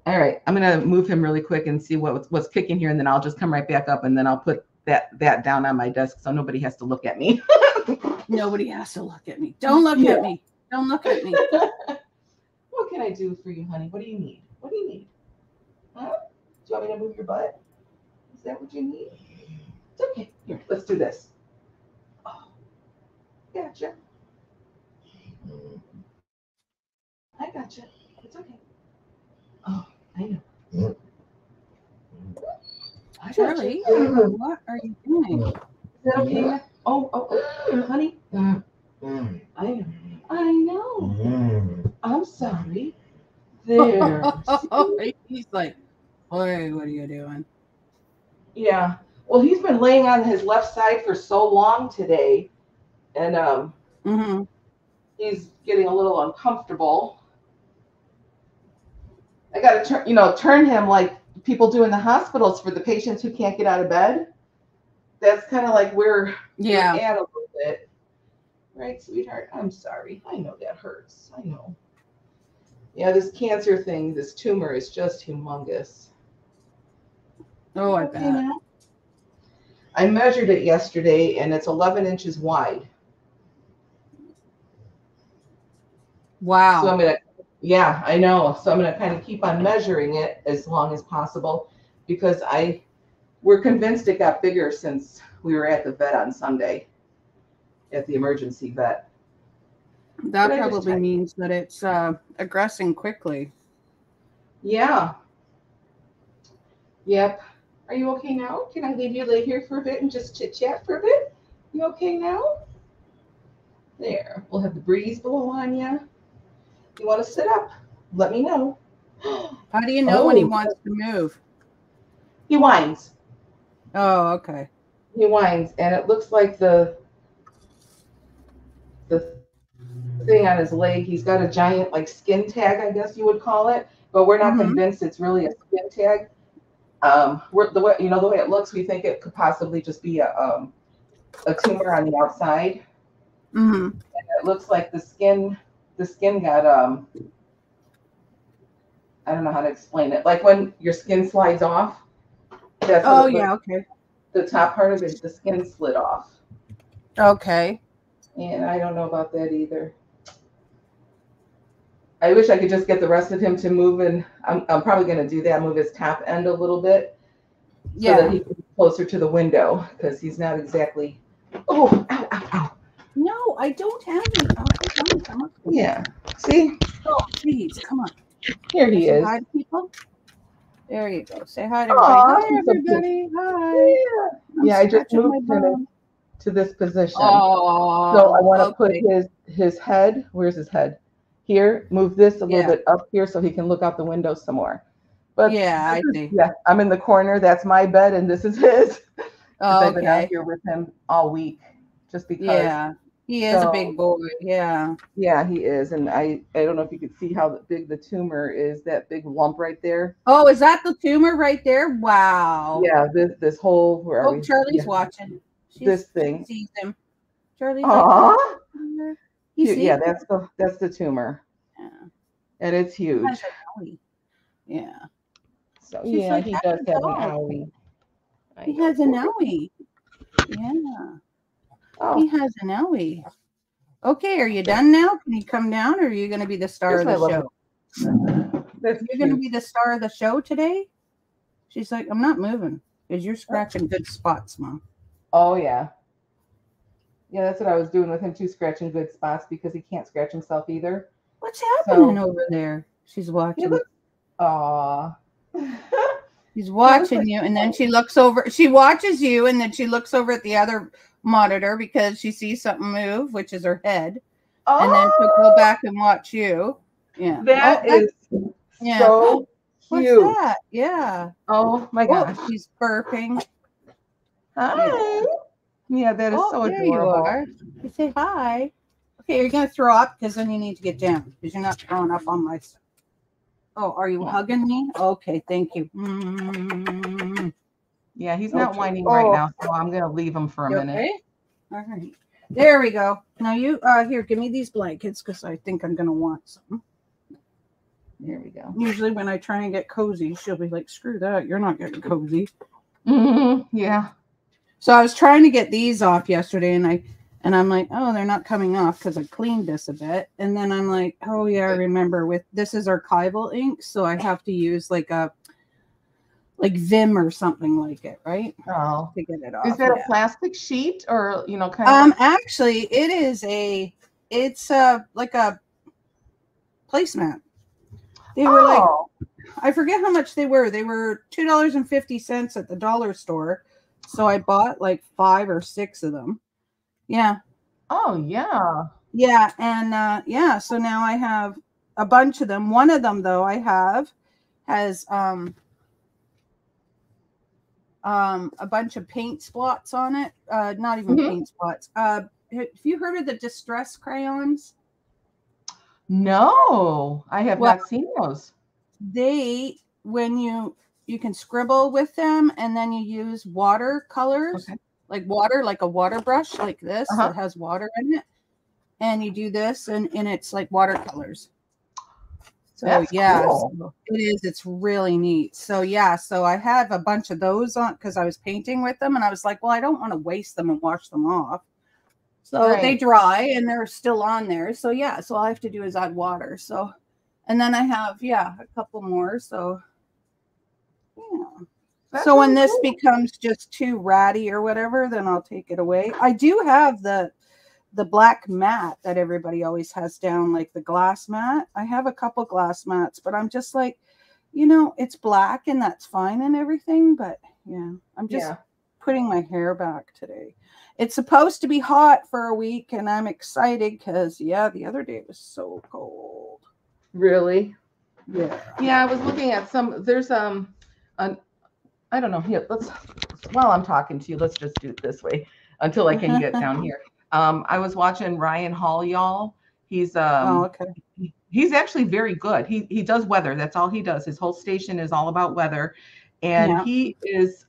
All right, I'm gonna move him really quick and see what's kicking here, and then I'll just come right back up, and then I'll put that down on my desk so nobody has to look at me. Nobody has to look at me. Don't look at me. Don't look at me. What can I do for you, honey? What do you need? What do you need? Huh? Do you want me to move your butt? Is that what you need? It's okay. Here, let's do this. Oh, gotcha. I gotcha. It's okay. Oh, I know. Charlie, what are you doing? Is that okay? Oh, honey. I know. I'm sorry. There. He's like, "Hey, what are you doing?" Yeah. Well, he's been laying on his left side for so long today, and he's getting a little uncomfortable. I got to turn him like people do in the hospitals for the patients who can't get out of bed. That's kind of like where we're at a little bit. Right, sweetheart? I'm sorry. I know that hurts. I know. Yeah, this cancer thing, this tumor is just humongous. Oh, I bet. Now? I measured it yesterday, and it's 11 inches wide. Wow. So I'm going to, yeah, I know. So I'm going to kind of keep on measuring it as long as possible because we're convinced it got bigger since we were at the vet on Sunday, at the emergency vet. That probably means that it's aggressing quickly. Yeah. Yep. Are you okay now? Can I leave you lay here for a bit and just chit chat for a bit? You okay now? There. We'll have the breeze blow on you. You want to sit up? Let me know. How do you know when he wants to move? He whines. Oh, okay. He whines, and it looks like the thing on his leg, he's got a giant like skin tag, I guess you would call it, but we're not convinced it's really a skin tag. The way it looks, we think it could possibly just be a tumor on the outside. And it looks like the skin got I don't know how to explain it. Like when your skin slides off. That's okay. The top part of it, the skin slid off. Okay. And I don't know about that either. I wish I could just get the rest of him to move, and I'm probably going to do that, move his top end a little bit so that he can be closer to the window because he's not exactly. Oh, ow, ow, ow. No, I don't have any. Oh, come on. Yeah. See? Oh, please, come on. Here he is. Hi to people. There you go. Say hi to everybody. Hi, everybody. Hi. Yeah, I just moved him to this position. Oh, so I want to put his head. Where's his head? Here. Move this a little bit up here so he can look out the window some more. But I see. Yeah, I'm in the corner. That's my bed, and this is his. I've been out here with him all week, just because. Yeah, he is a big boy. Yeah. Yeah, he is, and I don't know if you can see how big the tumor is. That big lump right there. Oh, is that the tumor right there? Wow. Yeah, this whole. Where are we? Charlie's watching. This thing. She sees him. Charlie's. Yeah, that's the tumor. Yeah. And it's huge. Yeah. So he does have an owie. He has an owie. Yeah. Oh. He has an owie. Okay, are you done now? Can you come down, or are you going to be the star of the show? You're going to be the star of the show today? She's like, I'm not moving because you're scratching good spots, Mom. Oh, yeah. Yeah, that's what I was doing with him too, scratching good spots because he can't scratch himself either. What's happening over there? She's watching. Aw. She's watching you, and then she looks over. She watches you, and then she looks over at the other monitor because she sees something move, which is her head. Oh. And then she'll go back and watch you. Yeah. That is so cute. What's that? Yeah. Oh, my gosh. She's burping. Hi. Yeah, that is so adorable. You are. You say hi. Okay, you're going to throw up because then you need to get down because you're not throwing up on my stuff. Oh, are you hugging me? Okay, thank you. Yeah, he's not whining right now, so I'm going to leave him for a minute. Okay. All right. There we go. Now you, here, give me these blankets because I think I'm going to want some. There we go. Usually when I try and get cozy, she'll be like, screw that. You're not getting cozy. Yeah. So I was trying to get these off yesterday, and I'm like, oh, they're not coming off because I cleaned this a bit. And then I'm like, oh yeah, I remember this is archival ink, so I have to use like Vim or something like it, right? Oh, to get it off. Is that a plastic sheet or kind of? Actually, it's like a placemat. They were like, I forget how much they were. They were $2.50 at the dollar store. So I bought like 5 or 6 of them. Yeah. Oh yeah. Yeah, and yeah, so now I have a bunch of them. One of them though has a bunch of paint spots on it. Not even paint spots. Have you heard of the distress crayons? No, I have not seen those. When you can scribble with them, and then you use watercolors, like a water brush like this that has water in it, and you do this, and it's like watercolors. So that's cool. So it is. It's really neat. So yeah, so I have a bunch of those on because I was painting with them, and I was like, well, I don't want to waste them and wash them off. So they dry and they're still on there. So yeah, so all I have to do is add water. So, and then I have a couple more. So yeah. That's so when this becomes just too ratty or whatever, then I'll take it away. I do have the black mat that everybody always has down, like the glass mat. I have a couple glass mats, but I'm just like, it's black and that's fine and everything. But yeah, I'm just putting my hair back today. It's supposed to be hot for a week, and I'm excited because the other day it was so cold. Really? Yeah. Yeah, I was looking at there's I don't know. Here, while I'm talking to you, let's just do it this way until I can get down here. I was watching Ryan Hall, y'all. He's he's actually very good. He does weather. That's all he does. His whole station is all about weather, and he is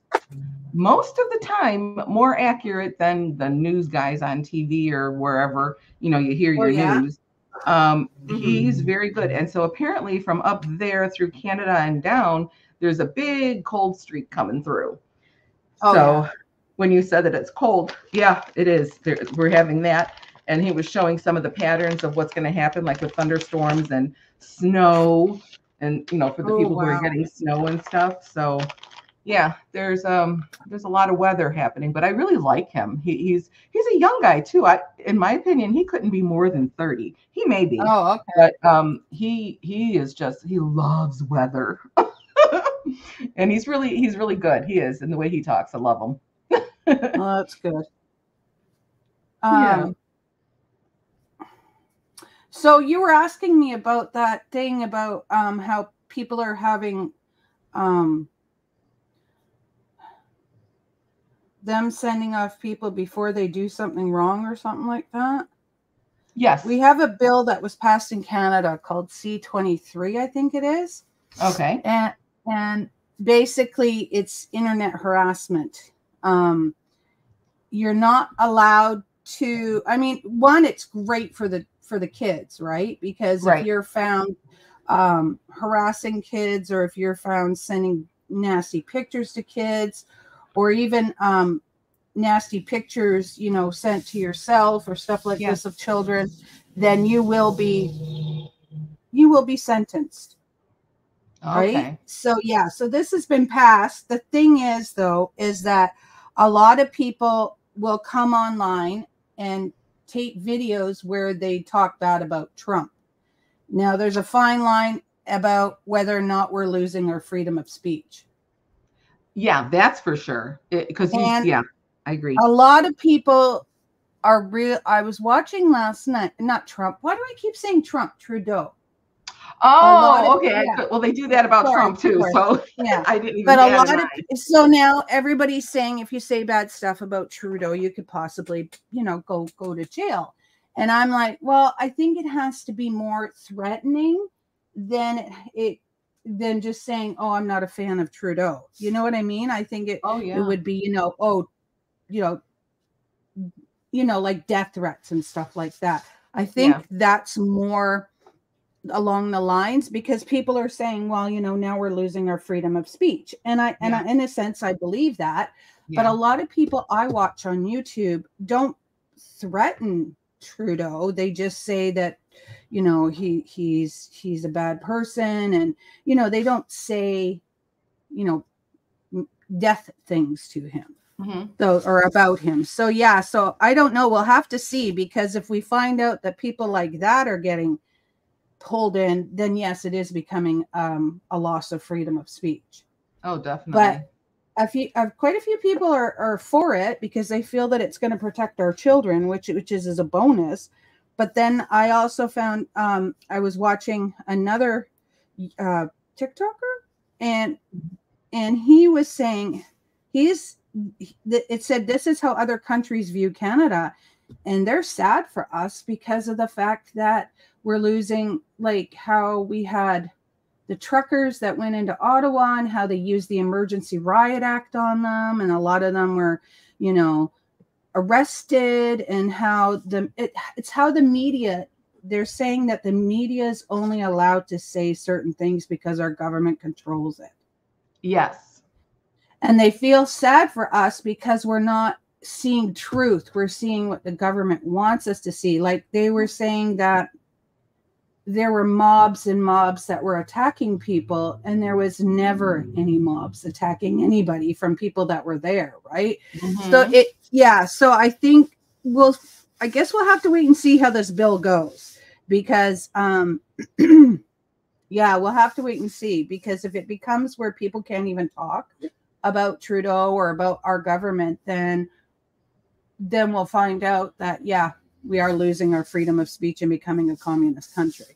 most of the time more accurate than the news guys on TV or wherever you hear your news. He's very good, and so apparently from up there through Canada and down, there's a big cold streak coming through. When you said that it's cold, yeah, it is. We're having that. And he was showing some of the patterns of what's going to happen, like with thunderstorms and snow, and for the people who are getting snow and stuff. So, yeah, there's a lot of weather happening. But I really like him. He's a young guy too. In my opinion, he couldn't be more than 30. He may be. Oh, okay. But he loves weather, and he's really good. He is, in the way he talks. I love him. Well, that's good. So you were asking me about that thing about how people are having them sending off people before they do something wrong or something like that. Yes. We have a bill that was passed in Canada called C-23, I think it is. Okay. And basically it's internet harassment. You're not allowed to, one, it's great for the kids, right? Because if you're found harassing kids, or if you're found sending nasty pictures to kids, or even nasty pictures, sent to yourself or stuff like this of children, then you will be sentenced. Okay. Right? So so this has been passed. The thing is that a lot of people will come online and take videos where they talk bad about Trump. Now, there's a fine line about whether or not we're losing our freedom of speech. Yeah, that's for sure. Because I agree. A lot of people are real. I was watching last night, not Trump. Why do I keep saying Trump? Trudeau. Oh, okay. Well, they do that about Trump too. So I didn't even. But so now everybody's saying if you say bad stuff about Trudeau, you could possibly, go to jail. And I'm like, well, I think it has to be more threatening than just saying, oh, I'm not a fan of Trudeau. You know what I mean? I think it would be, like death threats and stuff like that. I think that's more along the lines, because people are saying, well, now we're losing our freedom of speech. And I in a sense, I believe that. But a lot of people I watch on YouTube don't threaten Trudeau. They just say that, he's a bad person. And, they don't say, death things to him. So, or about him. So, so I don't know. We'll have to see, because if we find out that people like that are getting pulled in, then yes, it is becoming a loss of freedom of speech. Oh, definitely. But quite a few people are for it, because they feel that it's going to protect our children, which is a bonus. But then I also found I was watching another TikToker, and he was saying it said this is how other countries view Canada, and they're sad for us because of the fact that we're losing, like how we had the truckers that went into Ottawa and how they used the Emergency Riot Act on them, and a lot of them were, arrested, and how it's how the media, they're saying that the media is only allowed to say certain things because our government controls it. Yes. And they feel sad for us because we're not seeing truth. We're seeing what the government wants us to see. Like they were saying that there were mobs and mobs that were attacking people, and there was never any mobs attacking anybody from people that were there, right? So so I think I guess we'll have to wait and see how this bill goes, because we'll have to wait and see, because if it becomes where people can't even talk about Trudeau or about our government, then we'll find out that we are losing our freedom of speech and becoming a communist country.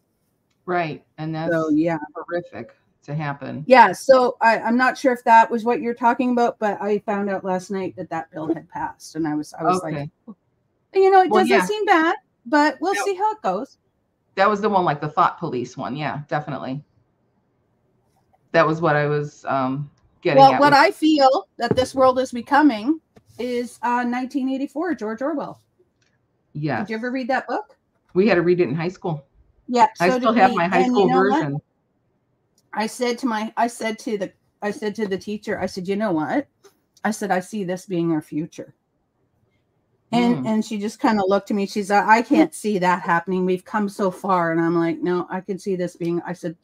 Right. And that's horrific to happen. Yeah. So I'm not sure if that was what you're talking about, but I found out last night that bill had passed, and I was like, it doesn't seem bad, but we'll see how it goes. That was the one, like the thought police one. Yeah, definitely. That was what I was getting at. What I feel that this world is becoming is 1984, George Orwell. Yes. Did you ever read that book? We had to read it in high school. Yeah. I still have my high school version. What? I said to the teacher, I said, you know what? I said, I see this being our future. And she just kind of looked at me. She's like, I can't see that happening. We've come so far. And I'm like, no, I can see this being, I said,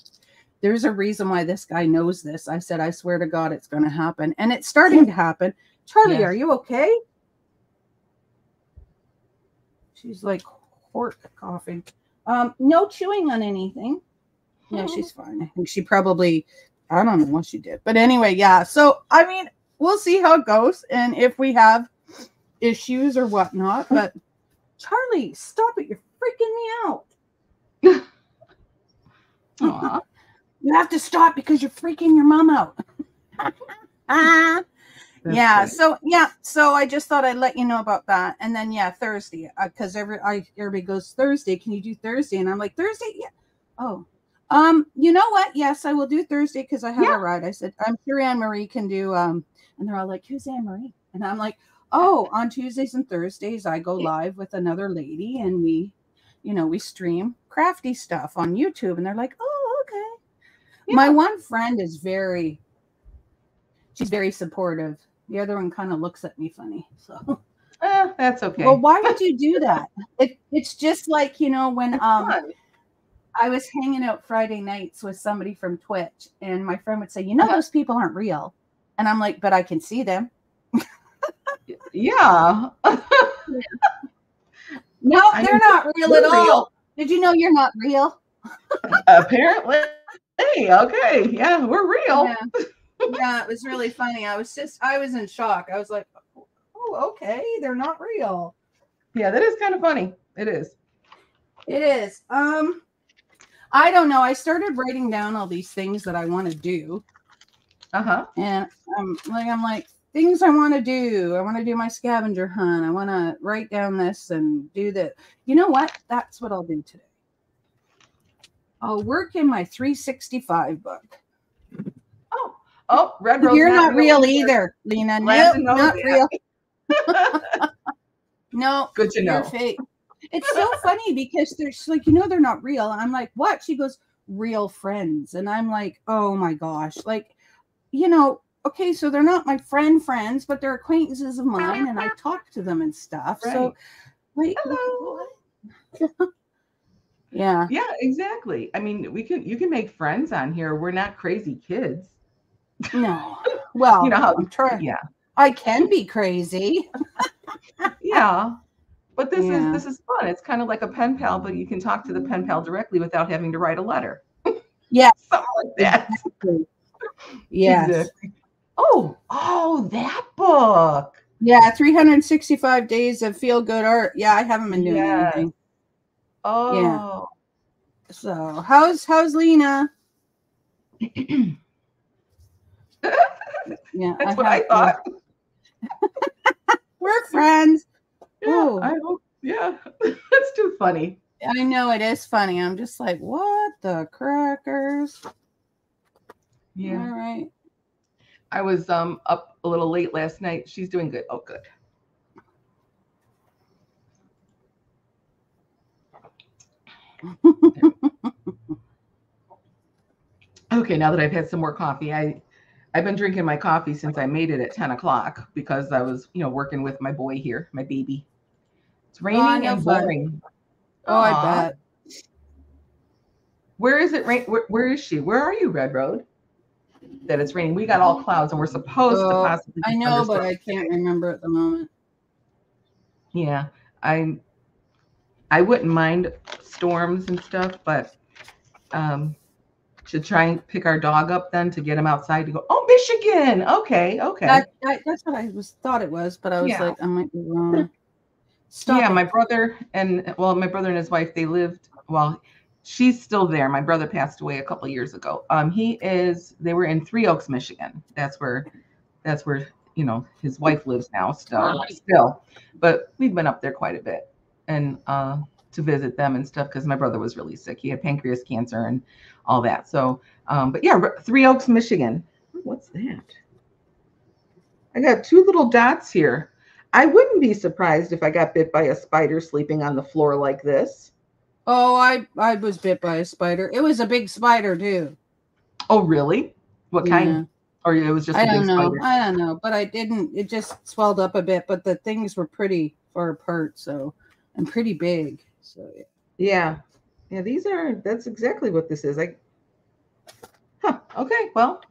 there's a reason why this guy knows this. I said, I swear to God, it's going to happen. And it's starting to happen. Charlie, are you okay? She's like coughing. No chewing on anything. Yeah, she's fine. I think she probably, I don't know what she did. But anyway, So, I mean, we'll see how it goes. And if we have issues or whatnot. But Charlie, stop it. You're freaking me out. You have to stop because you're freaking your mom out. So I just thought I'd let you know about that. And then Thursday, because everybody goes, Thursday, can you do Thursday? And I'm like, Thursday? Yeah. Oh, you know what? Yes, I will do Thursday because I have a ride. I said, I'm sure Anne Marie can do and they're all like, who's Anne Marie? And I'm like, oh, on Tuesdays and Thursdays I go live with another lady, and we stream crafty stuff on YouTube. And they're like, oh, okay. Yeah. My one friend is she's very supportive. The other one kind of looks at me funny. So that's okay. Well, why would you do that? It's just like, when I was hanging out Friday nights with somebody from Twitch, and my friend would say, those people aren't real. And I'm like, but I can see them. Yeah. No, they're not real at all. Did you know you're not real? Apparently. Hey, okay. Yeah, we're real. Yeah, it was really funny. I was in shock. I was like, oh, okay, they're not real. Yeah, that is kind of funny. It is. It is. I don't know. I started writing down all these things that I want to do. And I'm like, things I want to do. I want to do my scavenger hunt. I want to write down this and do that. You know what? That's what I'll do today. I'll work in my 365 book. Oh, Red Rose. You're not real either, Lena. No, not real. No. Good to know. You're fake. It's so funny because she's like, they're not real. I'm like, what? She goes, real friends. And I'm like, oh my gosh. Like, okay, so they're not my friends, but they're acquaintances of mine, and I talk to them and stuff. Right. So, wait, hello. Yeah. Yeah, exactly. I mean, you can make friends on here. We're not crazy kids. No. Well, how I'm trying. Yeah. I can be crazy. Yeah. But this is fun. It's kind of like a pen pal, but you can talk to the pen pal directly without having to write a letter. Yeah. Something like that. Exactly. Yes. Exactly. Oh, that book. Yeah, 365 Days of Feel Good Art. Yeah, I haven't been doing anything. Oh. Yeah. So, how's Lena? Yeah, that's what I thought. We're friends. Yeah, I hope. Yeah, that's too funny. I know it is funny. I'm just like, what the crackers? Yeah. All right. I was up a little late last night. She's doing good. Oh, good. Okay, now that I've had some more coffee, I've been drinking my coffee since I made it at 10 o'clock because I was, working with my boy here, my baby. It's raining and boring. Oh, I bet. Where is it rain? Where is she? Where are you, Red Road? That it's raining. We got all clouds and we're supposed to possibly. I know, but I can't remember at the moment. Yeah, I wouldn't mind storms and stuff, but should try and pick our dog up then to get him outside to go. Oh, Michigan. Okay. That's what I thought it was, but I was like, I might be wrong. Stop. Yeah, my brother and his wife, they lived. Well, she's still there. My brother passed away a couple of years ago. They were in Three Oaks, Michigan. That's where his wife lives now still. But we've been up there quite a bit and to visit them and stuff because my brother was really sick. He had pancreas cancer and all that. So, but yeah, Three Oaks, Michigan. What's that? I got two little dots here. I wouldn't be surprised if I got bit by a spider sleeping on the floor like this. Oh, I was bit by a spider. It was a big spider too. Oh, really? What kind? Or it was just a big spider? I don't know, but I didn't. It just swelled up a bit, but the things were pretty far apart, and pretty big. So yeah. That's exactly what this is. Okay. Well,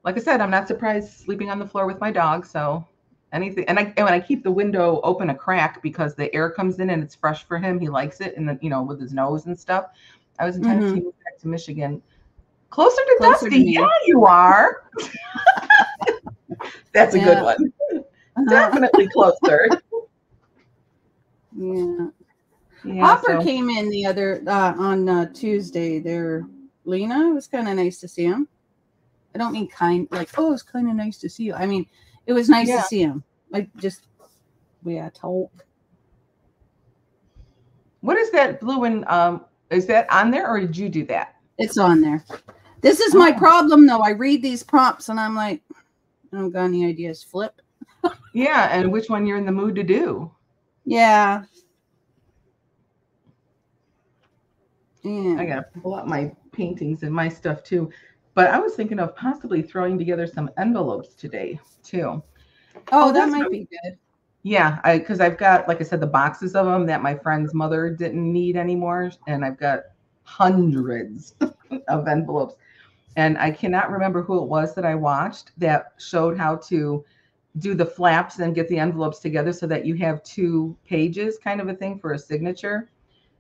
like I said, I'm not surprised sleeping on the floor with my dog. So anything, and when I keep the window open a crack because the air comes in and it's fresh for him. He likes it, and then with his nose and stuff. I was in Tennessee, moved back to Michigan, closer to Dusty. Yeah, you are. That's a good one. Definitely closer. Yeah. Hopper came in the other on Tuesday. There, Lena. It was kind of nice to see him. I don't mean kind, like, oh, it's kind of nice to see you. I mean, it was nice to see him. Like, just talk. What is that blue and is that on there or did you do that? It's on there. This is my problem, though. I read these prompts and I'm like, I don't got any ideas. Flip. Yeah, and which one you're in the mood to do? Yeah. Yeah. I gotta pull out my paintings and my stuff too. But I was thinking of possibly throwing together some envelopes today too. Oh, that might be good. Yeah, because I've got, like I said, the boxes of them that my friend's mother didn't need anymore, and I've got hundreds of envelopes. And I cannot remember who it was that I watched that showed how to do the flaps and get the envelopes together so that you have 2 pages, kind of a thing for a signature.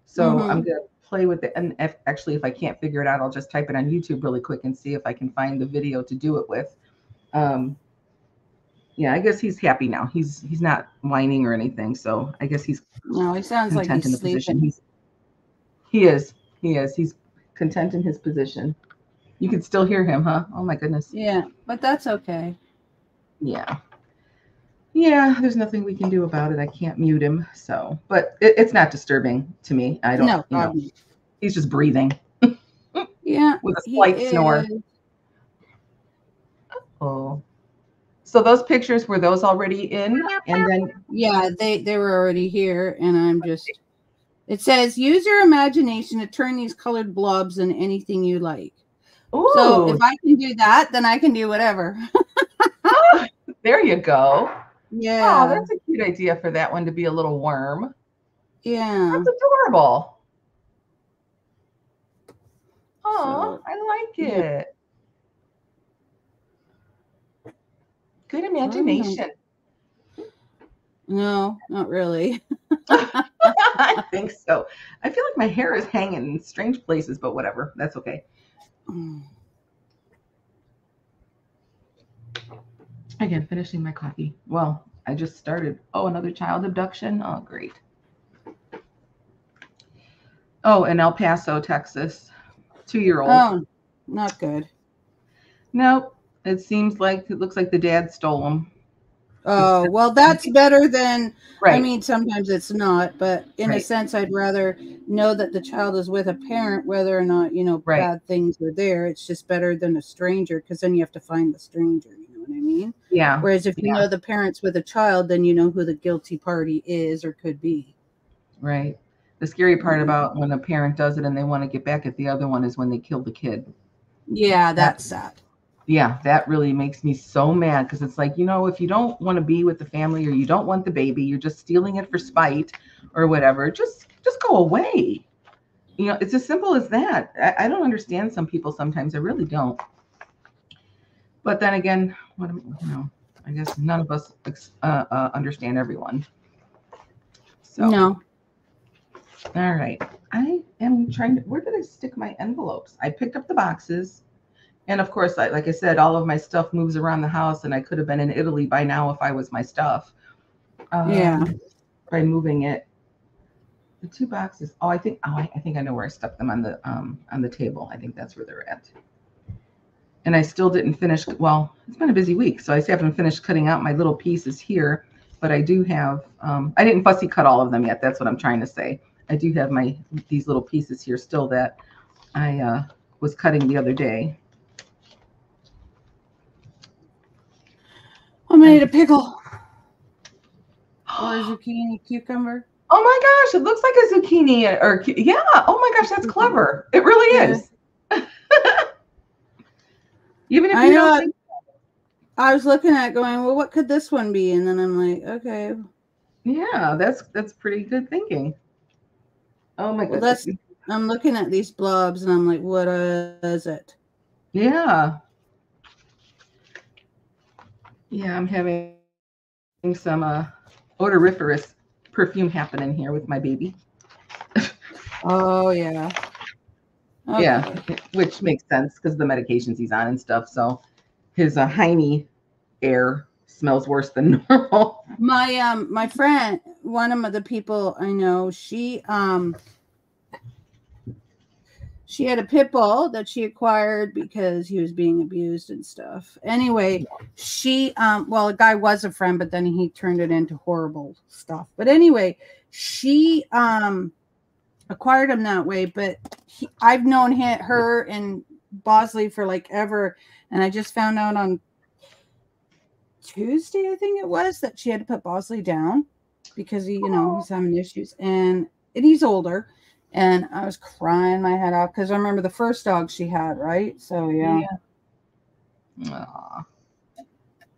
So I'm gonna play with it, and if I can't figure it out, I'll just type it on YouTube really quick and see if I can find the video to do it with. Yeah, I guess he's happy now. He's not whining or anything, so I guess he's no. He sounds like he's sleeping. He is. He's content in his position. You can still hear him, huh? Oh my goodness. Yeah, but that's okay. Yeah. There's nothing we can do about it. I can't mute him, so. But it's not disturbing to me. I don't. No, he's just breathing. Yeah. With a slight snore. Oh. So those pictures, were those already in? And then they were already here, and I'm just It says, use your imagination to turn these colored blobs into anything you like. Ooh. So if I can do that, then I can do whatever. Oh, there you go. Yeah. Oh, that's a cute idea for that one to be a little worm. Yeah. That's adorable. Oh, so, I like it. Yeah. Good imagination. No, not really. I think so. I feel like my hair is hanging in strange places, but whatever. That's okay. Again, finishing my coffee. Well, I just started. Oh, another child abduction. Oh, great. Oh, in El Paso, Texas. 2-year-old. Oh, not good. Nope. It looks like the dad stole him. Oh, well, that's better than, right. I mean, sometimes it's not, but in a sense, I'd rather know that the child is with a parent, whether or not, bad things are there. It's just better than a stranger, because then you have to find the stranger, you know what I mean? Yeah. Whereas if you know the parent's with a child, then you know who the guilty party is or could be. Right. The scary part about when a parent does it and they want to get back at the other one is when they kill the kid. Yeah, that's sad. Yeah, that really makes me so mad, because it's like, if you don't want to be with the family or you don't want the baby, you're just stealing it for spite or whatever, just go away. It's as simple as that. I don't understand some people sometimes. I really don't. But then again, I guess none of us understand everyone. So no. All right. I am trying to, where did I stick my envelopes? I picked up the boxes. And of course, like I said, all of my stuff moves around the house, and I could have been in Italy by now if I was my stuff. By moving it. The 2 boxes. I think I know where I stuck them on the table. I think that's where they're at. And I still didn't finish. Well, it's been a busy week, so I still haven't finished cutting out my little pieces here. But I do have. I didn't fussy cut all of them yet. That's what I'm trying to say. I do have these little pieces here still that I was cutting the other day. I'm gonna eat a pickle. Or a zucchini cucumber. Oh my gosh, it looks like a zucchini oh my gosh, that's clever. It really is. Even if you don't think I was looking at it going, well, what could this one be? And then I'm like, okay. Yeah, that's pretty good thinking. Oh my goodness. I'm looking at these blobs and I'm like, what is it? Yeah. Yeah, I'm having some odoriferous perfume happening here with my baby. Oh, yeah. Okay. Yeah, which makes sense because the medications he's on and stuff. So his Heine air smells worse than normal. My friend, one of the people I know, she had a pit bull that she acquired because he was being abused and stuff. Anyway, she a guy was a friend, but then he turned it into horrible stuff. But anyway, she acquired him that way. But I've known her and Bosley for like ever, and I just found out on Tuesday, I think it was, that she had to put Bosley down because he's having issues, and he's older. And I was crying my head off because I remember the first dog she had, right? So yeah. Aww.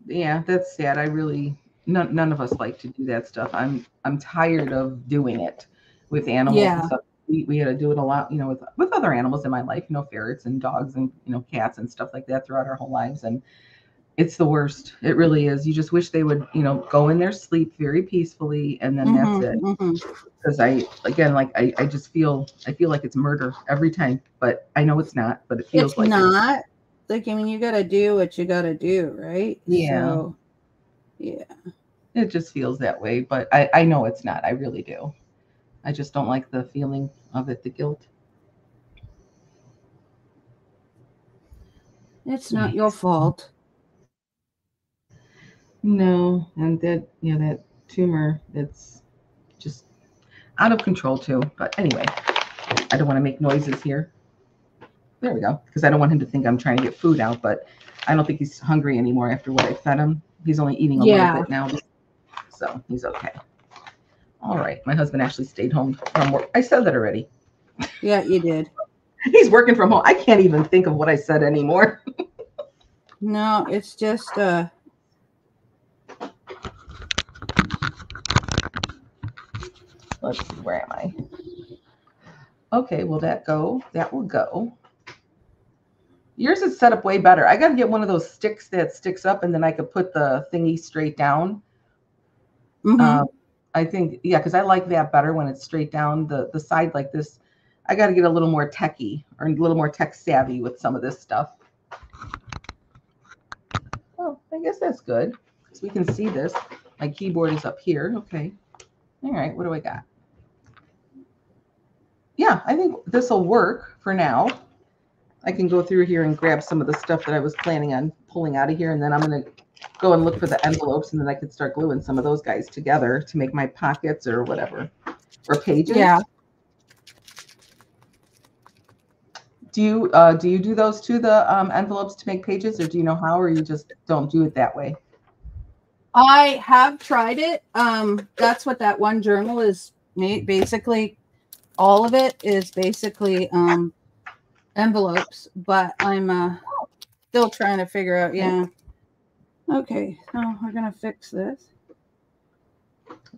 Yeah, that's sad. I really none of us like to do that stuff. I'm tired of doing it with animals and stuff. We had to do it a lot, with other animals in my life, ferrets and dogs and cats and stuff like that throughout our whole lives. And it's the worst. It really is. You just wish they would, go in their sleep very peacefully, and then that's it. Because I just feel like it's murder every time, but I know it's not. But it feels it's not. Like, I mean, you got to do what you got to do, right? Yeah. So, yeah. It just feels that way, but I know it's not. I really do. I just don't like the feeling of it, the guilt. It's not your fault. No, and that tumor, it's just out of control too. But anyway, I don't want to make noises here. There we go. Because I don't want him to think I'm trying to get food out, but I don't think he's hungry anymore after what I fed him. He's only eating a little bit now, so he's okay. All right. My husband actually stayed home from work. I said that already. Yeah, you did. He's working from home. I can't even think of what I said anymore. No, it's just let's see, where am I? Okay, will that go? That will go. Yours is set up way better. I got to get one of those sticks that sticks up, and then I could put the thingy straight down. I think, yeah, because I like that better when it's straight down. The side like this, I got to get a little more techy or a little more tech savvy with some of this stuff. Oh, I guess that's good because we can see this. My keyboard is up here. Okay. All right. What do I got? Yeah, I think this will work for now. I can go through here and grab some of the stuff that I was planning on pulling out of here, and then I'm going to go and look for the envelopes, and then I could start gluing some of those guys together to make my pockets or whatever, or pages. Yeah. Do you do those too, the envelopes to make pages, or do you know how, or you just don't do it that way? I have tried it. That's what that one journal is made. Basically, all of it is basically envelopes, but I'm still trying to figure out. Yeah. Okay, so we're gonna fix this.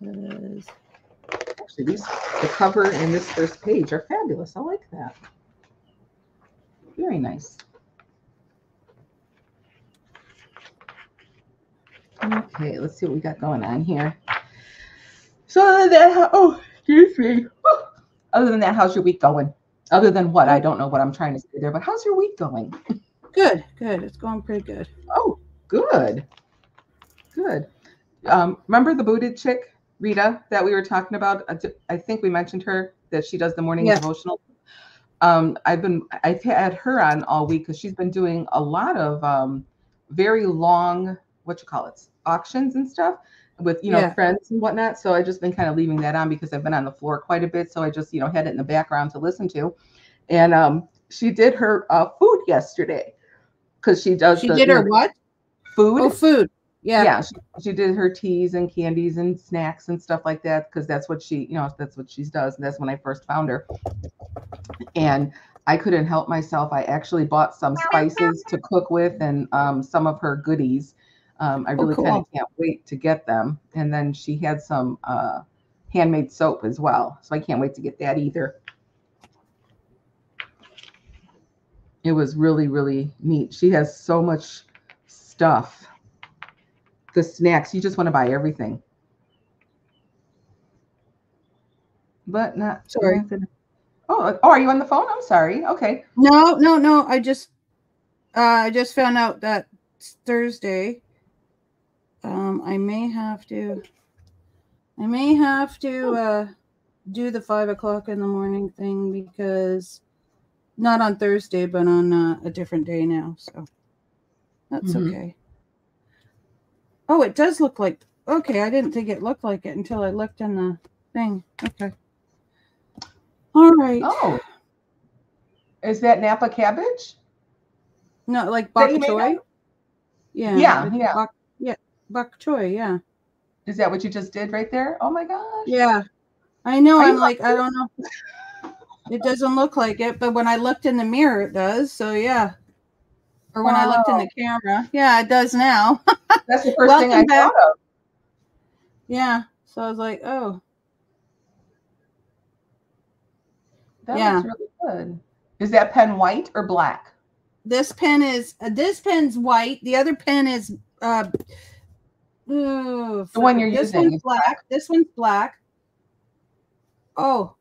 Actually, the cover and this first page are fabulous. I like that. Very nice. Okay, let's see what we got going on here. So other than that, oh, excuse me. Other than that, how's your week going? Other than what? I don't know what I'm trying to say there, but how's your week going? Good, good. It's going pretty good. Oh, good. Good. Remember the booted chick, Rita, that we were talking about? I think we mentioned her, that she does the morning devotional. I've had her on all week because she's been doing a lot of very long, auctions and stuff with, friends and whatnot. So I've just been kind of leaving that on because I've been on the floor quite a bit. So I just, had it in the background to listen to. And she did her food yesterday because she does. She did her what? Food. Oh, food. Yeah. Yeah. She did her teas and candies and snacks and stuff like that because that's what she does. And that's when I first found her. And I couldn't help myself. I actually bought some spices to cook with and some of her goodies. I really kind of can't wait to get them. And then she had some handmade soap as well. So I can't wait to get that either. It was really, really neat. She has so much stuff. The snacks, you just want to buy everything. But not. Sorry. Oh, are you on the phone? I'm sorry. Okay. No. I just found out that it's Thursday. I may have to do the 5 o'clock in the morning thing because not on Thursday, but on a different day now. So that's okay. Oh, it does look like, okay. I didn't think it looked like it until I looked in the thing. Okay. All right. Oh, is that Napa cabbage? No, like bok choy. Yeah. Bok choy. Yeah. Is that what you just did right there? Oh my gosh. Yeah, I know. I'm like, I don't know. It doesn't look like it, but when I looked in the mirror, it does. So yeah. Or when I looked in the camera, yeah, it does now. That's the first thing I thought of. Yeah. So I was like, oh. That looks really good. Is that pen white or black? This pen's white. The other pen is the one you're using. This one's black. This one's black. Oh,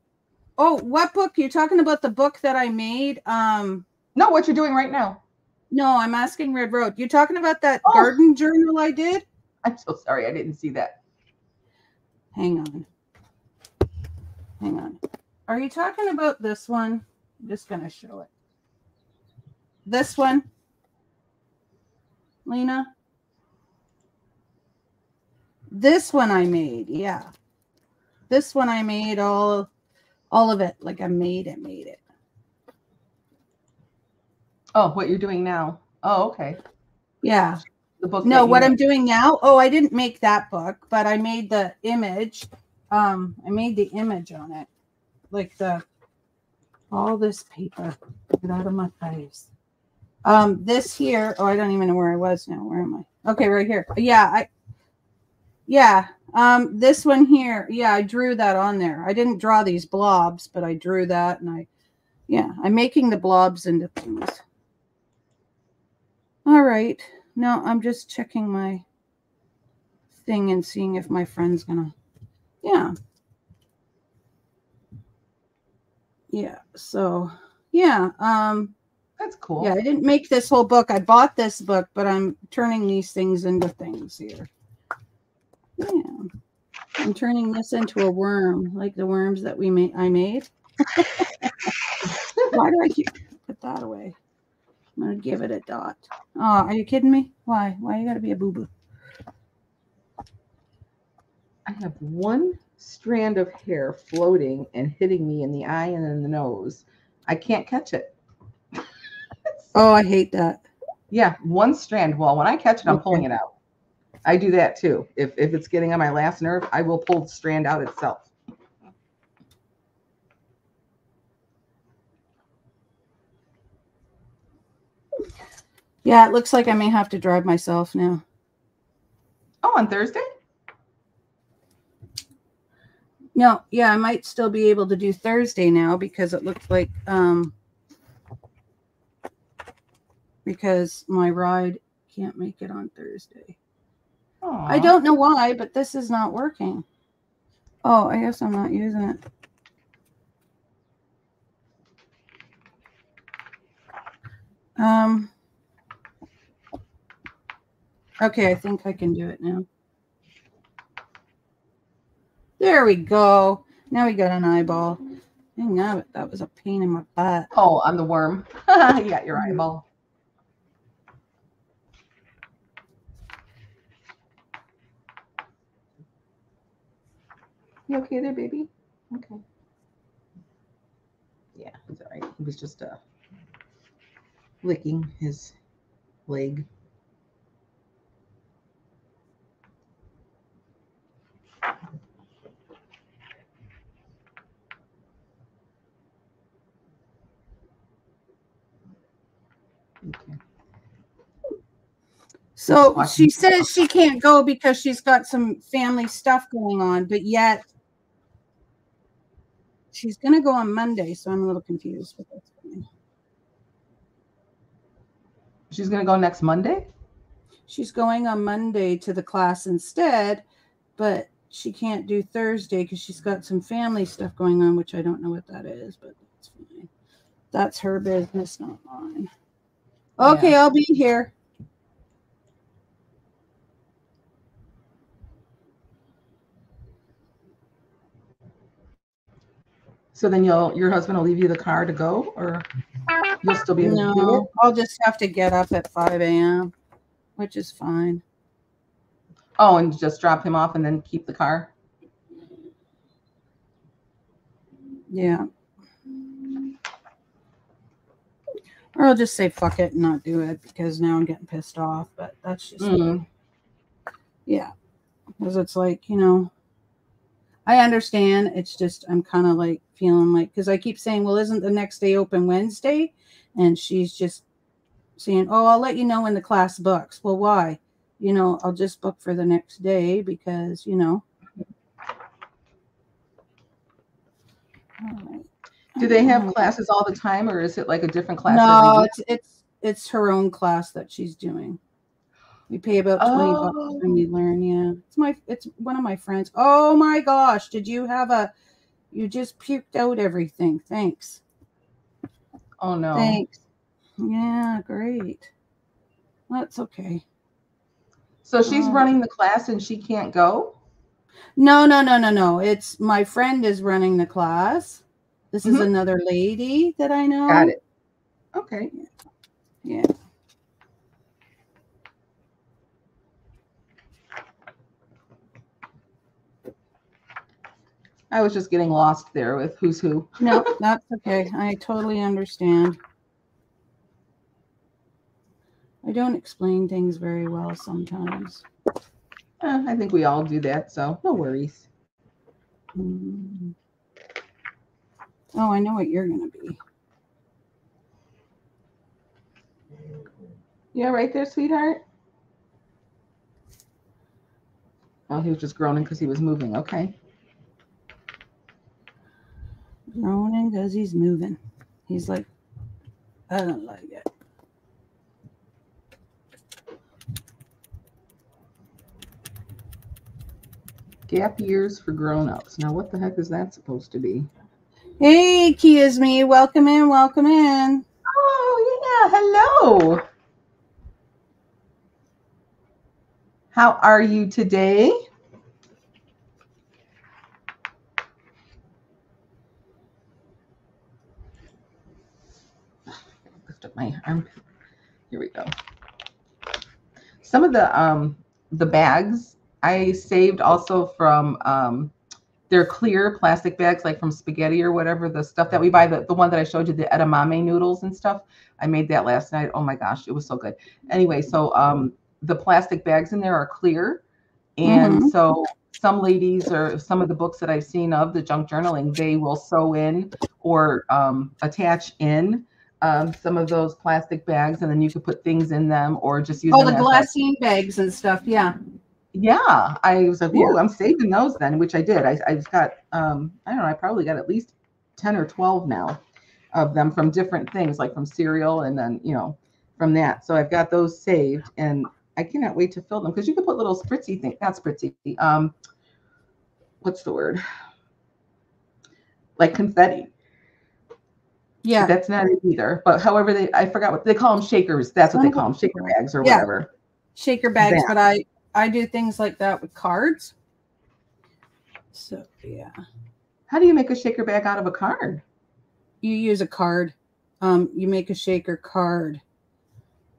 what book? You're talking about the book that I made? No, what you're doing right now. No, I'm asking Red Road. You're talking about that garden journal I did? I'm so sorry. I didn't see that. Hang on. Are you talking about this one? I'm just going to show it. This one? Lena? This one I made. Yeah. This one I made all of it. Like I made it. Oh, what you're doing now. Oh, okay. Yeah. The book. No, what I'm doing now. Oh, I didn't make that book, but I made the image I made the image on it. Like all this paper. Get out of my face. This here, oh, I don't even know where I was now. Where am I? Okay, right here. This one here. Yeah, I drew that on there. I didn't draw these blobs, but I drew that, and I'm making the blobs into things. All right. Now I'm just checking my thing and seeing if my friend's gonna, so that's cool. Yeah, I didn't make this whole book. I bought this book, but I'm turning these things into things here. Yeah, I'm turning this into a worm, like the worms that I made. Why do I keep put that away? I'm gonna give it a dot. Oh, are you kidding me? Why you gotta be a boo-boo? I have one strand of hair floating and hitting me in the eye and in the nose. I can't catch it. Oh, I hate that. Yeah, one strand. Well, when I catch it, I'm pulling it out. I do that too. If it's getting on my last nerve, I will pull the strand out itself. Yeah, it looks like I may have to drive myself now. Oh, on Thursday? No, yeah, I might still be able to do Thursday now because it looks like because my ride can't make it on Thursday. Aww. I don't know why, but this is not working. Oh, I guess I'm not using it. Okay, I think I can do it now. There we go. Now we got an eyeball. Dang, that was a pain in my butt. Oh, on the worm. You got your eyeball. You okay there, baby? Okay. Yeah, he's all right. He was just licking his leg. Okay. So she says she can't go because she's got some family stuff going on, but yet she's going to go on Monday, so I'm a little confused. But that's fine. She's going to go next Monday? She's going on Monday to the class instead, but she can't do Thursday because she's got some family stuff going on, which I don't know what that is, but that's fine. That's her business, not mine. Okay, yeah. I'll be here. So then your husband will leave you the car to go, or you'll still be able to do it? I'll just have to get up at 5 a.m., which is fine. Oh, and just drop him off and then keep the car? Yeah. Or I'll just say fuck it and not do it because now I'm getting pissed off, but that's just yeah. Because it's like, I understand. It's just I'm kind of like feeling like, because I keep saying, well, isn't the next day open Wednesday? And she's just saying, oh, I'll let you know when the class books. Well, why? I'll just book for the next day because, All right. Do they have classes all the time, or is it like a different class? No, it's her own class that she's doing. We pay about $20 and we learn. Yeah, it's one of my friends. Oh my gosh, did you have you just puked out everything? Thanks. Oh no. Thanks. Yeah, great. That's okay. So she's running the class and she can't go? No. It's my friend is running the class. This is another lady that I know. Got it. Okay. Yeah. I was just getting lost there with who's who. No, that's okay. I totally understand. I don't explain things very well sometimes. I think we all do that, so no worries. Oh, I know what you're going to be. Yeah, right there, sweetheart. Oh, he was just groaning because he was moving. Okay. Groaning because he's moving. He's like, I don't like it. Gap years for grown-ups. Now, what the heck is that supposed to be? Hey, Kiasme, welcome in, welcome in. Oh, yeah, hello. How are you today? Lift up my arm. Here we go. Some of the bags I saved also from they're clear plastic bags, like from spaghetti or whatever, the stuff that we buy, the one that I showed you, the edamame noodles and stuff. I made that last night. Oh my gosh, it was so good. Anyway, so the plastic bags in there are clear. And so some ladies, or some of the books that I've seen of the junk journaling, they will sew in or attach in some of those plastic bags, and then you could put things in them or just use them the glassine bags and stuff. Yeah. Yeah, I was like, "Ooh, I'm saving those then," which I did. I've got, I don't know, I probably got at least 10 or 12 now of them from different things, like from cereal and then, from that. So I've got those saved, and I cannot wait to fill them because you can put little spritzy things, not spritzy, what's the word? Like confetti. Yeah. But that's not it either. But however, I forgot what they call them, shakers. That's what they call them, shaker bags or whatever. Shaker bags, but I do things like that with cards. So, yeah. How do you make a shaker bag out of a card? You use a card. You make a shaker card.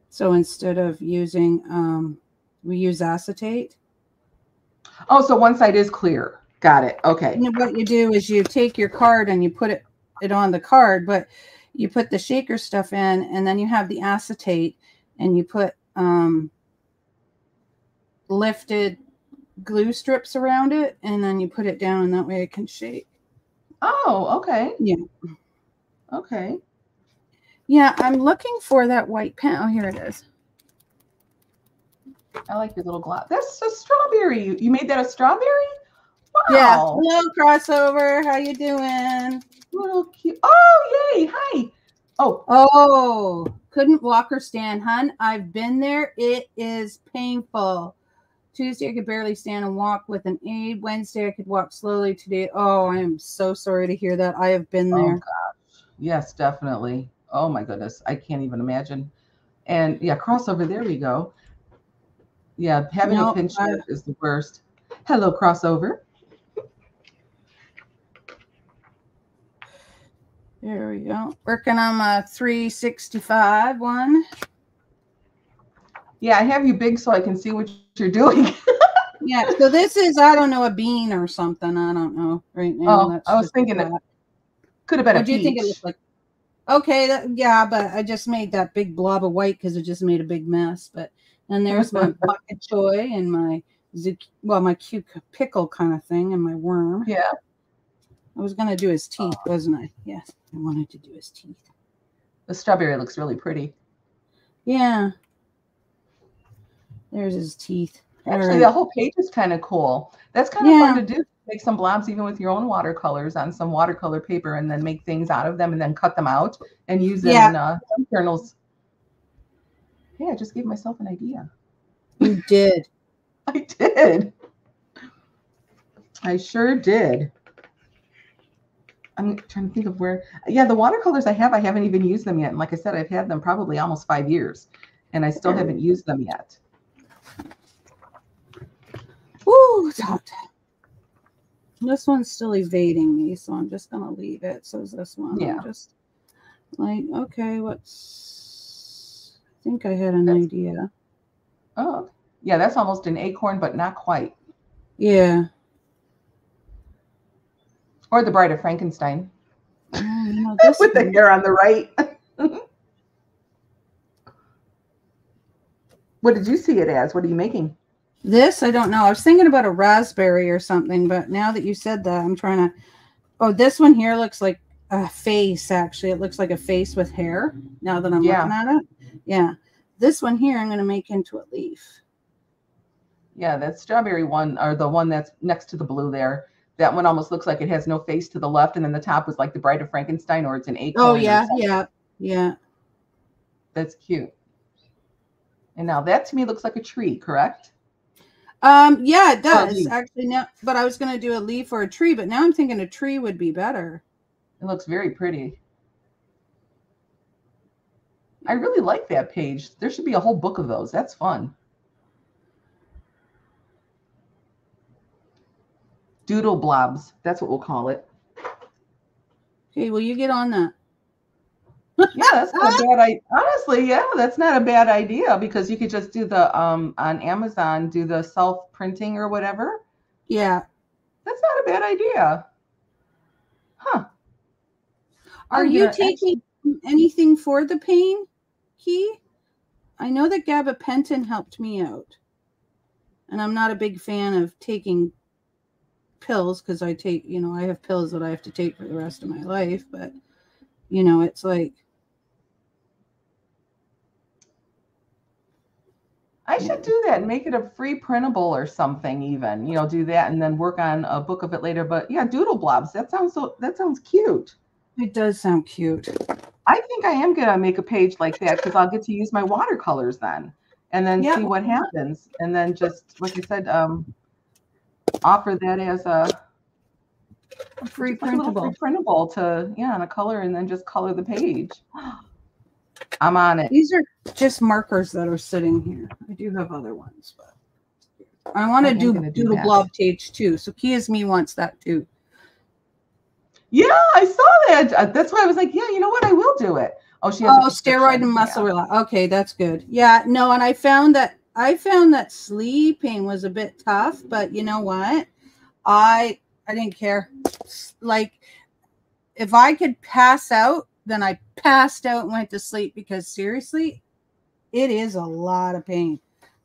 So instead of using, we use acetate. Oh, so one side is clear. Got it. Okay. And what you do is you take your card and you put it on the card, but you put the shaker stuff in, and then you have the acetate, and you put lifted glue strips around it, and then you put it down, and that way it can shake. Oh, okay. Yeah. Okay. Yeah, I'm looking for that white pen. Oh, here it is. I like your little gloss. That's a strawberry. You made that a strawberry? Wow. Yeah. Hello, Crossover. How you doing? Little cute. Oh, yay. Hi. Oh, couldn't walk or stand, hun. I've been there. It is painful. Tuesday, I could barely stand and walk with an aid. Wednesday, I could walk slowly. Today, oh, I am so sorry to hear that. I have been there. Oh, gosh. Yes, definitely. Oh, my goodness. I can't even imagine. And yeah, crossover. There we go. Yeah, having a pinch is the worst. Hello, crossover. There we go. Working on my 365 one. Yeah, I have you big so I can see what you're doing. Yeah, so this is, I don't know, a bean or something. I don't know right now. Oh, I was thinking it could have been a peach. What do you think it looked like? Okay, yeah, but I just made that big blob of white because it just made a big mess. But and there's my bok choy and my my cute pickle kind of thing and my worm. Yeah. I was going to do his teeth, wasn't I? Yes, I wanted to do his teeth. The strawberry looks really pretty. Yeah. There's his teeth. Actually, the whole page is kind of cool. That's kind of fun to do. Make some blobs even with your own watercolors on some watercolor paper and then make things out of them and then cut them out and use them in some journals. Yeah, I just gave myself an idea. You did. I did. I sure did. I'm trying to think of where. Yeah, the watercolors I haven't even used them yet. And like I said, I've had them probably almost 5 years and I still haven't used them yet. Ooh, it's hot. This one's still evading me, so I'm just going to leave it. So is this one. Yeah. I'm just like, okay, I think I had an idea. Oh, yeah, that's almost an acorn, but not quite. Yeah. Or the Bride of Frankenstein. Oh, with the hair on the right. What did you see it as? What are you making? This, I don't know. I was thinking about a raspberry or something, but now that you said that, I'm trying to. Oh, this one here looks like a face, actually. It looks like a face with hair now that I'm looking at it. Yeah. This one here, I'm going to make into a leaf. Yeah, that strawberry one, or the one that's next to the blue there, that one almost looks like it has no face to the left, and then the top was like the Bride of Frankenstein, or it's an acorn. Oh, yeah, yeah. That's cute. And now that to me looks like a tree, correct? Yeah, it does actually. Now, but I was going to do a leaf or a tree, but now I'm thinking a tree would be better. It looks very pretty. I really like that page. There should be a whole book of those. That's fun. Doodle blobs. That's what we'll call it. Okay, will you get on that? Yeah, that's not a bad idea. Honestly, yeah, that's not a bad idea, because you could just do the on Amazon, do the self-printing or whatever. Yeah. That's not a bad idea. Huh. Are you taking anything for the pain, Key? I know that gabapentin helped me out. And I'm not a big fan of taking pills, because I take, I have pills that I have to take for the rest of my life, but it's like, I should do that and make it a free printable or something, even, do that and then work on a book of it later. But yeah, doodle blobs. That sounds cute. It does sound cute. I think I am going to make a page like that, because I'll get to use my watercolors then, and then see what happens. And then just, like you said, offer that as a free printable to, on a color, and then just color the page. I'm on it. These are just markers that are sitting here. I do have other ones, but I want to do doodle blob page too. So Kiasme wants that too. Yeah, I saw that. That's why I was like, yeah, you know what? I will do it. Oh, she has steroid and muscle relax. Okay, that's good. Yeah, no, and I found that sleeping was a bit tough, but you know what? I didn't care. Like, if I could pass out, then I passed out and went to sleep, because seriously, it is a lot of pain.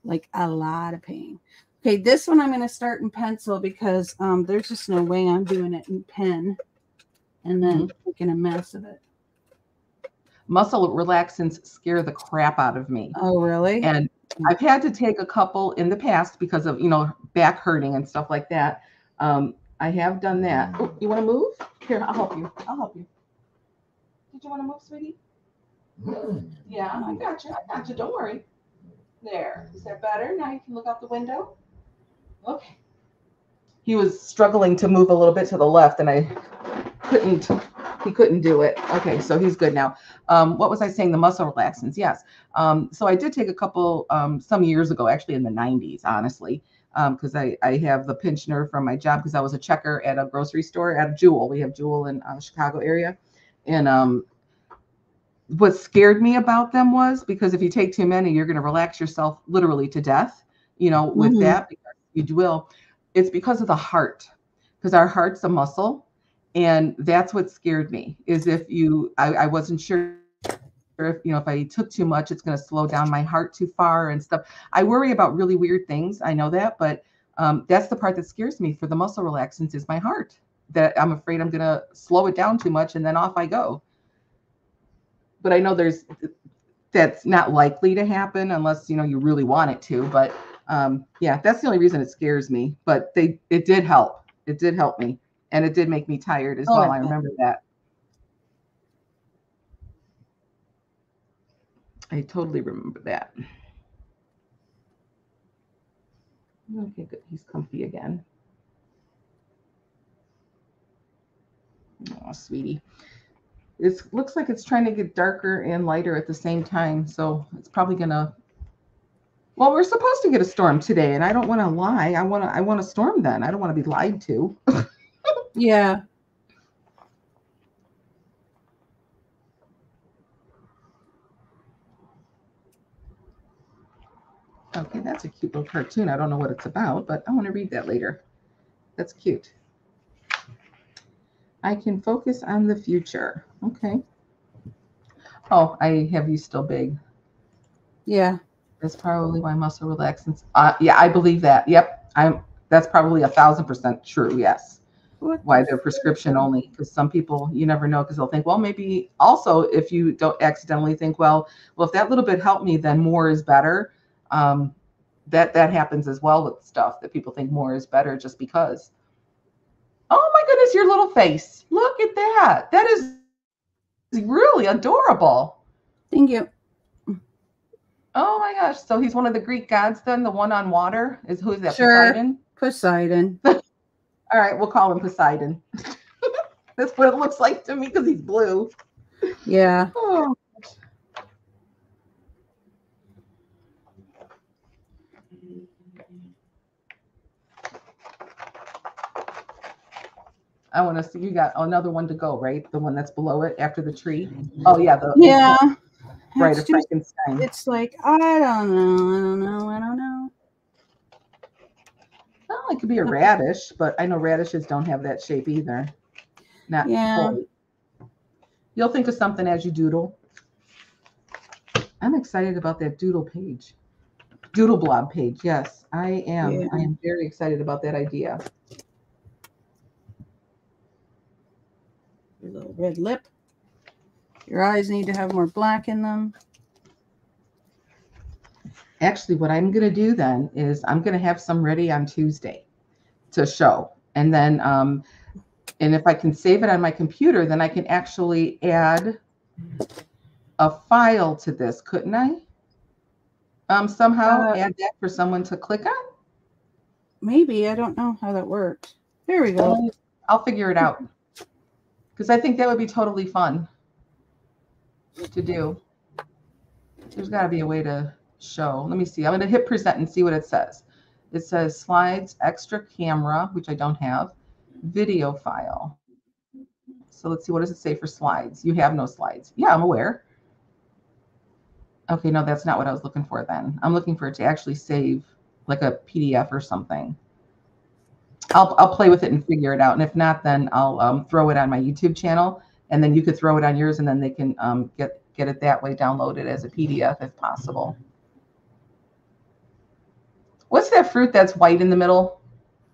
Like, a lot of pain. Okay, this one I'm going to start in pencil, because there's just no way I'm doing it in pen and then making a mess of it. Muscle relaxants scare the crap out of me. Oh, really? And I've had to take a couple in the past because of, back hurting and stuff like that. I have done that. Oh, you want to move? Here, I'll help you. Did you want to move, sweetie? Yeah, I got you. Don't worry. There. Is that better? Now you can look out the window. Okay. He was struggling to move a little bit to the left, and he couldn't do it. Okay, so he's good now. What was I saying? The muscle relaxants. Yes. So I did take a couple some years ago, actually in the 90s, honestly, because I have the pinch nerve from my job, because I was a checker at a grocery store at Jewel. We have Jewel in the Chicago area. And what scared me about them was, because if you take too many, you're going to relax yourself literally to death, with that, because you will. It's because of the heart, because our heart's a muscle. And that's what scared me, is if I wasn't sure if I took too much, it's going to slow down my heart too far and stuff. I worry about really weird things. I know that, but that's the part that scares me for the muscle relaxants, is my heart, that I'm afraid I'm going to slow it down too much and then off I go. But I know that's not likely to happen unless, you really want it to. But yeah, that's the only reason it scares me. But it did help. It did help me. And it did make me tired as well. I remember that. I totally remember that. Okay, good. He's comfy again. Oh, sweetie. It looks like it's trying to get darker and lighter at the same time. So it's probably gonna. Well, we're supposed to get a storm today, and I don't want to lie. I want a storm then. I don't want to be lied to. Yeah. Okay, that's a cute little cartoon. I don't know what it's about, but I want to read that later. That's cute. I can focus on the future. Okay. Oh, I have you still big. Yeah. That's probably why muscle relaxants. Yeah, I believe that. Yep, that's probably 1,000% true. Yes. Why they're prescription only, because some people, you never know, because they'll think, well, maybe also if you don't accidentally think, well, if that little bit helped me, then more is better. That happens as well with stuff that people think more is better just because. Oh my goodness, your little face. Look at that. That is really adorable. Thank you. Oh my gosh. So he's one of the Greek gods then, the one on water? Who is that? Sure. Poseidon? Poseidon. All right, we'll call him Poseidon. That's what it looks like to me because he's blue. Yeah. Oh. I want to see, you got another one to go, right? The one that's below it after the tree. Oh yeah, yeah. Right, of Frankenstein. It's like I don't know. Well, it could be a radish, but I know radishes don't have that shape either. Not fully. You'll think of something as you doodle. I'm excited about that doodle page. Doodle blob page. Yes, I am. Yeah. I am very excited about that idea. Your little red lip. Your eyes need to have more black in them. Actually, what I'm going to do then is I'm going to have some ready on Tuesday to show. And then, and if I can save it on my computer, then I can actually add a file to this, couldn't I? Somehow add that for someone to click on? Maybe. I don't know how that works. There we go. I'll figure it out. Because I think that would be totally fun to do. There's got to be a way to show. Let me see. I'm going to hit present and see what it says. It says slides, extra camera, which I don't have, video file. So let's see. What does it say for slides? You have no slides. Yeah, I'm aware. Okay, no, that's not what I was looking for then. I'm looking for it to actually save like a PDF or something. I'll play with it and figure it out. And if not, then I'll throw it on my YouTube channel, and then you could throw it on yours, and then they can get it that way, downloaded as a PDF if possible. What's that fruit that's white in the middle?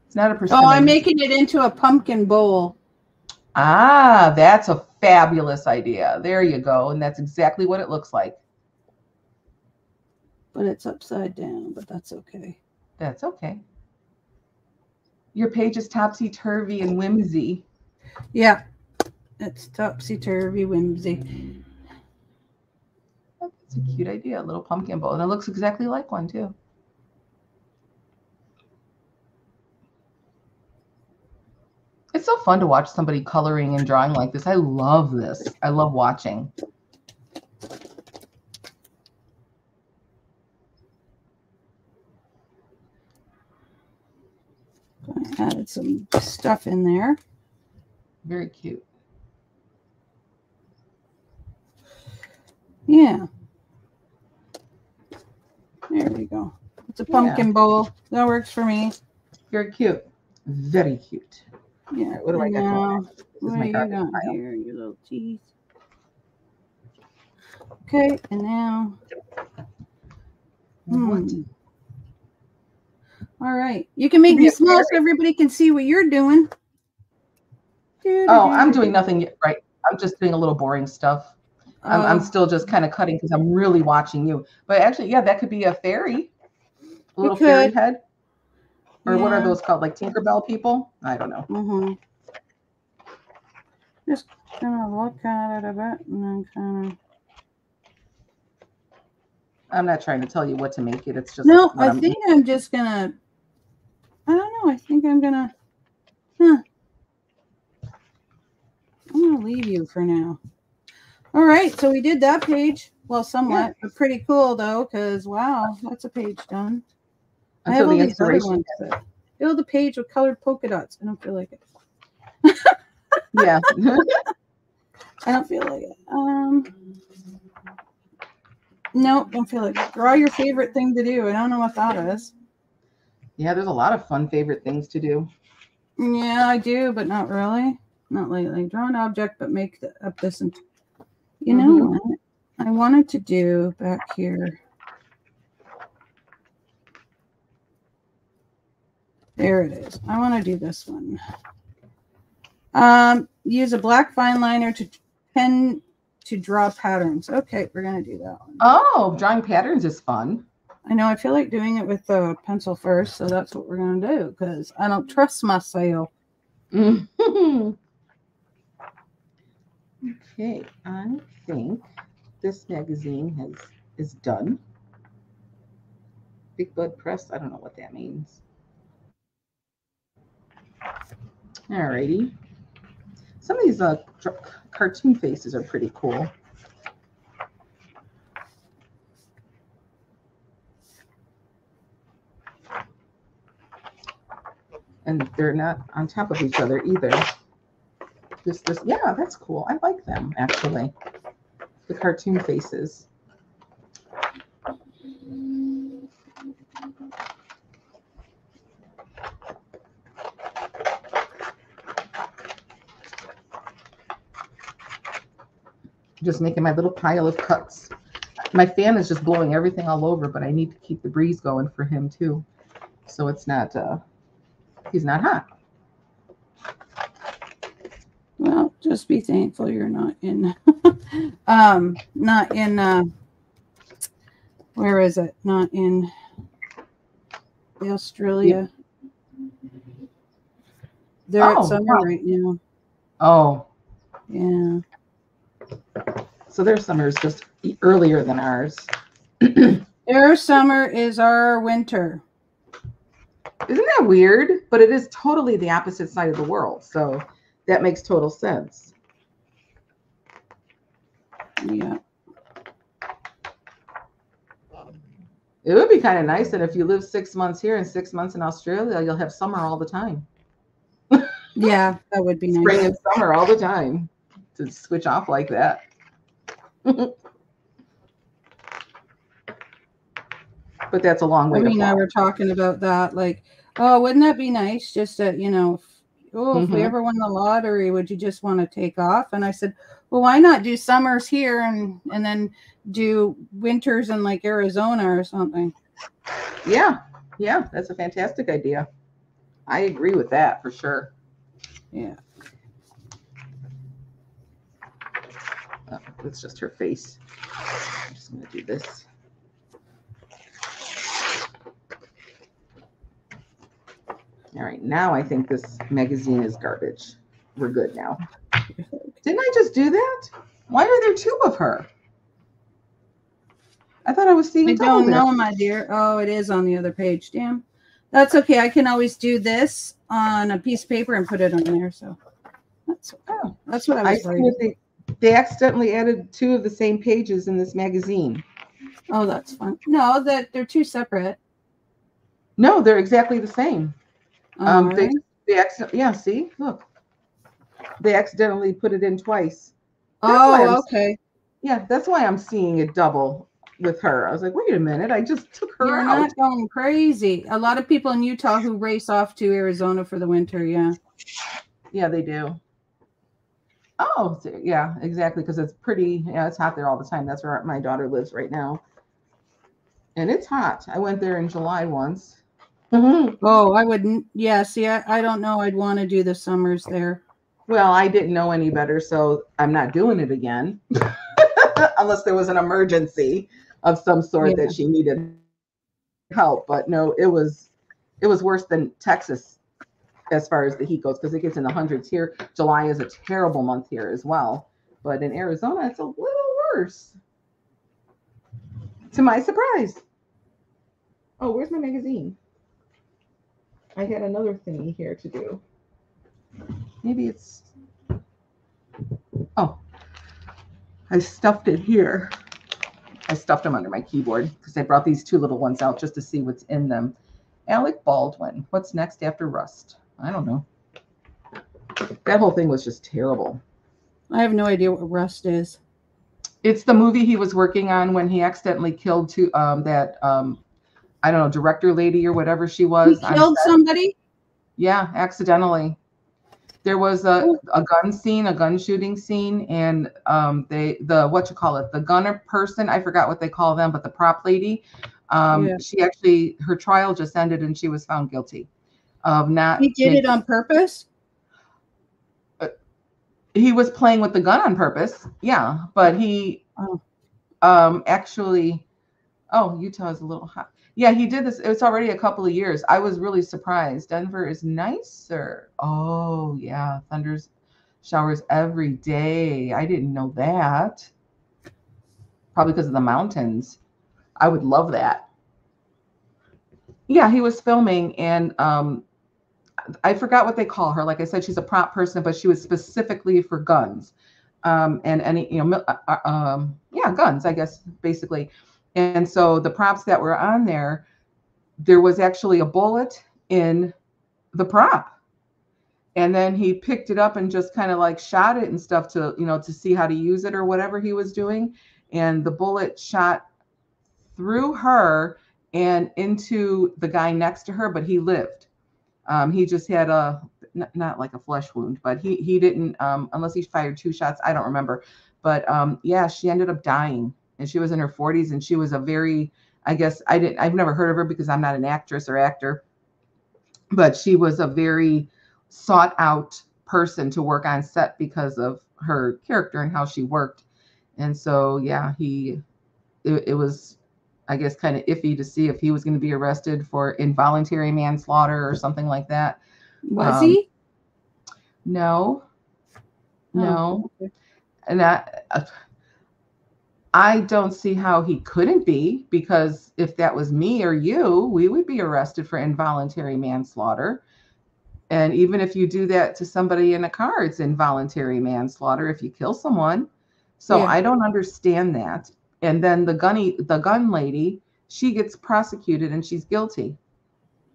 It's not a persimmon. Oh, I'm making it into a pumpkin bowl. Ah, that's a fabulous idea. There you go. And that's exactly what it looks like. But it's upside down, but that's okay. That's okay. Your page is topsy-turvy and whimsy. Yeah, it's topsy-turvy whimsy. That's a cute idea, a little pumpkin bowl. And it looks exactly like one, too. It's so fun to watch somebody coloring and drawing like this. I love this. I love watching. I added some stuff in there. Very cute. Yeah. There we go. It's a pumpkin bowl. That works for me. Very cute. Very cute. Yeah. Right, what do I got? What do you got here? Your little teeth. Okay, and now. All right. You can make me small so everybody can see what you're doing. Oh, I'm doing nothing yet, right? I'm just doing a little boring stuff. I'm still just kind of cutting because I'm really watching you. But actually, yeah, that could be a fairy. A little fairy head. Or what are those called? Like Tinkerbell people? I don't know. Mm-hmm. Just kind of look at it a bit and then kind of. I'm not trying to tell you what to make it. It's just. No, I think I'm just going to. I don't know. I think I'm going to. I'm going to leave you for now. All right. So we did that page. Well, somewhat. But pretty cool, though, because, wow, that's a page done. I have all these other ones. Build a page with colored polka dots. I don't feel like it. Yeah. I don't feel like it. No, don't feel like it. Draw your favorite thing to do. I don't know what that is. Yeah, there's a lot of fun favorite things to do. Yeah, I do, but not really. Not lately. Draw an object, but make up this. And you know what I wanted to do back here. There it is. I want to do this one. Use a black fine liner to pen to draw patterns. Okay, we're going to do that one. Oh, drawing patterns is fun. I know. I feel like doing it with the pencil first, so that's what we're going to do because I don't trust myself. Okay, I think this magazine is done. Big Bud Press. I don't know what that means. Alrighty. Some of these cartoon faces are pretty cool. And they're not on top of each other either. Yeah, that's cool. I like them actually. The cartoon faces. Just making my little pile of cuts. My fan is just blowing everything all over, but I need to keep the breeze going for him too, so it's not he's not hot. Well, just be thankful you're not in where is it? Not in Australia. Yeah. They're at summer right now. Oh. Yeah. So their summer is just earlier than ours. Their summer is our winter. Isn't that weird? But it is totally the opposite side of the world. So that makes total sense. Yeah. It would be kind of nice that if you live 6 months here and 6 months in Australia, you'll have summer all the time. Yeah, that would be nice. Spring and summer all the time. To switch off like that. But that's a long way. I mean, we're talking about that, like, oh, wouldn't that be nice? Just that, you know, if we ever won the lottery, would you just want to take off? And I said, well, why not do summers here and then do winters in like Arizona or something? Yeah, that's a fantastic idea. I agree with that for sure. Yeah. Oh, it's just her face. I'm just going to do this. All right, now I think this magazine is garbage. We're good now. Didn't I just do that? Why are there 2 of her? I thought I was seeing. I don't know, my dear. Oh, it is on the other page. Damn. That's okay. I can always do this on a piece of paper and put it on there. So that's what I was worried. They accidentally added 2 of the same pages in this magazine. Oh, that's fun. No, that they're 2 separate. No, they're exactly the same. Right. They accidentally, yeah, see, look. They accidentally put it in twice. Okay. Yeah, that's why I'm seeing it double with her. I was like, wait a minute, I just took her You're out. Not going crazy. A lot of people in Utah who race off to Arizona for the winter, yeah. Yeah, they do. Oh, yeah, exactly, because it's pretty, it's hot there all the time. That's where my daughter lives right now. And it's hot. I went there in July once. Oh, I wouldn't. Yeah, see, I don't know. I'd want to do the summers there. Well, I didn't know any better, so I'm not doing it again. Unless there was an emergency of some sort that she needed help. But no, it was worse than Texas as far as the heat goes, because it gets in the hundreds here. July is a terrible month here as well. But in Arizona, it's a little worse. To my surprise. Oh, where's my magazine? I had another thingy here to do. Maybe it's, oh, I stuffed it here. I stuffed them under my keyboard because I brought these 2 little ones out just to see what's in them. Alec Baldwin, what's next after Rust? I don't know. That whole thing was just terrible. I have no idea what Rust is. It's the movie he was working on when he accidentally killed I don't know, director lady or whatever she was. He killed somebody? Yeah, accidentally. There was a gun scene, a gun shooting scene, and the gunner person, I forgot what they call them, but the prop lady, she actually, her trial just ended and she was found guilty. of not. He did it on purpose? He was playing with the gun on purpose. Yeah, but he actually, Utah is a little hot. Yeah, he did this. It's already a couple of years. I was really surprised. Denver is nicer. Oh, yeah. Thunders, showers every day. I didn't know that. Probably because of the mountains. I would love that. Yeah, he was filming, and I forgot what they call her. Like I said, she's a prop person, but she was specifically for guns. And any, guns, I guess, basically. And so the props that were on there, there was actually a bullet in the prop. And then he picked it up and just kind of like shot it and stuff to, to see how to use it or whatever he was doing. And the bullet shot through her and into the guy next to her, but he lived. He just had not like a flesh wound, but he didn't, unless he fired 2 shots, I don't remember. But yeah, she ended up dying. And she was in her 40s, and she was a very, I guess I've never heard of her because I'm not an actress or actor, but she was a very sought out person to work on set because of her character and how she worked. And so, yeah, it was, I guess, kind of iffy to see if he was going to be arrested for involuntary manslaughter or something like that. Was he? No. Okay. And I don't see how he couldn't be, because if that was me or you, we would be arrested for involuntary manslaughter. And even if you do that to somebody in a car, it's involuntary manslaughter if you kill someone. So yeah. I don't understand that. And then the gun lady, she gets prosecuted and she's guilty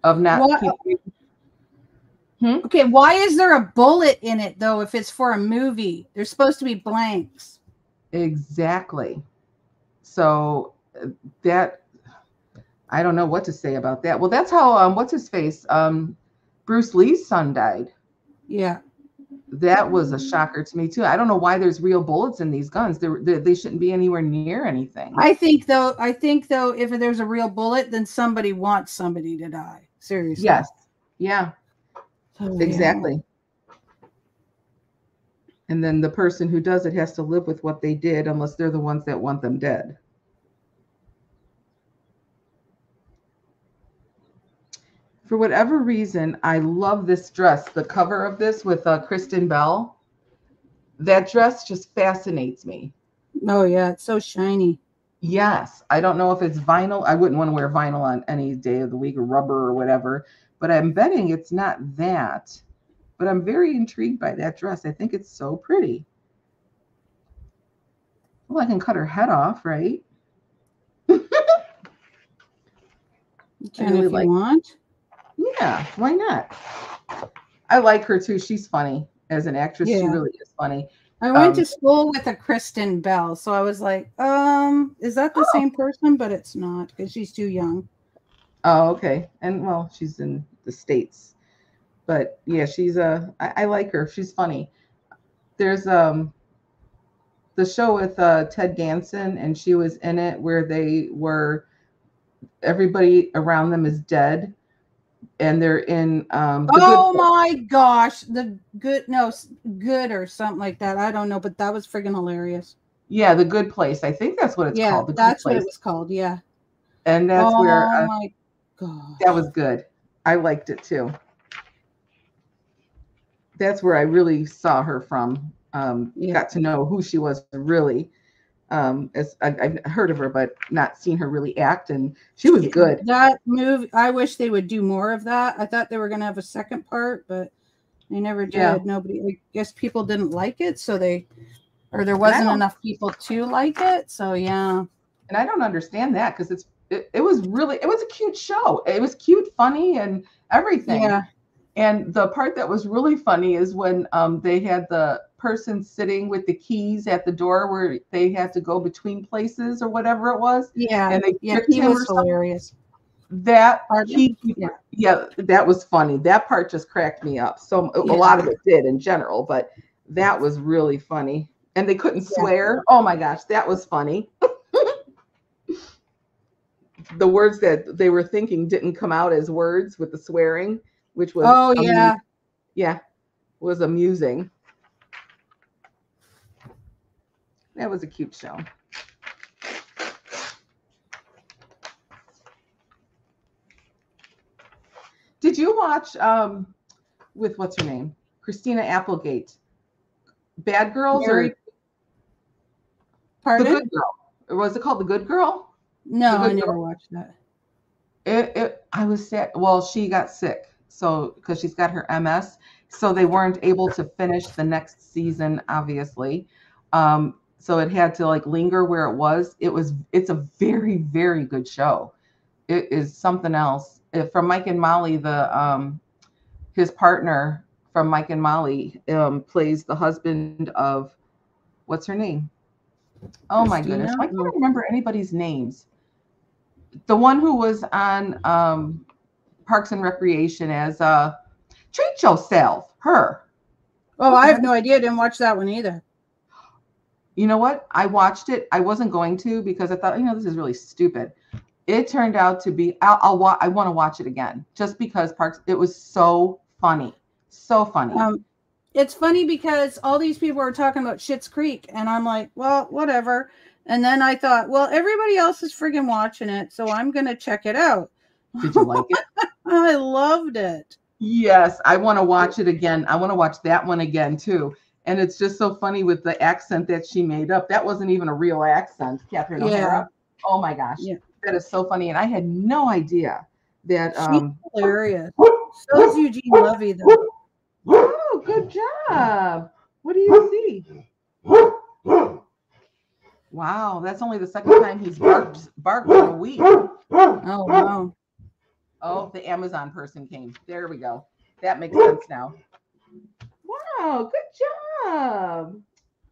of not keeping. Okay, why is there a bullet in it though if it's for a movie? There's supposed to be blanks. Exactly. So that, I don't know what to say about that. Well, that's how what's his face? Bruce Lee's son died. Yeah. That was a shocker to me too. I don't know why there's real bullets in these guns. They shouldn't be anywhere near anything. I think though, if there's a real bullet, then somebody wants somebody to die. Seriously. Yes. Yeah. Oh, exactly. Yeah. And then the person who does it has to live with what they did, unless they're the ones that want them dead. For whatever reason, I love this dress. The cover of this with Kristen Bell. That dress just fascinates me. Oh, yeah. It's so shiny. Yes. I don't know if it's vinyl. I wouldn't want to wear vinyl on any day of the week, or rubber or whatever. But I'm betting it's not that. But I'm very intrigued by that dress. I think it's so pretty. Well, I can cut her head off, right? You can if you want. Yeah, why not? I like her too. She's funny as an actress. Yeah. She really is funny. I went to school with a Kristen Bell, so I was like, is that the same person? But it's not, because she's too young. Oh, okay. And well, she's in the States. But yeah, she's I like her. She's funny. There's the show with Ted Danson, and she was in it, where everybody around them is dead. And they're in my gosh, the good or something like that. I don't know, but that was friggin' hilarious. Yeah, The Good Place. I think that's what it's called. That's what it was called. Yeah. And that's where my God. That was good. I liked it too. That's where I really saw her from. Got to know who she was really. As I've heard of her, but not seen her really act, and she was good. That movie, I wish they would do more of that. I thought they were going to have a second part, but they never did. Yeah. Nobody, I guess people didn't like it, so there wasn't enough people to like it. So yeah. And I don't understand that, because it was a cute show. It was cute, funny, and everything. Yeah. And the part that was really funny is when they had the person sitting with the keys at the door, where they had to go between places or whatever it was. Yeah. And they he was hilarious. That that was funny. That part just cracked me up. So a lot of it did in general, but that was really funny. And they couldn't swear. Oh my gosh, that was funny. The words that they were thinking didn't come out as words with the swearing. which was was amusing. That was a cute show. Did you watch with what's her name? Christina Applegate. Bad Girls or Pardon? The Good Girl? Or was it called The Good Girl? No, I never watched that. I was sad. Well, she got sick, so because she's got her MS, so they weren't able to finish the next season, obviously. So it had to like linger where it was. It's a very, very good show. It is something else. From Mike and Molly, his partner from Mike and Molly plays the husband of what's her name? Oh my goodness, I can't remember anybody's names. The one who was on Parks and Recreation as Treat Yourself, her. Oh, I have no idea. I didn't watch that one either. You know what? I watched it. I wasn't going to because I thought, this is really stupid. It turned out to be, I want to watch it again just because it was so funny. So funny. It's funny because all these people are talking about Schitt's Creek and I'm like, well, whatever. And then I thought, well, everybody else is friggin' watching it, so I'm going to check it out. Did you like it? I loved it. Yes, I want to watch it again. I want to watch that one again too. And it's just so funny with the accent that she made up. That wasn't even a real accent, Catherine O'Hara. Oh my gosh. Yeah. That is so funny. And I had no idea that she's hilarious. So is Eugene Levy though. Oh, good job. What do you see? Wow, that's only the second time he's barked in a week. Oh wow. Oh, the Amazon person came. There we go. That makes sense now. Wow, good job.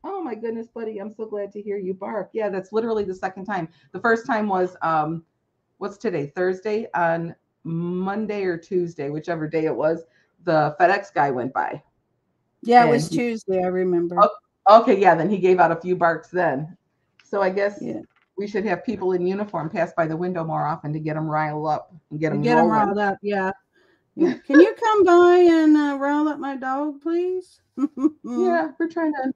Oh my goodness, buddy. I'm so glad to hear you bark. Yeah, that's literally the second time. The first time was what's today? Thursday. On Monday or Tuesday, whichever day it was, the FedEx guy went by. Yeah, it was Tuesday, I remember. Okay, yeah, then he gave out a few barks then. So I guess we should have people in uniform pass by the window more often to get them riled up and get them riled up. Yeah. Can you come by and rile up my dog, please? Yeah, we're trying to,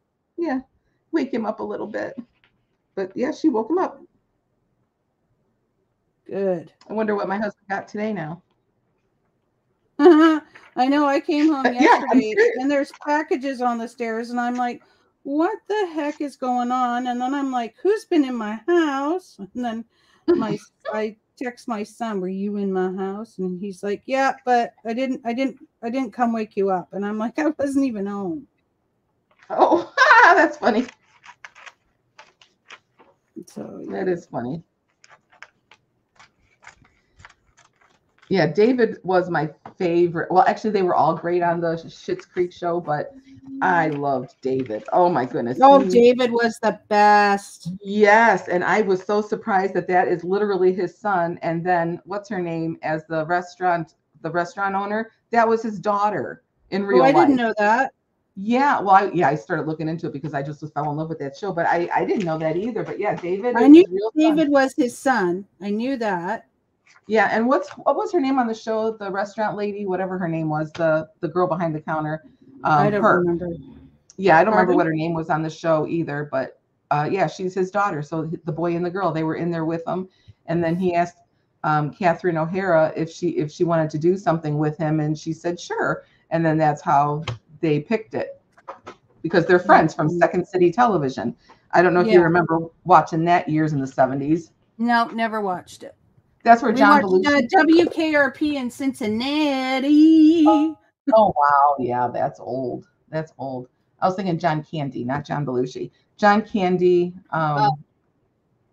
wake him up a little bit. But yeah, she woke him up. Good. I wonder what my husband got today now. I know. I came home yesterday and there's packages on the stairs, and I'm like, what the heck is going on? And then I'm like, who's been in my house? And then I text my son, were you in my house? And he's like, yeah, but I didn't come wake you up. And I'm like, I wasn't even home. Oh, that's funny. So that is funny. Yeah, David was my favorite. Well, actually, they were all great on the Schitt's Creek show, but I loved David. Oh my goodness. Oh, David was the best. Yes, and I was so surprised that is literally his son. And then what's her name as the restaurant owner? That was his daughter in real life. I didn't know that. Yeah, well, I started looking into it because I just fell in love with that show, but I didn't know that either. But yeah, David. I knew David was his son. I knew that. Yeah, and what was her name on the show? The restaurant lady, whatever her name was, the girl behind the counter. I don't remember. Yeah, I don't remember what her name was on the show either, but yeah, she's his daughter. So the boy and the girl, they were in there with him, and then he asked Catherine O'Hara if she wanted to do something with him, and she said sure, and then that's how they picked it because they're friends from Second City Television. I don't know if you remember watching that years in the 70s. No, never watched it. That's where John Belushi. WKRP in Cincinnati. Oh wow, yeah, that's old. That's old. I was thinking John Candy, not John Belushi. John Candy,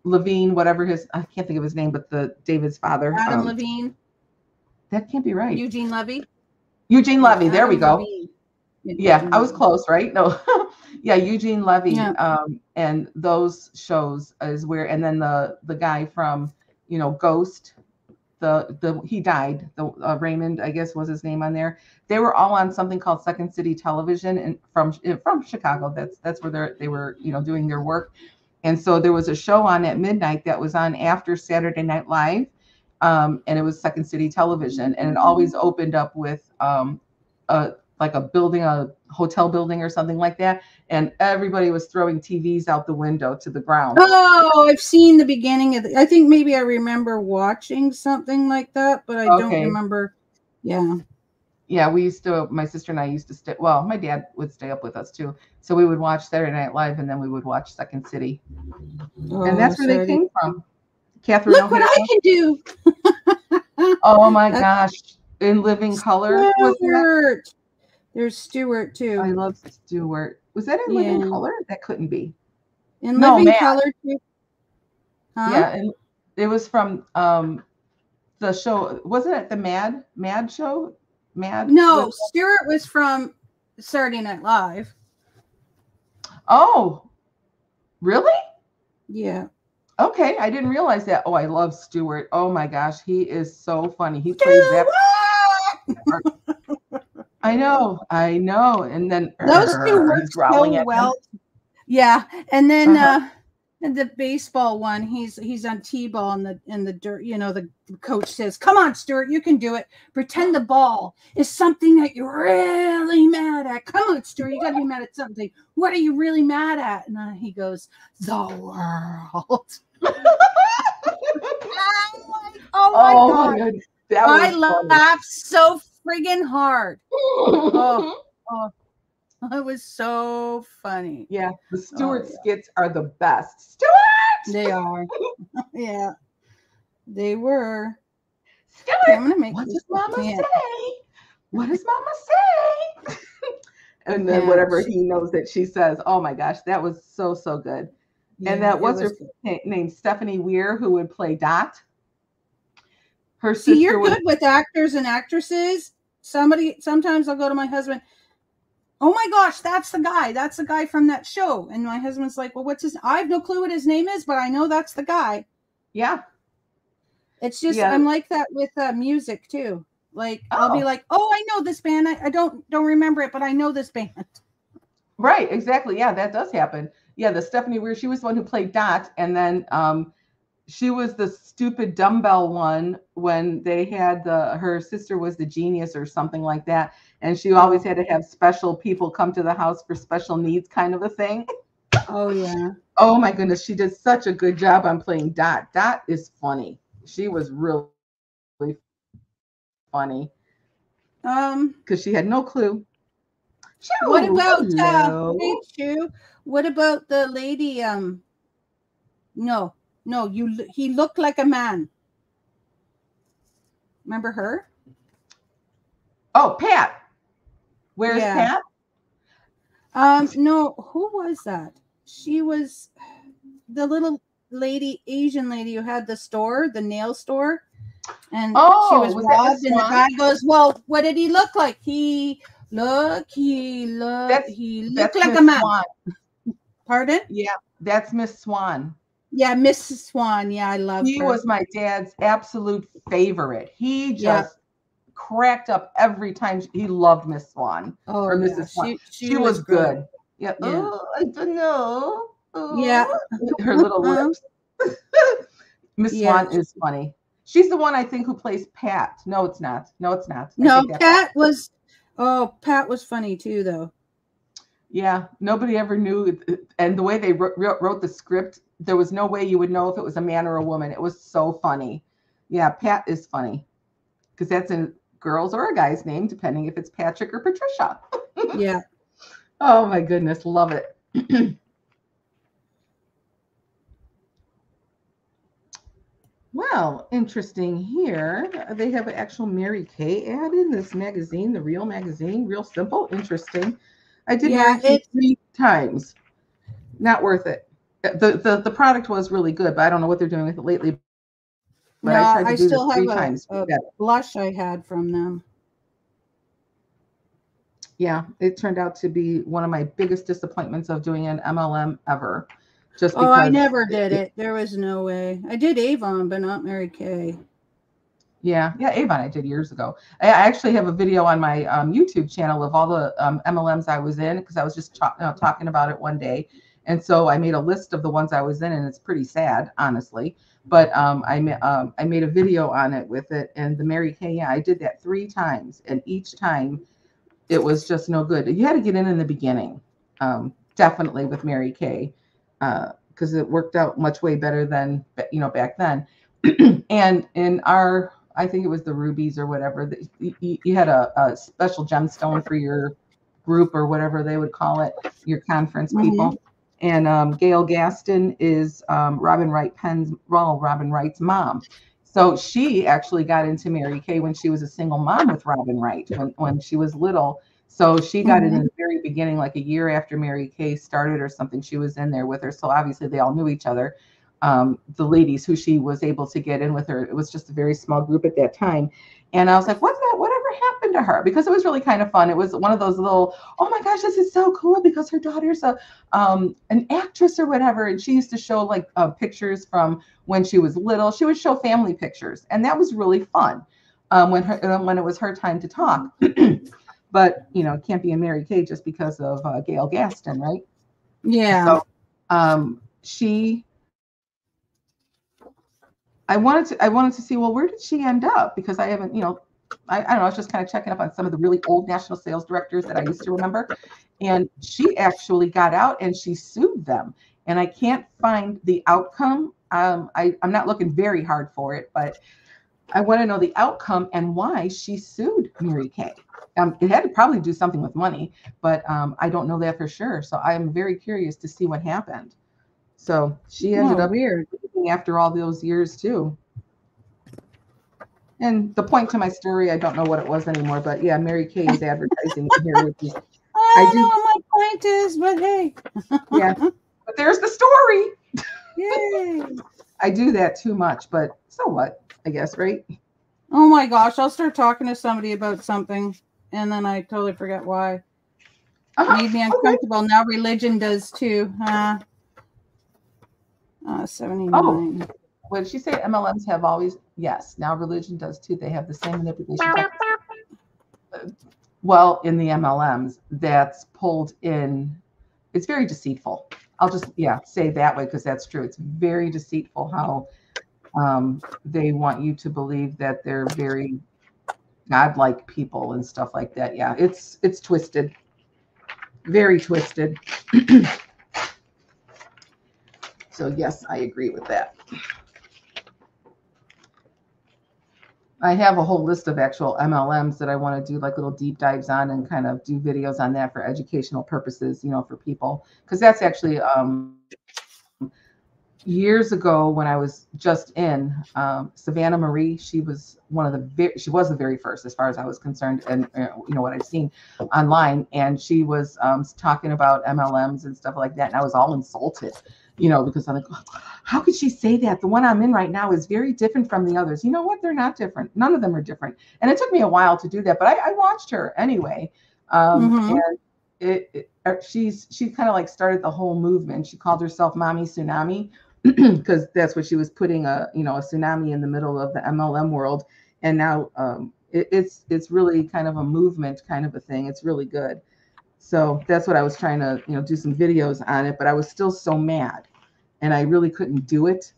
Levine, whatever I can't think of his name, but David's father. Adam Levine. That can't be right. Eugene Levy. Eugene Levy. There we go. Levine. Yeah, I was close, right? No, yeah, Eugene Levy. Yeah. And those shows is where, and then the guy from Ghost, he died. Raymond, I guess, was his name on there. They were all on something called Second City Television, and from Chicago. That's where they were doing their work. And so there was a show on at midnight that was on after Saturday Night Live. and it was Second City Television, and it always opened up with like a building, a hotel building or something like that, and everybody was throwing TVs out the window to the ground. Oh, I've seen the beginning of I think maybe I remember watching something like that, but I don't remember. Yeah. Yeah, we used to, my sister and I used to stay, well, my dad would stay up with us too. So we would watch Saturday Night Live, and then we would watch Second City. Oh, and that's where they came from. Catherine Look what I can do. Oh my gosh. In Living Color. Stuart. There's Stuart too. I love Stuart. Was that in Living Color? That couldn't be. In Living Color too. Huh? Yeah, and it was from the show. Wasn't it the Mad show? Mad? No, Stuart was from Saturday Night Live. Oh, really? Yeah. Okay, I didn't realize that. Oh, I love Stuart. Oh my gosh, he is so funny. He plays that. I know. And then those two work so well. Yeah, and then the baseball one, he's on T-ball in the dirt. You know, the coach says, "Come on, Stuart, you can do it. Pretend the ball is something that you're really mad at. Come on, Stuart, you got to be mad at something. What are you really mad at?" And he goes, "The world." Oh my God. I laughed so friggin' hard. Oh, it was so funny. Yeah, the Stuart skits are the best. Stuart! They are. Yeah, they were. Stuart, okay, I'm gonna make what does Mama say? What does Mama say? And then whatever he knows that she says. Oh my gosh, that was so good. Yeah, and that was her name, Stephanie Weir, who would play Dot. Her sister. See, you're good with actors and actresses. Sometimes I'll go to my husband. Oh my gosh, that's the guy. That's the guy from that show. And my husband's like, "Well, what's his?" I have no clue what his name is, but I know that's the guy. Yeah. It's just I'm like that with music too. Like I'll be like, "Oh, I know this band. I don't remember it, but I know this band." Right. Exactly. Yeah, that does happen. Yeah, the Stephanie Weir, she was the one who played Dot, and then she was the stupid dumbbell one when they had her sister was the genius or something like that. And she always had to have special people come to the house for special needs kind of a thing. Oh, yeah. Oh, my goodness. She did such a good job on playing Dot. Dot is funny. She was really funny. Because she had no clue. What about what about the lady? No, he looked like a man. Remember her? Oh, Pat. Where's Pat? No, who was that? She was the little lady, Asian lady who had the store, the nail store. And she was robbed, and the guy goes, "Well, what did he look like? He looked like a man." Swan. Pardon? Yeah, that's Miss Swan. Yeah, Mrs. Swan. Yeah, I love her. He was my dad's absolute favorite. He just cracked up every time. He loved Miss Swan. Oh, or Mrs. Swan. She was good. Yeah. Oh, I don't know. Oh. Yeah. Her little lips. Miss Swan is funny. She's the one I think who plays Pat. No, it's not. No, Pat was funny too, though. Yeah, nobody ever knew. And the way they wrote the script, there was no way you would know if it was a man or a woman. It was so funny. Yeah, Pat is funny because that's a girl's or a guy's name, depending if it's Patrick or Patricia. Yeah. Oh my goodness, love it. Well, interesting here. They have an actual Mary Kay ad in this magazine, the Real magazine. Real simple, interesting. I did it 3 times. Not worth it. The product was really good, but I don't know what they're doing with it lately. But no, I still have a blush I had from them. Yeah, it turned out to be one of my biggest disappointments of doing an MLM ever. Just because I never did it. There was no way. I did Avon, but not Mary Kay. Yeah, Avon I did years ago. I actually have a video on my YouTube channel of all the MLMs I was in because I was just talking about it one day. And so I made a list of the ones I was in, and it's pretty sad, honestly. But I made a video on it with it, and the Mary Kay. Yeah, I did that 3 times, and each time it was just no good. You had to get in the beginning, definitely with Mary Kay, because it worked out much way better than back then. And in our, I think it was the Rubies or whatever, you had a special gemstone for your group or whatever they would call it, your conference people. And Gail Gaston is Robin Wright's mom. So she actually got into Mary Kay when she was a single mom with Robin Wright when she was little. So she got in the very beginning, like a year after Mary Kay started or something. She was in there with her. So obviously they all knew each other. The ladies who she was able to get in with her, it was just a very small group at that time. And I was like, whatever happened to her? Because it was really kind of fun. It was one of those little, oh my gosh, this is so cool because her daughter's an actress or whatever. And she used to show like pictures from when she was little. She would show family pictures. And that was really fun when it was her time to talk. But, it can't be a Mary Kay just because of Gail Gaston, right? Yeah. So I wanted to see, well, where did she end up? Because I haven't, I don't know, I was just kind of checking up on some of the really old national sales directors that I used to remember. And she actually got out and she sued them. And I can't find the outcome. I'm not looking very hard for it, but I want to know the outcome and why she sued Mary Kay. It had to probably do something with money, but I don't know that for sure. So I'm very curious to see what happened. So she ended up weird after all those years too. And the point to my story, I don't know what it was anymore, but yeah, Mary Kay is advertising here, which is I don't know what my point is, but hey. Yeah, but there's the story. Yay. I do that too much, but so what? I guess, right? Oh my gosh, I'll start talking to somebody about something, and then I totally forget why. Made me uncomfortable. Okay. Now religion does too. 79. Oh, what did she say? MLMs have always, yes. Now religion does too. They have the same manipulation. Well, in the MLMs, that's pulled in. It's very deceitful. I'll just, say that way because that's true. It's very deceitful how they want you to believe that they're very godlike people and stuff like that. Yeah, it's twisted. Very twisted. So yes, I agree with that. I have a whole list of actual MLMs that I want to do like little deep dives on and kind of do videos on that for educational purposes, for people. Because that's actually years ago when I was just in Savannah Marie. She was the very first as far as I was concerned, and what I've seen online. And she was talking about MLMs and stuff like that, and I was all insulted. Because I'm like, how could she say that? The one I'm in right now is very different from the others. You know what? They're not different. None of them are different. And it took me a while to do that, but I watched her anyway. And she kind of like started the whole movement. She called herself Mommy Tsunami because that's what she was putting a tsunami in the middle of the MLM world. And now it's really kind of a movement kind of a thing. It's really good. So that's what I was trying to, do some videos on it, but I was still so mad and I really couldn't do it,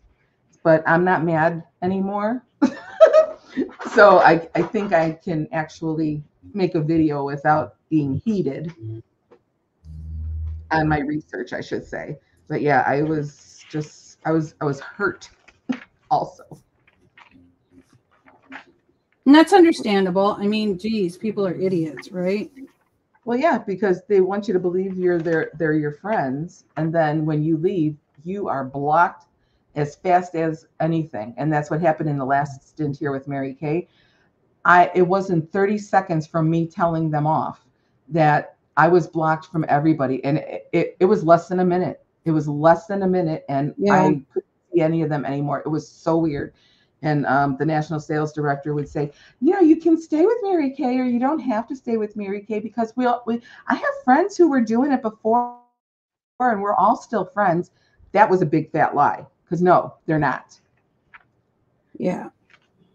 but I'm not mad anymore. So I think I can actually make a video without being heated on my research, I should say. But yeah, I was hurt also. And that's understandable. I mean, geez, people are idiots, right? Well, yeah, because they want you to believe they're your friends, and then when you leave, you are blocked as fast as anything. And that's what happened in the last stint here with Mary Kay. It wasn't 30 seconds from me telling them off that I was blocked from everybody, and it was less than a minute. It was less than a minute, and I couldn't see any of them anymore. It was so weird. And the national sales director would say, you can stay with Mary Kay, or you don't have to stay with Mary Kay, because I have friends who were doing it before, and we're all still friends. That was a big fat lie, because no, they're not. Yeah.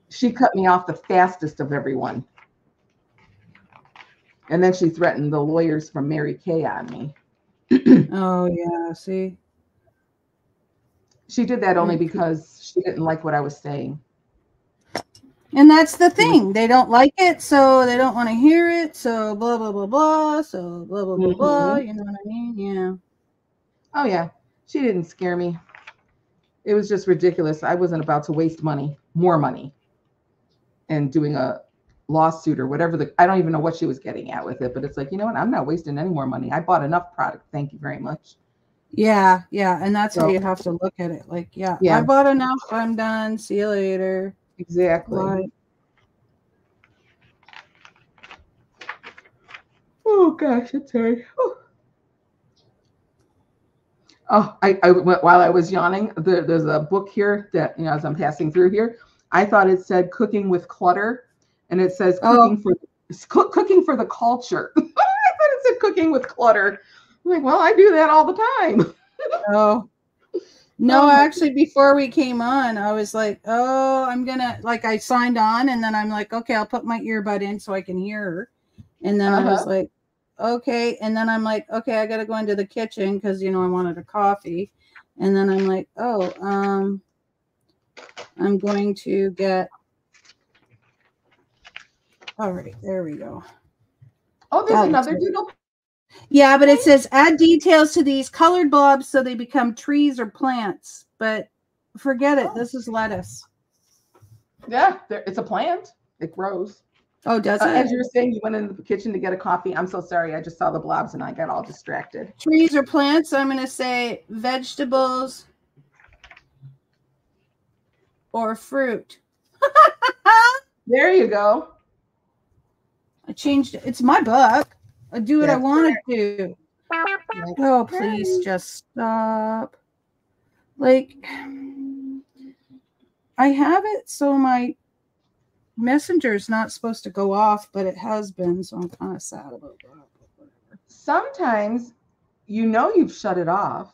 She cut me off the fastest of everyone. And then she threatened the lawyers from Mary Kay on me. Oh, yeah. See? She did that only because she didn't like what I was saying. And that's the thing. They don't like it, so they don't want to hear it. So blah, blah, blah, blah. So blah, blah, blah, blah. You know what I mean? Yeah. Oh, yeah. She didn't scare me. It was just ridiculous. I wasn't about to waste money, more money, and doing a lawsuit or whatever. I don't even know what she was getting at with it, but it's like, you know what? I'm not wasting any more money. I bought enough product. Thank you very much. Yeah, yeah. And that's how you have to look at it. Like, yeah, I bought enough. I'm done. See you later. Exactly. Bye. Oh, gosh, it's hard. Oh, while I was yawning, there's a book here that, you know, as I'm passing through here, I thought it said Cooking with Clutter, and it says cooking for the culture. I thought it said Cooking with Clutter. I'm like, well, I do that all the time. Oh, no, actually, before we came on, I was like, oh, I'm gonna, like, I signed on, and then I'm like, okay, I'll put my earbud in so I can hear her. And then I was like, okay. And then I'm like, okay, I gotta go into the kitchen because, you know, I wanted a coffee. And then I'm like, oh, I'm going to get, all right, there we go. Oh, there's another doodle. Yeah, but it says add details to these colored blobs so they become trees or plants. But forget it. This is lettuce. Yeah, it's a plant. It grows. Oh, does it? As you were saying, you went into the kitchen to get a coffee. I'm so sorry. I just saw the blobs and I got all distracted. Trees or plants. I'm going to say vegetables or fruit. There you go. I changed it. It's my book. I do what I want to do. Oh, please just stop. Like, I have it so my Messenger's not supposed to go off, but it has been, so I'm kind of sad about that. Sometimes you know you've shut it off,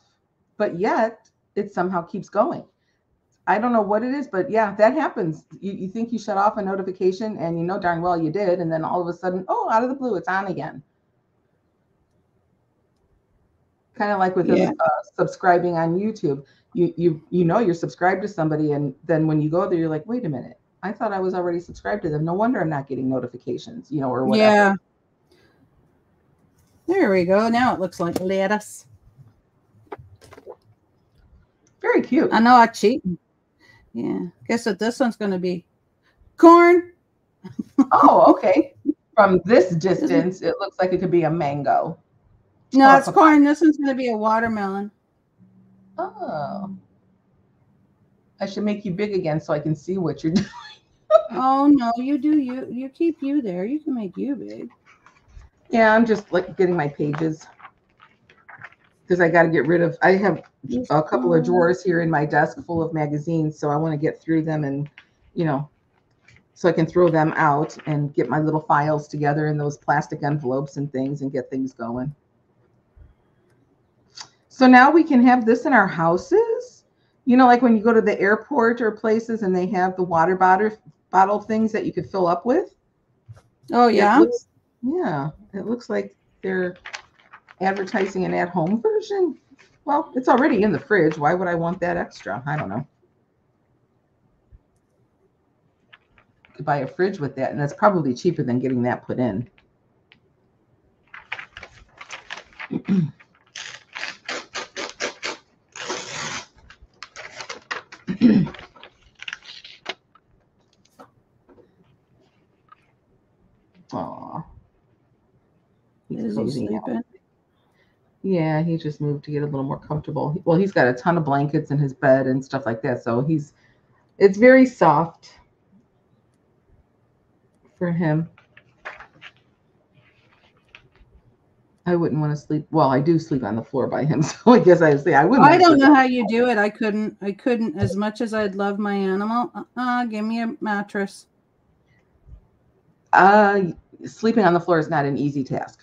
but yet it somehow keeps going. I don't know what it is, but yeah, that happens. You think you shut off a notification and you know darn well you did, and then all of a sudden, oh, out of the blue, it's on again. Kind of like with subscribing on YouTube. You know you're subscribed to somebody, and then when you go there, you're like, wait a minute, I thought I was already subscribed to them. No wonder I'm not getting notifications, you know, or whatever. Yeah. There we go. Now it looks like lettuce. Very cute. I know I cheated. Yeah. Guess what this one's going to be? Corn. Oh, okay. From this distance, it looks like it could be a mango. No, it's corn. This one's going to be a watermelon. Oh. I should make you big again so I can see what you're doing. Oh, no, you do. You keep you there. You can make you big. Yeah, I'm just like getting my pages. Because I got to get rid of, I have a couple of drawers here in my desk full of magazines. So I want to get through them and, you know, so I can throw them out and get my little files together in those plastic envelopes and things and get things going. So now we can have this in our houses. You know, like when you go to the airport or places and they have the water bottle things that you could fill up with. Oh, yeah? It looks like they're advertising an at-home version. Well, it's already in the fridge. Why would I want that extra? I don't know. You could buy a fridge with that, and that's probably cheaper than getting that put in. Aw. Is he sleeping? Yeah, he just moved to get a little more comfortable. Well, he's got a ton of blankets in his bed and stuff like that. So it's very soft for him. I wouldn't want to sleep. Well, I do sleep on the floor by him. So I guess I would say I wouldn't. I don't know how you do it. I couldn't, as much as I'd love my animal. Give me a mattress. Sleeping on the floor is not an easy task.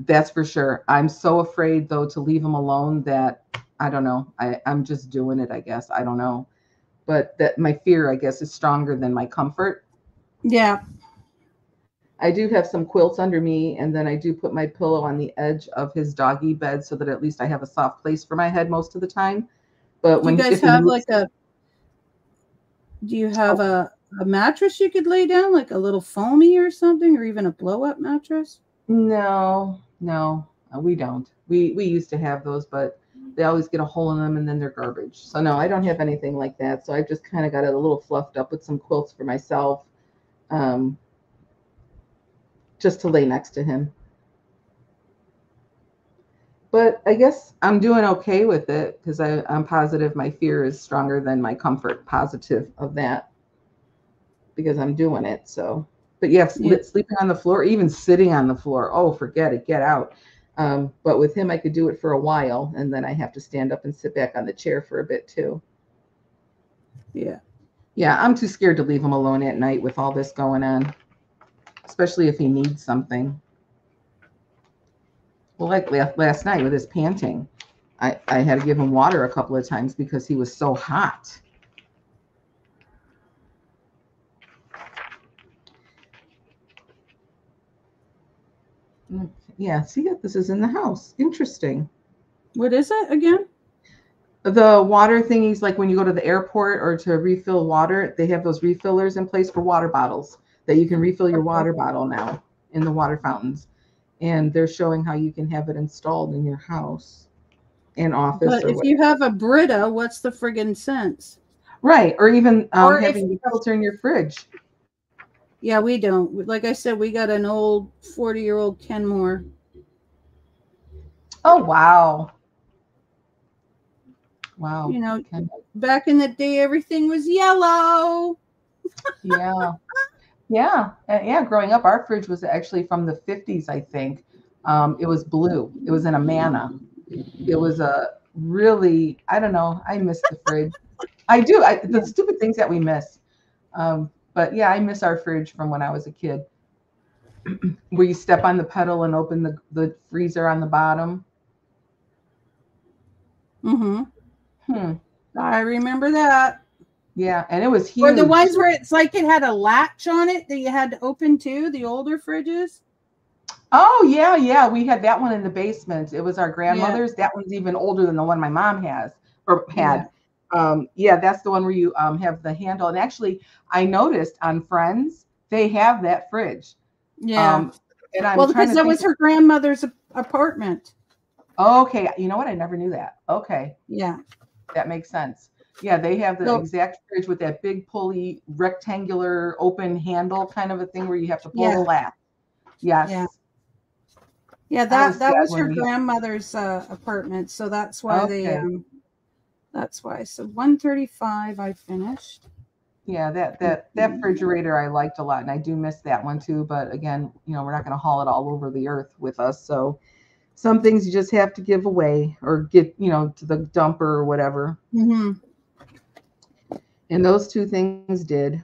That's for sure. I'm so afraid though to leave him alone that I don't know. I'm just doing it, I guess. I don't know. But that my fear, I guess, is stronger than my comfort. Yeah. I do have some quilts under me, and then I do put my pillow on the edge of his doggy bed so that at least I have a soft place for my head most of the time. But do you guys have like a? Do you have a mattress you could lay down, like a little foamy or something, or even a blow-up mattress? No, we don't. We used to have those, but they always get a hole in them and then they're garbage. So no, I don't have anything like that. So I've just kind of got it a little fluffed up with some quilts for myself, just to lay next to him. But I guess I'm doing okay with it because I'm positive my fear is stronger than my comfort, positive of that, because I'm doing it. So, but yeah, sleeping on the floor, even sitting on the floor, oh, forget it, get out. But with him, I could do it for a while, and then I have to stand up and sit back on the chair for a bit too. Yeah. Yeah, I'm too scared to leave him alone at night with all this going on, especially if he needs something. Well, like last night with his panting, I had to give him water a couple of times because he was so hot. Yeah, see, this is in the house. Interesting. What is it again? The water thingies, like when you go to the airport or to refill water, they have those refillers in place for water bottles that you can refill your water bottle now in the water fountains. And they're showing how you can have it installed in your house and office. But if you have a Brita, what's the friggin' sense? Right. Or even having a filter in your fridge. Yeah, we don't. Like I said, we got an old 40-year-old Kenmore. Oh, wow. Wow. You know, back in the day, everything was yellow. Yeah. Yeah. Growing up, our fridge was actually from the 50s, I think. It was blue. It was in a Manna. It was a really, I don't know. I miss the fridge. I do. The stupid things that we miss. But yeah, I miss our fridge from when I was a kid. Where you step on the pedal and open the freezer on the bottom. I remember that. Yeah, and it was huge. Or the ones where it's like it had a latch on it that you had to open too, the older fridges. Oh, yeah. We had that one in the basement. It was our grandmother's. Yeah. That one's even older than the one my mom had. Yeah, that's the one where you have the handle. And actually, I noticed on Friends, they have that fridge. Yeah. And because that was her grandmother's apartment. Okay. You know what? I never knew that. Okay. Yeah. That makes sense. Yeah, they have the exact fridge with that big pulley, rectangular, open handle kind of a thing where you have to pull the latch. Yes. Yeah, that was her grandmother's apartment. So that's why that's why. So 135 I finished. Yeah, that refrigerator I liked a lot, and I do miss that one too. But again, we're not going to haul it all over the earth with us. So some things you just have to give away or get, to the dumper or whatever. And those two things did.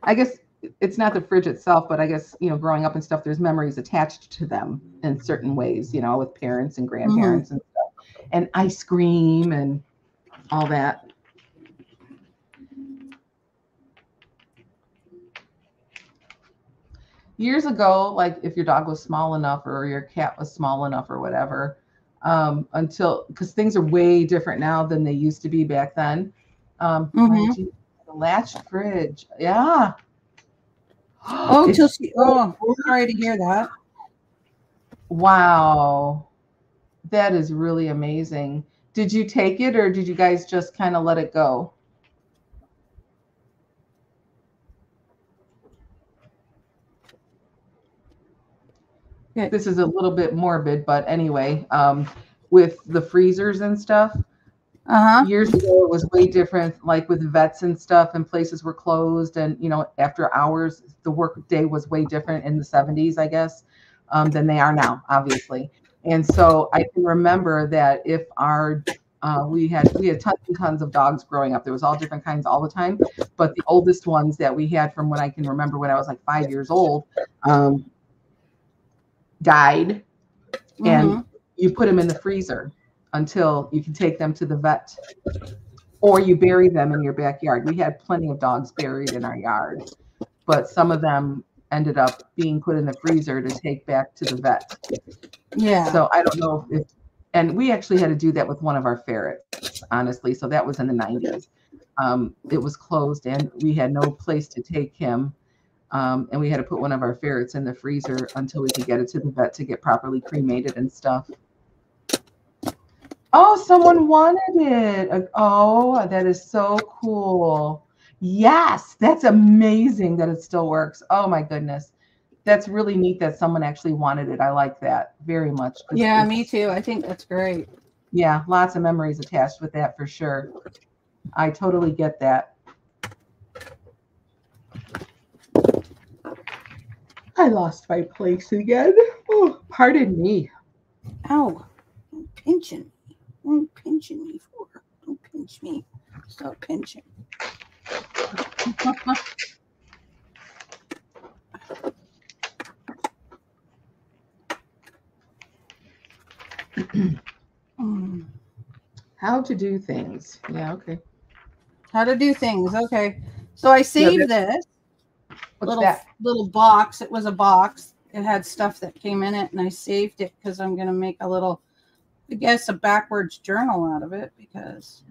I guess it's not the fridge itself, but I guess, growing up and stuff, there's memories attached to them in certain ways, with parents and grandparents and stuff, and ice cream and all that. Years ago, like if your dog was small enough or your cat was small enough or whatever, because things are way different now than they used to be back then. The latch fridge. Yeah. Oh, sorry to hear that. Wow. That is really amazing. Did you take it or did you guys just kind of let it go? Okay. This is a little bit morbid, but anyway, with the freezers and stuff, years ago, it was way different, like with vets and stuff, and places were closed. And, after hours, the work day was way different in the 70s, I guess, than they are now, obviously. And so I can remember that if we had tons and tons of dogs growing up. There was all different kinds all the time. But the oldest ones that we had from when I can remember when I was like 5 years old died. And you put them in the freezer until you can take them to the vet, or you bury them in your backyard. We had plenty of dogs buried in our yard. but some of them ended up being put in the freezer to take back to the vet. Yeah. So I don't know if, and we actually had to do that with one of our ferrets, honestly. So that was in the 90s. It was closed and we had no place to take him. And we had to put one of our ferrets in the freezer until we could get it to the vet to get properly cremated and stuff. Oh, someone wanted it. Oh, that is so cool. Yes, that's amazing that it still works. Oh my goodness. That's really neat that someone actually wanted it. I like that very much. Yeah, me too. I think that's great. Yeah, lots of memories attached with that for sure. I totally get that. I lost my place again. Oh, pardon me. Ow. Don't pinching me. Don't pinching me for. Don't pinch me. Stop pinching. How to do things. Yeah, okay. How to do things. Okay. So I saved this little box. It was a box. It had stuff that came in it, and I saved it because I'm going to make a little, I guess, a backwards journal out of it because.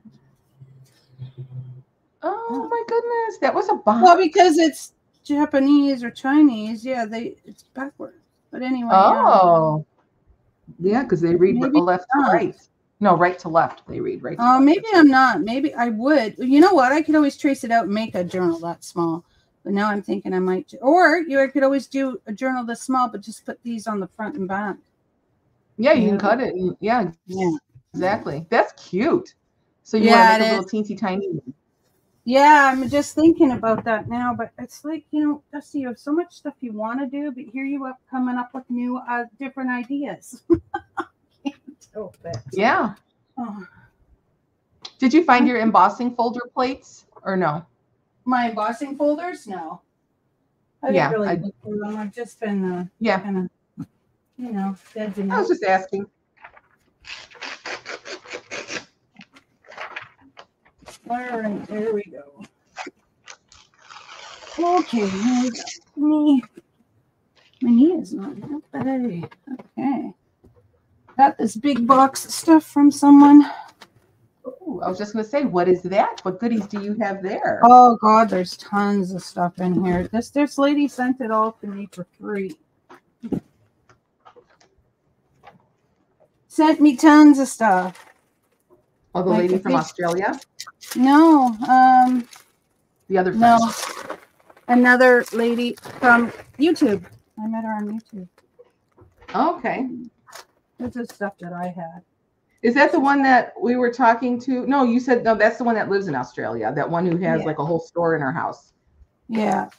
Oh my goodness, that was a box. Well, because it's Japanese or Chinese, yeah, it's backwards. But anyway. Oh. Yeah, because they read left to right. No, right to left. They read right to left. Maybe I'm not. Maybe I would. You know what? I could always trace it out and make a journal that small. But now I'm thinking I might. Or I could always do a journal this small, but just put these on the front and back. Yeah, you can cut it. And, yeah, exactly. That's cute. So you want to make a little teensy tiny. Yeah, I'm just thinking about that now. But it's like, Dusty, you have so much stuff you want to do, but here you are coming up with new, different ideas. Yeah. Oh. Did you find your embossing folder plates or no? My embossing folders? No. I didn't really look through them. I've just been kind of, dodging. I was just asking. All right, there we go. Okay, here we go. My knee is not that bad. Okay. Got this big box of stuff from someone. Oh, I was just going to say, what is that? What goodies do you have there? Oh, God, there's tons of stuff in here. This lady sent it all to me for free. Sent me tons of stuff. Oh, the lady from Australia? No. The other friend. No. Another lady from YouTube. I met her on YouTube. Okay. This is stuff that I had. Is that the one that we were talking to? No, you said, no, that's the one that lives in Australia. That one who has like a whole store in her house. Yeah.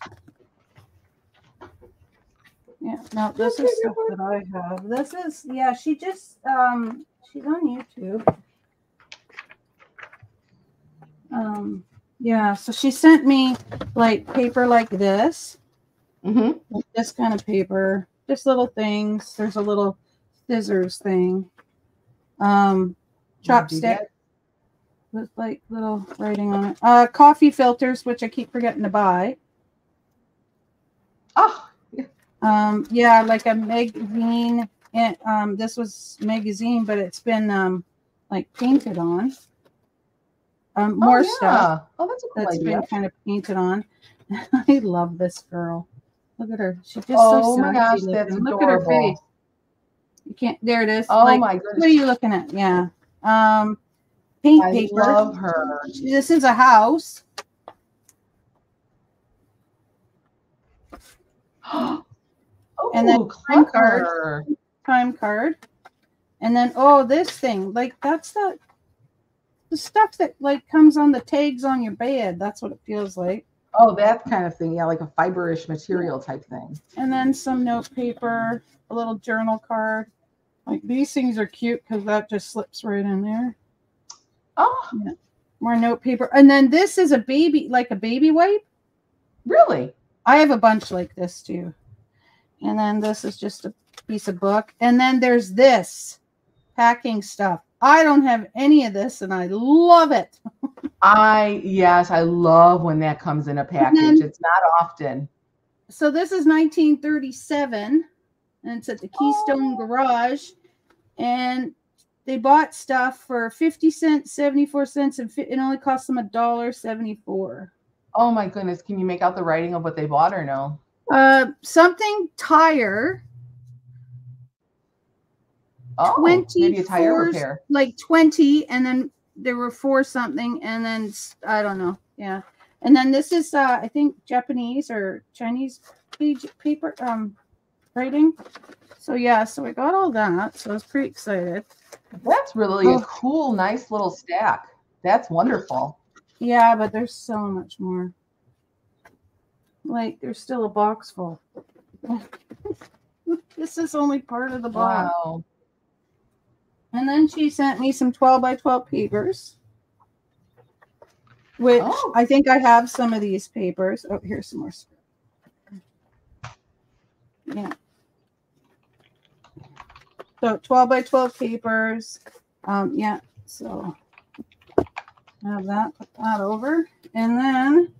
Yeah. No, this is stuff that I have. This is, she just, she's on YouTube. Yeah, so she sent me like paper like this. Mm-hmm. Like this kind of paper. Just little things. There's a little scissors thing. Chopstick with like little writing on it. Coffee filters, which I keep forgetting to buy. Oh, yeah, like a magazine. And this was magazine, but it's been like painted on. More stuff. Oh, that's a cool that's idea. Been kind of painted on. I love this girl. Look at her. She's just so so my gosh, that's Look adorable. at her face. You can't. There it is. Oh my goodness. What are you looking at? Yeah. Paint paper. I love her. This is a house. Oh, and then time card. And then this thing, like that's the stuff that like comes on the tags on your bed. That's what it feels like. Oh, that kind of thing. Yeah, like a fiberish material type thing. And then some note paper, a little journal card. Like these things are cute because that just slips right in there. Oh, yeah. More note paper. And then this is a baby wipe. Really? I have a bunch like this too. And then this is just a piece of book. And then there's this packing stuff. I don't have any of this and I love it. I love when that comes in a package. It's not often. So this is 1937, and it's at the Keystone Garage, and they bought stuff for 50 cents, 74 cents, and it only cost them $1.74. Oh my goodness! Can you make out the writing of what they bought or no? Something tire. Oh, maybe a tire repair. Like 20, and then there were 4 something, and then I don't know. Yeah, and then this is I think Japanese or Chinese paper writing. So yeah, so I got all that. So I was pretty excited. That's really a cool, nice little stack. That's wonderful. Yeah, but there's so much more. Like there's still a box full. This is only part of the box. Wow. And then she sent me some 12 by 12 papers, which I think I have some of these papers. Oh, here's some more. Yeah. So 12 by 12 papers. Yeah. So have that, put that over. And then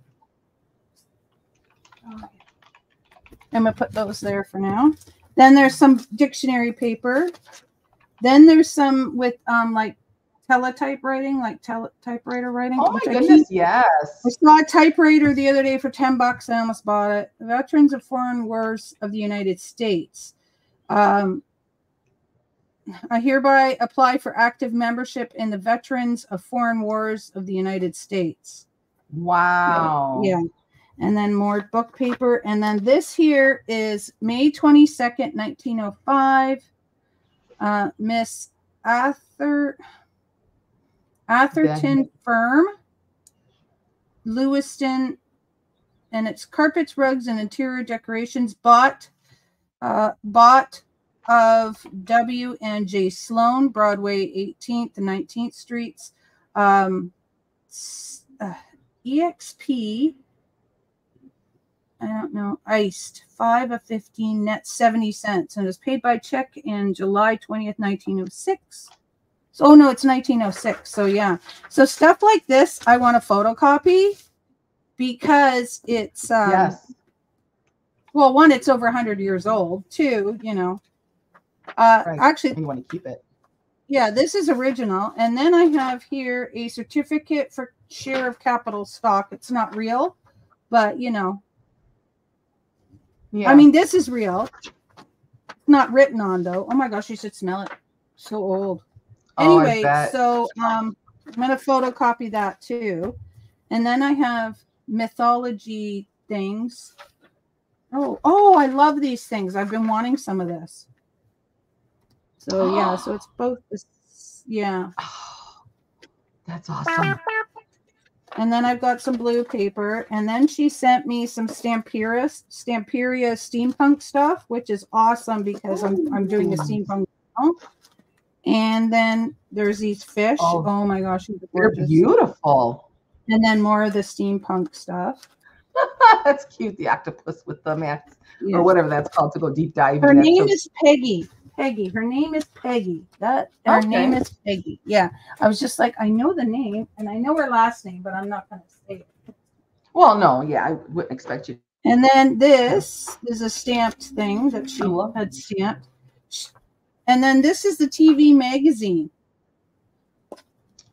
I'm going to put those there for now. Then there's some dictionary paper. Then there's some with like teletype writing, like typewriter writing. Oh my goodness, yes. I saw a typewriter the other day for $10. I almost bought it. Veterans of Foreign Wars of the United States. I hereby apply for active membership in the Veterans of Foreign Wars of the United States. Wow. Yeah. And then more book paper. And then this here is May 22nd, 1905. Miss Atherton Firm, Lewiston, and it's carpets, rugs, and interior decorations bought of W and J Sloan, Broadway 18th and 19th Streets. EXP, I don't know, iced 5 of 15, net 70 cents, and it was paid by check in July 20th, 1906. So, oh no, it's 1906. So yeah, so stuff like this I want to photocopy because it's yes. Well, one, it's over 100 years old. Two, you know, right. Actually, you want to keep it. Yeah, this is original, and then I have here a certificate for share of capital stock. It's not real, but you know. Yeah. I mean, this is real. It's not written on, though. Oh, my gosh, you should smell it. So old. Anyway, so I'm going to photocopy that, too. And then I have mythology things. Oh, I love these things. I've been wanting some of this. So, yeah, so it's both this. Yeah. That's awesome. And then I've got some blue paper. And then she sent me some Stamperia steampunk stuff, which is awesome because I'm doing a steampunk now. And then there's these fish. Oh my gosh, they're beautiful. And then more of the steampunk stuff. That's cute. The octopus with the max or whatever that's called to go deep dive. Her name is Peggy. Her name is Peggy. Her name is Peggy. Yeah. I was just like, I know the name and I know her last name, but I'm not going to say it. Well, no, yeah, I wouldn't expect you. And then this is a stamped thing that she had stamped. And then this is the TV magazine.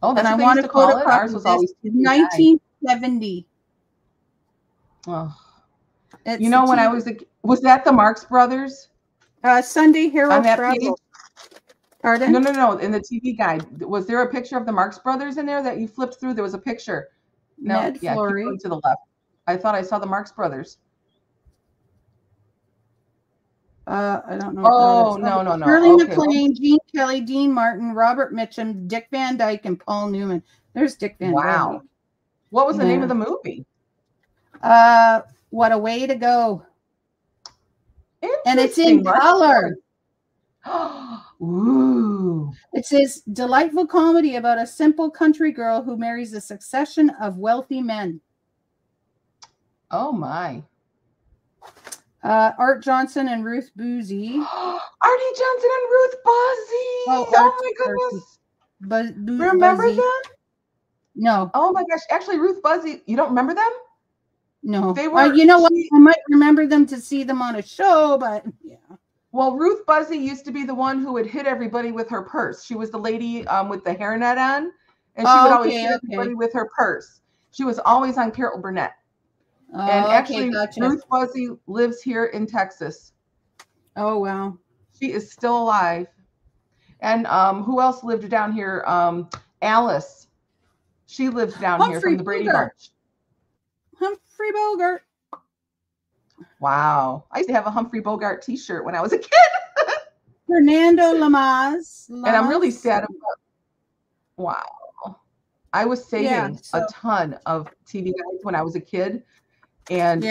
Oh, that's and what I want to call it. Ours was always 1970. Oh, you know when I was that the Marx Brothers? Sunday Herald Travel. Pardon? No. In the TV guide, was there a picture of the Marx Brothers in there that you flipped through? There was a picture. No, Ned Flory. Keep going to the left. I thought I saw the Marx Brothers. I don't know. Oh, no. Shirley MacLaine, Gene Kelly, Dean Martin, Robert Mitchum, Dick Van Dyke, and Paul Newman. There's Dick Van Dyke. Wow. What was the name of the movie? What a Way to Go. And it's in color. Ooh. It says delightful comedy about a simple country girl who marries a succession of wealthy men. Oh my. Art Johnson and Ruth Buzzi. Artie Johnson and Ruth Buzzi. Oh my goodness. Remember them? No. Oh my gosh. Actually, Ruth Buzzi, you don't remember them? No. They were, you know what? I might remember them to see them on a show, but yeah. Well, Ruth Buzzy used to be the one who would hit everybody with her purse. She was the lady with the hairnet on, and she would always hit everybody with her purse. She was always on Carol Burnett. And actually, gotcha. Ruth Buzzy lives here in Texas. Oh, wow. She is still alive. And who else lived down here? Alice. She lives down here from the Brady Bunch. Humphrey Bogart. Wow. I used to have a Humphrey Bogart t-shirt when I was a kid. Fernando Lamas. And I'm really sad about. Wow. I was saving a ton of TV guides when I was a kid. And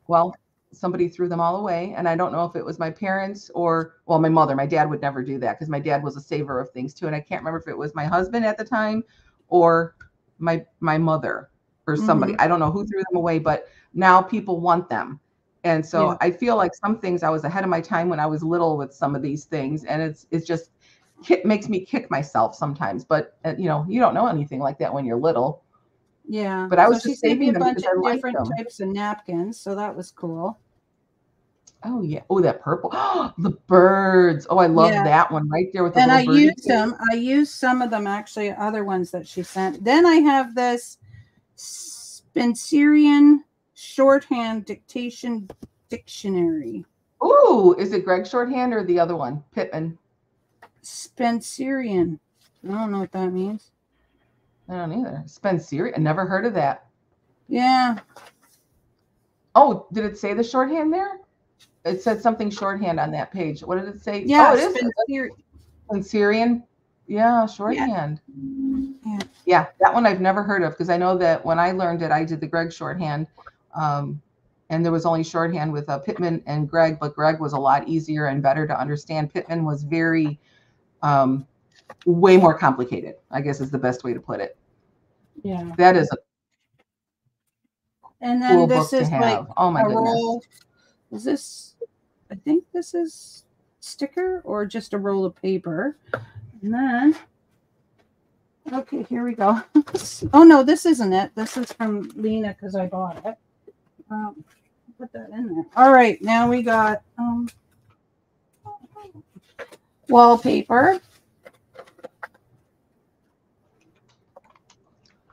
well, somebody threw them all away. And I don't know if it was my parents or, well, my mother. My dad would never do that because my dad was a saver of things too. And I can't remember if it was my husband at the time or my mother or somebody. I don't know who threw them away, but now people want them. And so I feel like some things I was ahead of my time when I was little with some of these things. And it's just makes me kick myself sometimes. But, you know, you don't know anything like that when you're little. Yeah. But I was just saving them because I liked them. Different types of napkins. So that was cool. Oh, yeah. Oh, that purple. Oh, the birds. Oh, I love that one right there with the little bird. And I used them. I used some of them, actually, other ones that she sent. Then I have this Spencerian shorthand dictation dictionary. Ooh, is it Greg shorthand or the other one? Pittman. Spencerian. I don't know what that means. I don't either. Spencerian. I never heard of that. Yeah. Oh, did it say the shorthand there? It said something shorthand on that page. What did it say? Yeah, oh, it is Spencerian. Yeah, shorthand. Yeah, that one I've never heard of because I know that when I learned it, I did the Greg shorthand. And there was only shorthand with Pittman and Greg, but Greg was a lot easier and better to understand. Pittman was very, way more complicated, I guess is the best way to put it. Yeah. That is a and then cool this book is to have. like Oh my goodness. Roll. Is this, I think this is sticker or just a roll of paper. And then, okay, here we go. Oh no, this isn't it. This is from Lena because I bought it. Put that in there. All right, now we got wallpaper,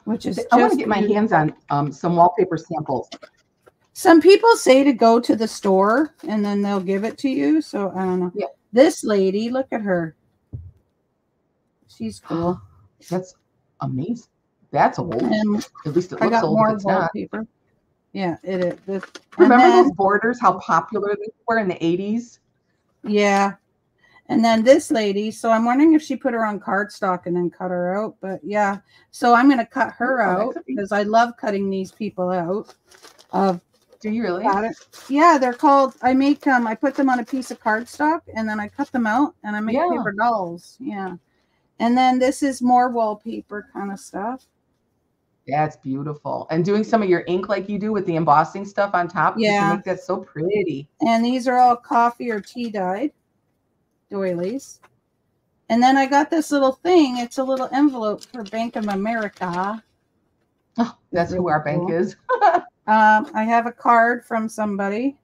which is I want to get my hands on some wallpaper samples. Some people say to go to the store and then they'll give it to you. So I don't know. Yeah. This lady, look at her. She's cool. That's amazing. That's old. And at least it looks old. It's wallpaper. Not. Yeah, it is. Remember those borders, how popular they were in the 80s? Yeah. And then this lady, so I'm wondering if she put her on cardstock and then cut her out. But yeah, so I'm going to cut her out because I love cutting these people out. Do you really? Yeah, they're called, I make I put them on a piece of cardstock and then I cut them out and I make paper dolls. Yeah. And then this is more wallpaper kind of stuff. That's beautiful. And doing some of your ink like you do with the embossing stuff on top. Yeah. You can make that so pretty. And these are all coffee or tea dyed doilies. And then I got this little thing. It's a little envelope for Bank of America. Oh, that's who our bank is. I have a card from somebody.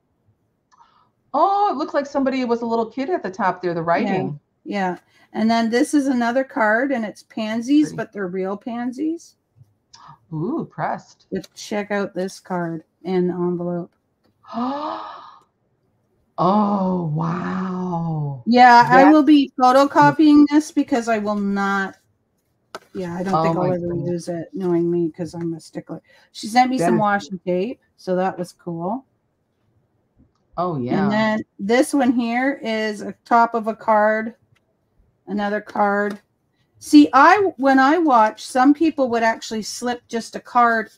Oh, it looked like somebody was a little kid at the top there, the writing. Yeah. And then this is another card, and it's pansies, but they're real pansies. Ooh, pressed. But check out this card and envelope. Oh, wow. Yeah, I will be photocopying this because I will not. Yeah, I don't think I'll ever use it, knowing me, because I'm a stickler. She sent me some washi tape, so that was cool. Oh, yeah. And then this one here is a top of a card, another card. See, when I watch, some people would actually slip just a card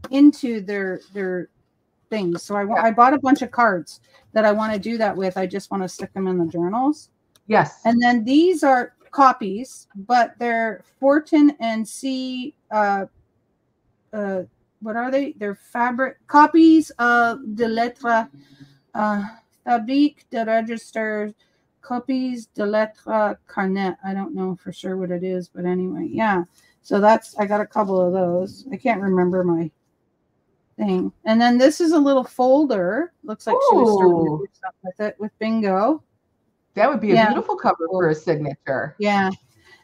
into their things. So I bought a bunch of cards that I want to do that with. I just want to stick them in the journals. Yes. And then these are copies, but they're Fortin and C. What are they? They're fabric copies of de lettres fabrique de register copies de lettres carnet. I don't know for sure what it is, but anyway, yeah. So I got a couple of those. I can't remember my thing. And then this is a little folder. Looks like she was starting to do something with it with Bingo. That would be a beautiful cover for a signature. Yeah.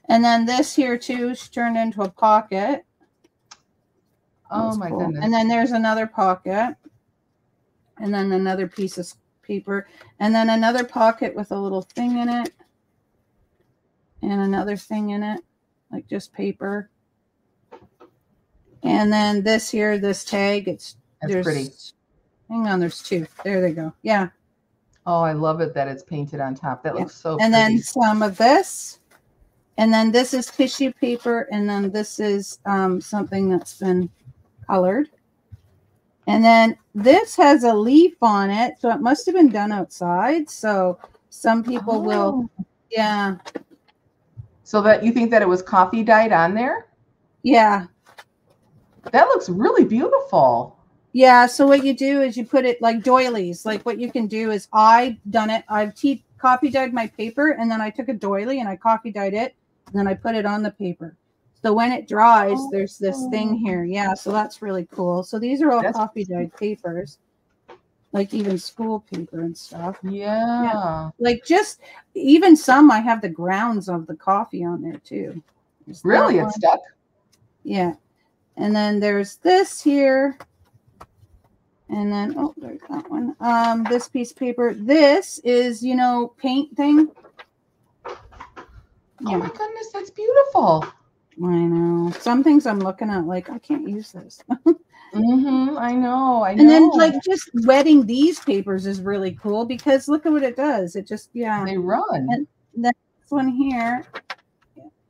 And then this here too, she turned into a pocket. Oh my goodness. And then there's another pocket. And then another piece of paper. And then another pocket with a little thing in it. And another thing in it. Like just paper. And then this here, this tag, that's pretty. Hang on, there's two. There they go. Yeah. Oh, I love it that it's painted on top. That looks so and pretty. Then some of this. And then this is tissue paper. And then this is something that's been colored. And then this has a leaf on it. So it must have been done outside. So some people will. Yeah. So that you think that it was coffee dyed on there? Yeah. That looks really beautiful. Yeah. So what you do is you put it like doilies. Like what you can do is I've done it. I've coffee dyed my paper, and then I took a doily and I coffee dyed it, and then I put it on the paper. So when it dries, there's this thing here. Yeah. So that's really cool. So these are all coffee dyed papers, like even school paper and stuff. Yeah. Like just even some, I have the grounds of the coffee on there too. Really? It's stuck? Yeah. And then there's this here. And then, oh, there's that one. This piece of paper. This is, paint thing. Yeah. Oh my goodness, that's beautiful. I know. Some things I'm looking at like, I can't use this. I know. And then like just wetting these papers is really cool because look at what it does. It just, They run. And this one here.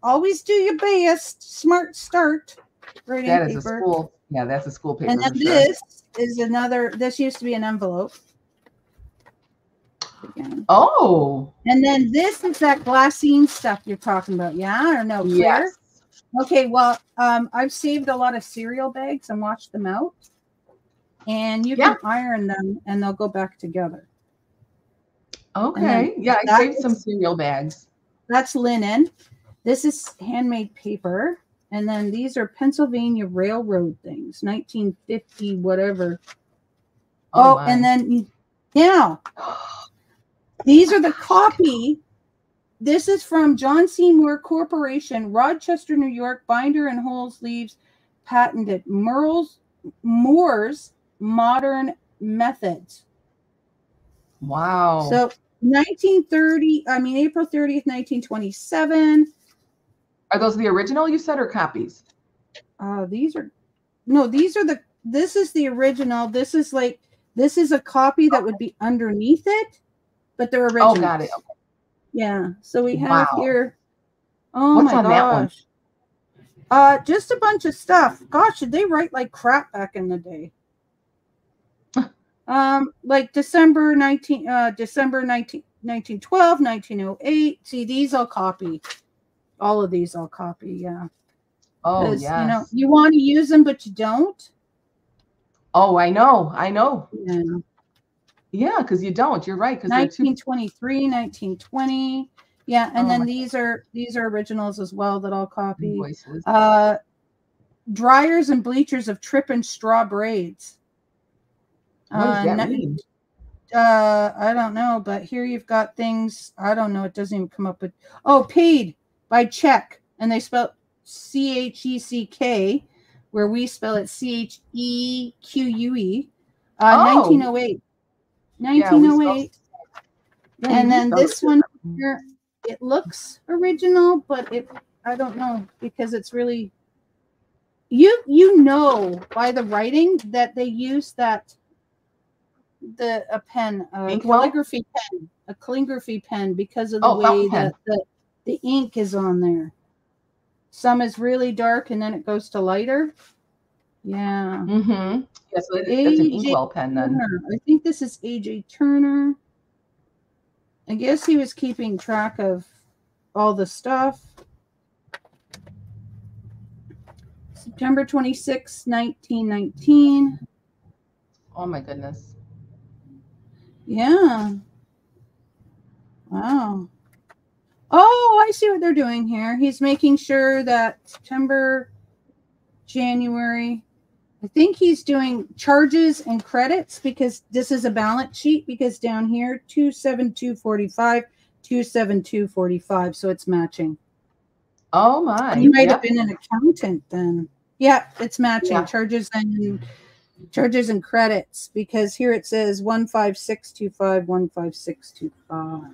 Always do your best. Smart start. That is paper. A school. Yeah, that's a school paper. And then this is another. This used to be an envelope. Again. Oh. And then this is that glassine stuff you're talking about. Yeah or no? Claire? Yes. Okay. Well, I've saved a lot of cereal bags and washed them out, and you can iron them, and they'll go back together. Okay. Yeah, I saved some cereal bags. That's linen. This is handmade paper. And then these are Pennsylvania Railroad things, 1950, whatever. Oh and then, these are the copy. This is from John Seymour Corporation, Rochester, New York, binder and whole sleeves, patented Moore's Modern Methods. Wow. So April 30th, 1927. Are those the original you said or copies? This is the original. This is a copy that would be underneath it, but they're original. Oh, got it. Okay. Yeah. So we have here. Oh What's my on gosh. That one? Just a bunch of stuff. Gosh, did they write like crap back in the day? Like December 1912, 1908. See, these I'll copy. All of these I'll copy, yeah. Oh, yeah. You want to use them, but you don't. Oh, I know. Yeah. Yeah, because you don't. You're right. 1923, 1920. Yeah, and then these are originals as well that I'll copy. Dryers and bleachers of Trip and Straw braids. What does that mean? I don't know, but here you've got things. I don't know. It doesn't even come up with. Oh, paid by check, and they spell CHECK, where we spell it CHEQUE. 1908. 1908. And then this one here, it looks original, but I don't know because it's really you know by the writing that they use a calligraphy pen because of the way that the ink is on there. Some is really dark and then it goes to lighter. Yeah. Mm-hmm. Yeah, so that's an inkwell pen then. I think this is A.J. Turner. I guess he was keeping track of all the stuff. September 26, 1919. Oh my goodness. Yeah. Wow. Oh, I see what they're doing here. He's making sure that September, January. I think he's doing charges and credits because this is a balance sheet, because down here 27245, 27245, so it's matching. Oh my. He might have been an accountant then. Yeah, it's matching. Yeah. Charges and credits, because here it says 15625, 15625.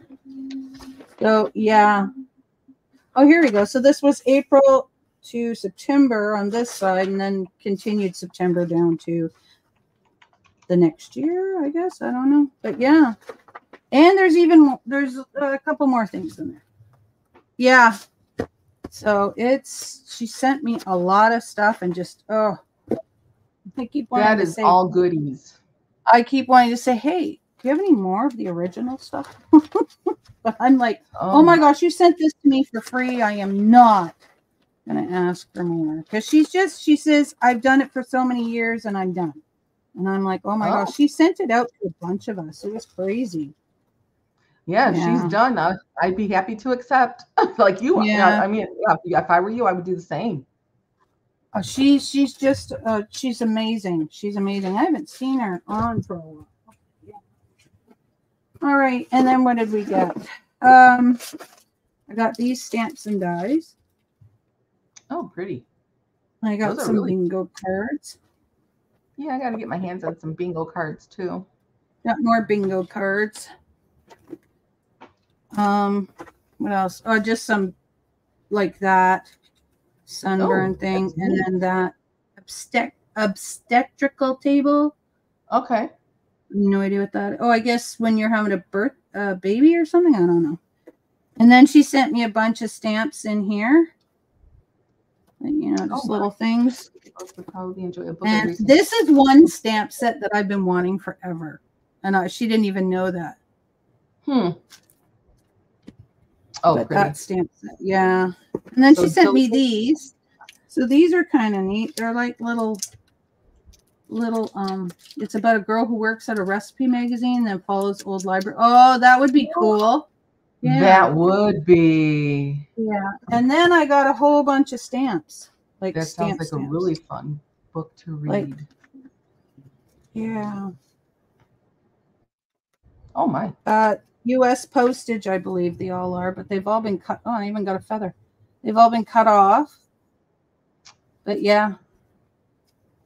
So yeah. Oh, here we go. So this was April to September on this side, and then continued September down to the next year, I guess. I don't know, but yeah. And there's a couple more things in there. Yeah. So she sent me a lot of stuff, and just I keep wanting to say, all goodies. I keep wanting to say, hey, do you have any more of the original stuff? But I'm like, oh my gosh, you sent this to me for free. I am not gonna ask for more, because she says, I've done it for so many years and I'm done. And I'm like, oh my gosh, she sent it out to a bunch of us. It was crazy. Yeah, she's done. I'd be happy to accept. Like you. Yeah. I mean, if I were you, I would do the same. She's just she's amazing. She's amazing. I haven't seen her on for a while. All right, and then what did we get? I got these stamps and dies. Oh, pretty. I got some bingo cards. Yeah, I got to get my hands on some bingo cards too. Got more bingo cards. What else? Oh, just some like that sunburn thing, and then that obstetrical table. Okay. No idea what that. Oh, I guess when you're having a baby or something. I don't know. And then she sent me a bunch of stamps in here. Just little things. And this is one stamp set that I've been wanting forever, and she didn't even know that. Oh, but that stamp set, yeah. And then she sent me these. So these are kind of neat. They're like little. It's about a girl who works at a recipe magazine that follows old library. Oh, that would be cool. Yeah. That would be. Yeah. And then I got a whole bunch of stamps. Like that sounds like stamps. A really fun book to read. Yeah. Oh my. U.S. postage, I believe they all are, but they've all been cut. Oh, I even got a feather. They've all been cut off. But yeah.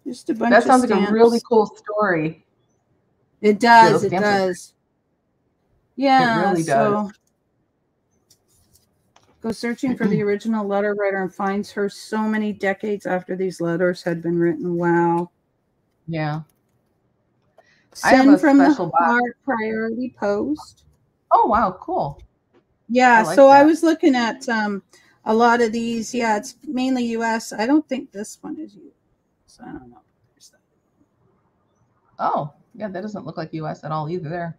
Just a bunch of stamps. That sounds like a really cool story. It does. It does. Yeah. It really does. Go searching for the original letter writer and finds her so many decades after these letters had been written. Wow. Yeah. Send from the heart priority post. Oh, wow. Cool. Yeah. So I was looking at a lot of these. Yeah, it's mainly U.S. I don't think this one is U.S. I don't know. Oh, yeah. That doesn't look like U.S. at all either there.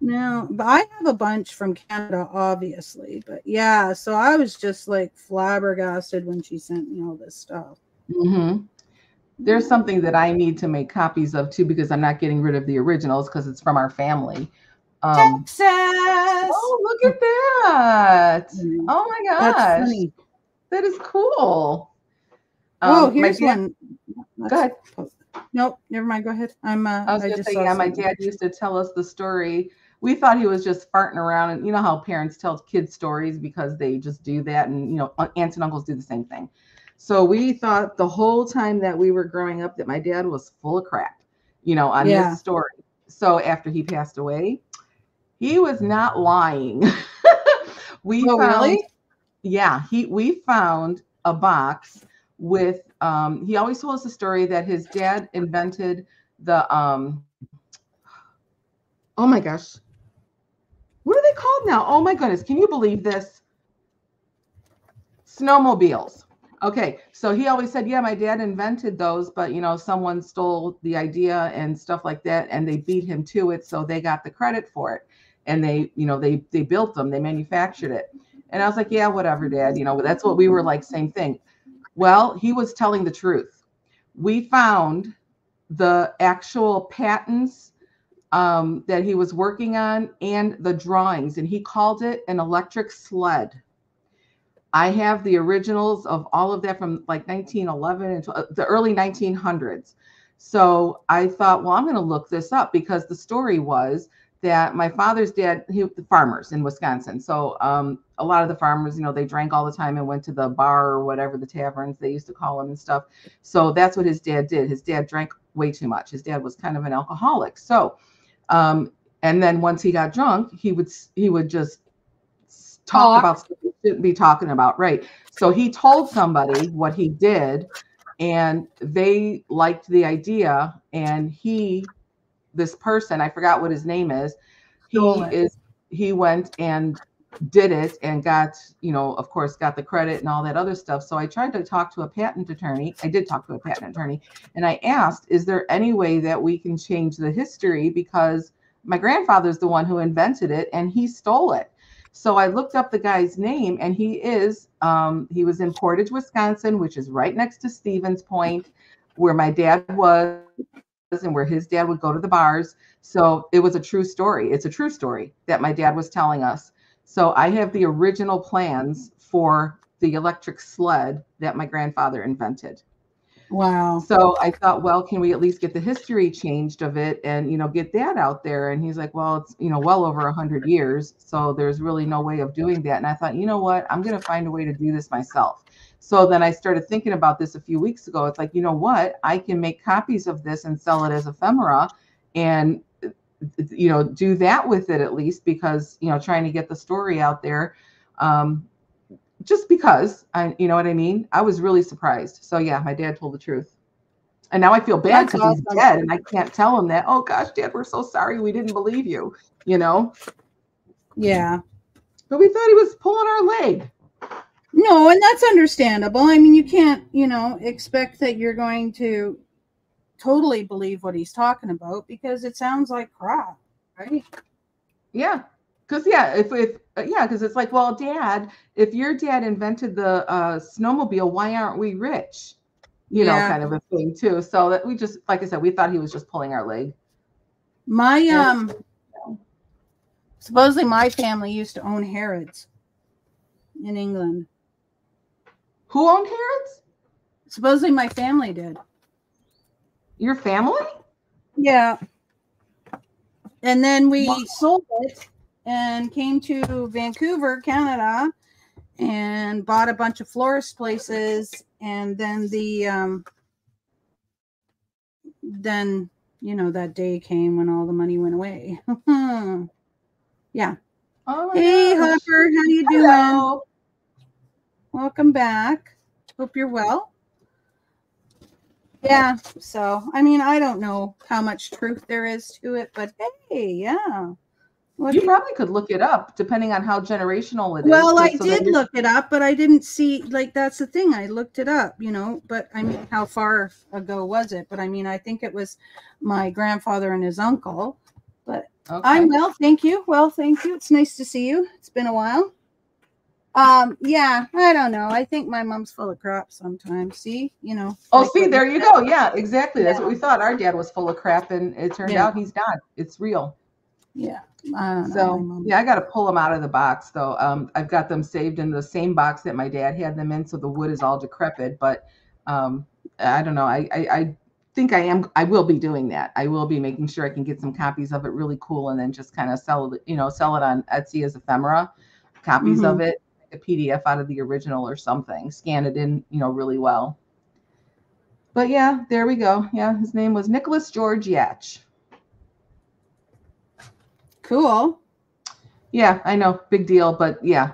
No, but I have a bunch from Canada, obviously. But yeah, so I was just like flabbergasted when she sent me all this stuff. Mm-hmm. There's something that I need to make copies of too, because I'm not getting rid of the originals because it's from our family. Texas! Oh, look at that! Oh my gosh, that is cool. Oh, here's one. Go ahead. Nope, never mind. Go ahead. I was going to say, yeah, my dad used to tell us the story. We thought he was just farting around, and you know how parents tell kids stories because they just do that, and aunts and uncles do the same thing. So we thought the whole time that we were growing up that my dad was full of crap, on this story. So after he passed away, he was not lying. Really? Yeah, we found a box with he always told us the story that his dad invented the oh my gosh, what are they called now? Oh my goodness, can you believe this? Snowmobiles. Okay, so he always said, yeah, my dad invented those, but someone stole the idea and stuff like that, and they beat him to it, so they got the credit for it, and they built them, they manufactured it. And I was like, yeah, whatever, Dad, that's what we were like, same thing. Well, he was telling the truth. We found the actual patents that he was working on and the drawings, and he called it an electric sled. I have the originals of all of that from like 1911 and the early 1900s. So I thought, well, I'm going to look this up, because the story was that my father's dad, the farmers in Wisconsin. So a lot of the farmers, they drank all the time and went to the bar or whatever, the taverns they used to call them and stuff. So that's what his dad did. His dad drank way too much. His dad was kind of an alcoholic. So, and then once he got drunk, he would just talk about stuff he shouldn't be talking about. Right. So he told somebody what he did, and they liked the idea. And this person, I forgot what his name is, he went and did it and got, of course, got the credit and all that other stuff. So I tried to talk to a patent attorney. I did talk to a patent attorney, and I asked, is there any way that we can change the history? Because my grandfather's the one who invented it and he stole it. So I looked up the guy's name, and he was in Portage, Wisconsin, which is right next to Stevens Point, where my dad was and where his dad would go to the bars. So it was a true story. It's a true story that my dad was telling us. So I have the original plans for the electric sled that my grandfather invented. Wow. So I thought, well, can we at least get the history changed of it and, get that out there? And he's like, well, it's, well over 100 years. So there's really no way of doing that. And I thought, you know what, I'm going to find a way to do this myself. So then I started thinking about this a few weeks ago. It's like, you know what, I can make copies of this and sell it as ephemera and, do that with it at least, because, trying to get the story out there. Just because you know what I mean? I was really surprised. So yeah, my dad told the truth. And now I feel bad because he's dead and I can't tell him that, oh gosh, Dad, we're so sorry. We didn't believe you, Yeah. But we thought he was pulling our leg. No, and that's understandable. I mean, you can't, expect that you're going to totally believe what he's talking about, because it sounds like crap, right? Yeah. Because because it's like, well, Dad, if your dad invented the snowmobile, why aren't we rich? Kind of a thing too. So that we just, like I said, we thought he was just pulling our leg. Supposedly my family used to own Harrods in England. Who owned Harrods? Supposedly my family did. Your family? Yeah. And then we sold it and came to Vancouver, Canada, and bought a bunch of florist places. And then that day came when all the money went away. Yeah. Oh, hey, gosh. Hopper, how you doing? Hello. Welcome back. Hope you're well. Yeah. So, I mean, I don't know how much truth there is to it, but hey, yeah. You probably could look it up depending on how generational it is. Well, I did look it up, but I didn't see, that's the thing. I looked it up, but I mean, how far ago was it? But I mean, I think it was my grandfather and his uncle, but okay. I'm well. Thank you. Well, thank you. It's nice to see you. It's been a while. Yeah, I don't know. I think my mom's full of crap sometimes. See, Oh, see, there you go. Yeah, exactly. That's what we thought. Our dad was full of crap, and it turned out he's not. It's real. Yeah. I don't know. Yeah, I got to pull them out of the box though. I've got them saved in the same box that my dad had them in, so the wood is all decrepit. But I don't know. I think I will be doing that. I will be making sure I can get some copies of it really cool, and then just kind of sell it on Etsy as ephemera, copies of it, make a PDF out of the original or something, scan it in, really well. But yeah, there we go. Yeah, his name was Nicholas George Yatch. Cool. Yeah, I know. Big deal, but yeah.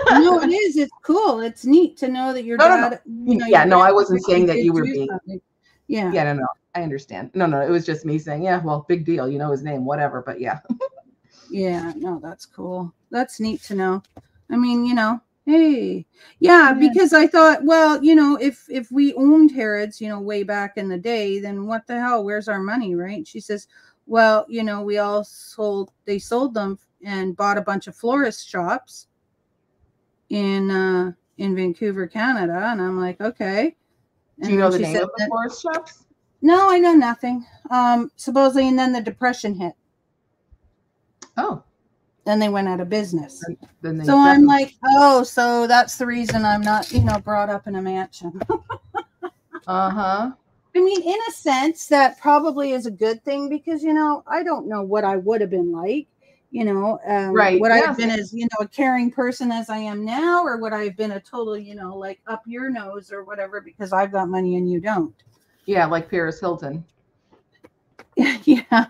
No, it is. It's cool. It's neat to know that your dad. No. I wasn't saying that you were being. Yeah. Yeah, no. I understand. No. It was just me saying, yeah, well, big deal. His name, whatever. But yeah. Yeah, no, that's cool. That's neat to know. I mean, hey, yeah, because I thought, well, if we owned Harrods, way back in the day, then what the hell? Where's our money, right? She says, well, they sold them and bought a bunch of florist shops in Vancouver, Canada. And I'm like, okay. And do you know the name of the florist shops? No, I know nothing. Supposedly, and then the Depression hit. Oh. Then they went out of business. Then so I'm like, oh, so that's the reason I'm not, brought up in a mansion. Uh-huh. I mean, in a sense, that probably is a good thing because, I don't know what I would have been like, right. Would I have been as, a caring person as I am now, or would I have been a total, like up your nose or whatever because I've got money and you don't? Yeah, like Paris Hilton. Yeah.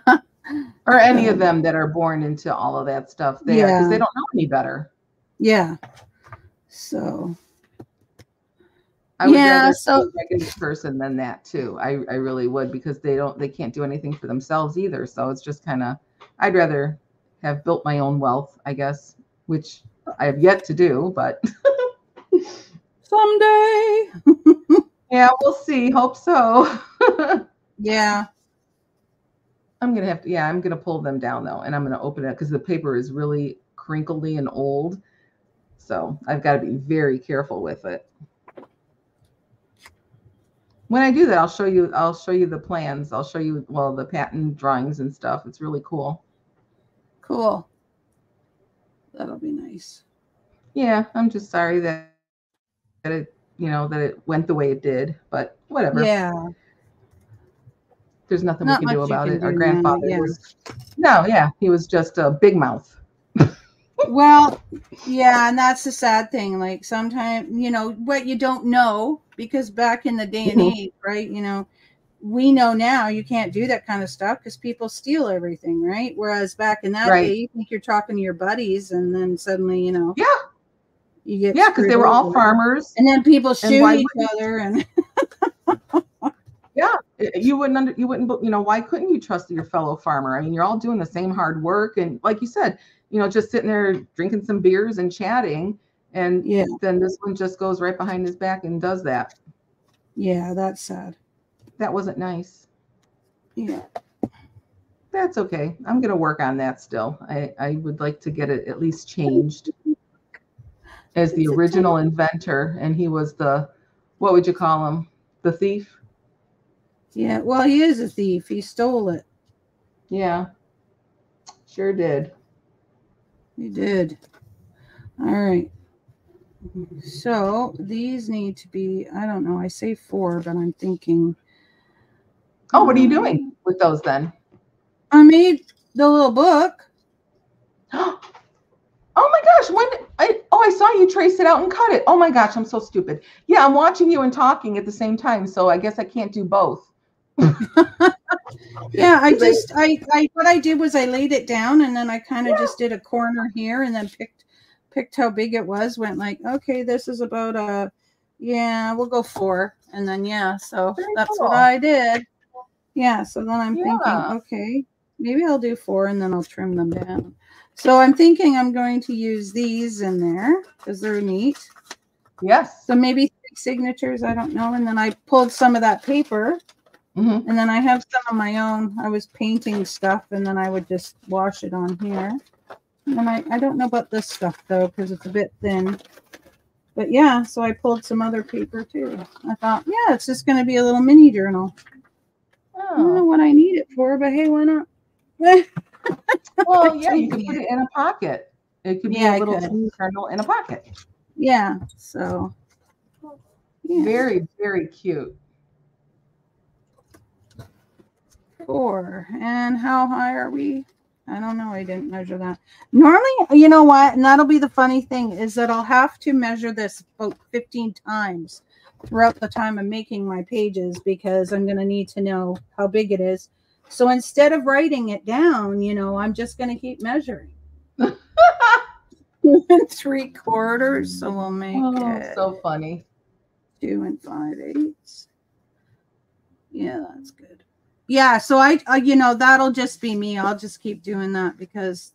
Or any of them that are born into all of that stuff there because they don't know any better. Yeah. So. I would rather be a regular person than that too. I really would because they can't do anything for themselves either. So it's just kind of, I'd rather have built my own wealth, I guess, which I have yet to do, but someday. Yeah, we'll see. Hope so. Yeah. I'm going to pull them down though. And I'm going to open it because the paper is really crinkly and old. So I've got to be very careful with it. When I do that, I'll show you the plans. I'll show you, the patent drawings and stuff. It's really cool. Cool. That'll be nice. Yeah, I'm just sorry that it, that it went the way it did, but whatever. Yeah. There's nothing we can do about it. Our grandfather was, he was just a big mouth. Well, yeah, and that's the sad thing. Like sometimes, what you don't know, because back in the day and age, right, we know now you can't do that kind of stuff because people steal everything, right? Whereas back in that day, you think you're talking to your buddies and then suddenly, you get because they were all farmers. And then people shoot each other and yeah, you wouldn't, why couldn't you trust your fellow farmer? I mean, you're all doing the same hard work. And like you said, just sitting there drinking some beers and chatting. And then this one just goes right behind his back and does that. Yeah, that's sad. That wasn't nice. Yeah. That's okay. I'm going to work on that still. I would like to get it at least changed as the original inventor. And he was what would you call him? The thief? Yeah, well, he is a thief. He stole it. Yeah, sure did. He did. All right. So these need to be, I don't know, I say 4, but I'm thinking. Oh, what are you doing with those then? I made the little book. Oh my gosh, I saw you trace it out and cut it. Oh my gosh, I'm so stupid. Yeah, I'm watching you and talking at the same time, so I guess I can't do both. Yeah, what I did was I laid it down and then I kind of just did a corner here and then picked how big it was, went like, okay, this is about we'll go 4. And then, so that's cool. What I did. Yeah, so then I'm thinking, okay, maybe I'll do 4 and then I'll trim them down. So I'm thinking I'm going to use these in there because they're neat. Yes. So maybe 3 signatures, I don't know. And then I pulled some of that paper. And then I have some of my own. I was painting stuff, and then I would just wash it on here. And I don't know about this stuff, though, because it's a bit thin. But, yeah, so I pulled some other paper, too. I thought, it's just going to be a little mini journal. Oh. I don't know what I need it for, but, hey, why not? Well, yeah, you could put it in a pocket. It could be a little journal in a pocket. Yeah, so. Yeah. Very, very cute. 4. And how high are we? I don't know. I didn't measure that. Normally, you know what? And that'll be the funny thing is that I'll have to measure this about 15 times throughout the time I'm making my pages because I'm going to need to know how big it is. So instead of writing it down, I'm just going to keep measuring. 3/4. So we'll make it. So funny. 2 5/8. Yeah, that's good. Yeah, so I that'll just be me. I'll just keep doing that because,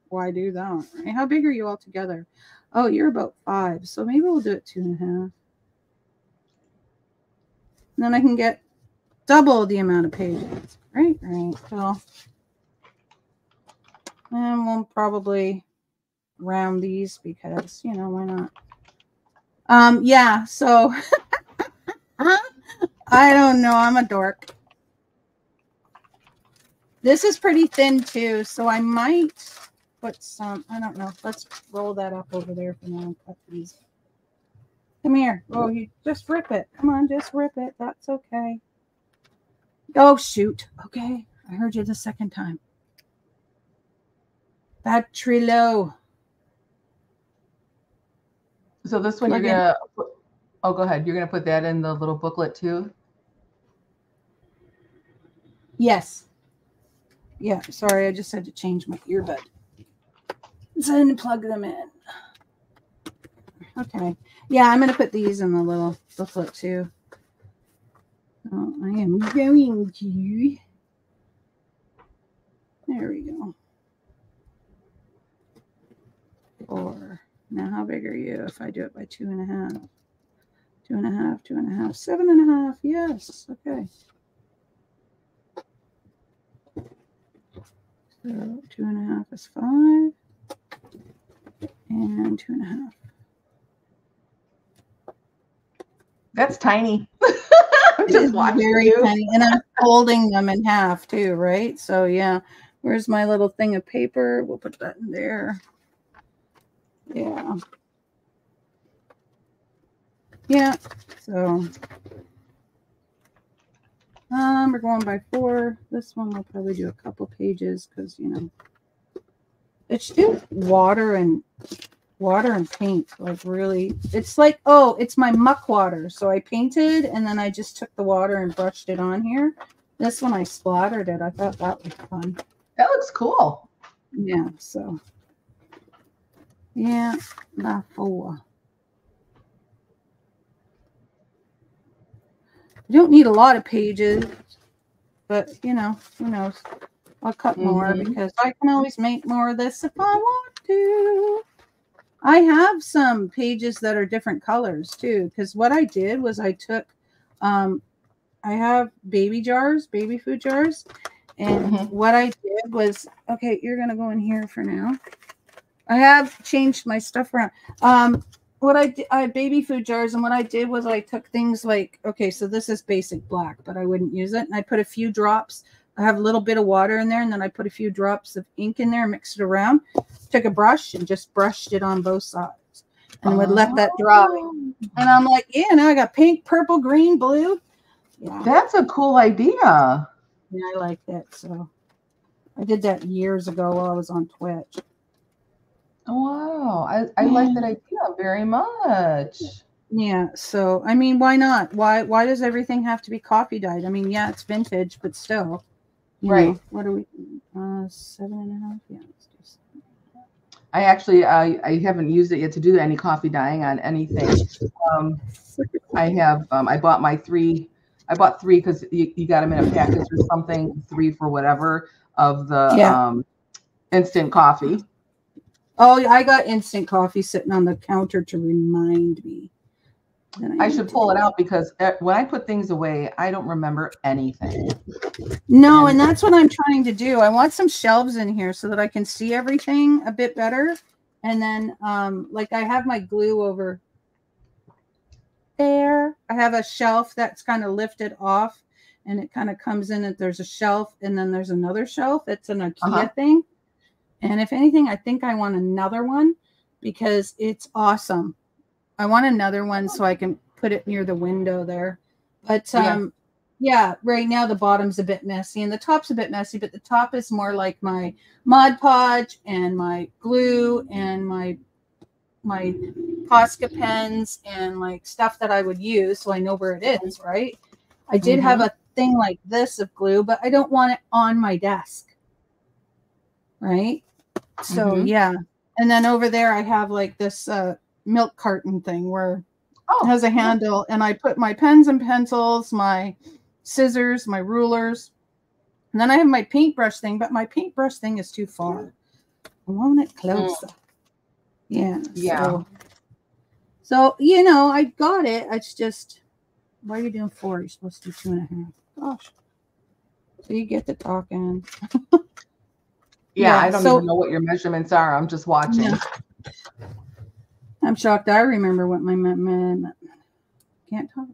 why do that? Right? How big are you all together? Oh, you're about 5. So maybe we'll do it 2.5. And then I can get double the amount of pages. Right. So, and we'll probably round these because, why not? Yeah, so I don't know. I'm a dork. This is pretty thin too, so I might put some, I don't know. Let's roll that up over there for now and cut these. Come here. Oh, you just rip it. Come on, just rip it. That's okay. Oh, shoot. Okay. I heard you the second time. Battery low. So this one you're going to, oh, go ahead. You're going to put that in the little booklet too? Yes. Yeah, sorry. I just had to change my earbud. So I didn't plug them in. Okay. Yeah, I'm going to put these in the little booklet too. So I am going to. There we go. 4. Now, how big are you if I do it by 2.5? 2.5, 2.5, 7.5. Yes. Okay. So 2.5 is 5. And 2.5. That's tiny. I'm just watching very you. Tiny. And I'm folding them in half too, right? So yeah. Where's my little thing of paper? We'll put that in there. Yeah. Yeah. So we're going by 4. This one we'll probably do a couple pages because it's just water and paint. Like really, it's like, oh, it's my muck water. So I painted and then I just took the water and brushed it on here. This one I splattered it. I thought that was fun. That looks cool. Yeah. So. Yeah, La 4. You don't need a lot of pages, but who knows? I'll cut more because I can always make more of this if I want to. I have some pages that are different colors too, because what I did was I took, I have baby food jars, and what I did was, okay, you're gonna go in here for now. I have changed my stuff around. What I did, I had baby food jars, and what I did was I took things like, okay, so this is basic black, but I wouldn't use it. And I put a few drops. I have a little bit of water in there, and then I put a few drops of ink in there, mixed it around, took a brush and just brushed it on both sides, and would let that dry. And I'm like, yeah, now I got pink, purple, green, blue. Yeah, that's a cool idea. Yeah, I like that. So I did that years ago while I was on Twitch. Wow, I like that idea very much. Yeah, so I mean, why not? Why does everything have to be coffee dyed? I mean, yeah, it's vintage, but still, right? What are we? 7.5. Yeah. I actually I haven't used it yet to do any coffee dyeing on anything. I have I bought my 3. I bought 3 because you got them in a package or something. 3 for whatever of the instant coffee. Oh, I got instant coffee sitting on the counter to remind me. I should pull it out because when I put things away, I don't remember anything. No, and that's what I'm trying to do. I want some shelves in here so that I can see everything a bit better. And then, like I have my glue over there. I have a shelf that's kind of lifted off, and it kind of comes in that there's a shelf, and then there's another shelf. It's an IKEA thing. And if anything, I think I want another one because it's awesome. I want another one so I can put it near the window there. But yeah, right now the bottom's a bit messy and the top's a bit messy, but the top is more like my Mod Podge and my glue and my Posca pens and like stuff that I would use so I know where it is, right? I did have a thing like this of glue, but I don't want it on my desk. Right? So yeah. And then over there I have like this milk carton thing where it has a handle, and I put my pens and pencils, my scissors, my rulers, and then I have my paintbrush thing, but my paintbrush thing is too far. I want it closer. Yeah. So I got it. It's just, why are you doing 4? You're supposed to do 2.5. Gosh. So you get to talking. Yeah, I don't even know what your measurements are. I'm just watching. Yeah. I'm shocked. I remember what my can't talk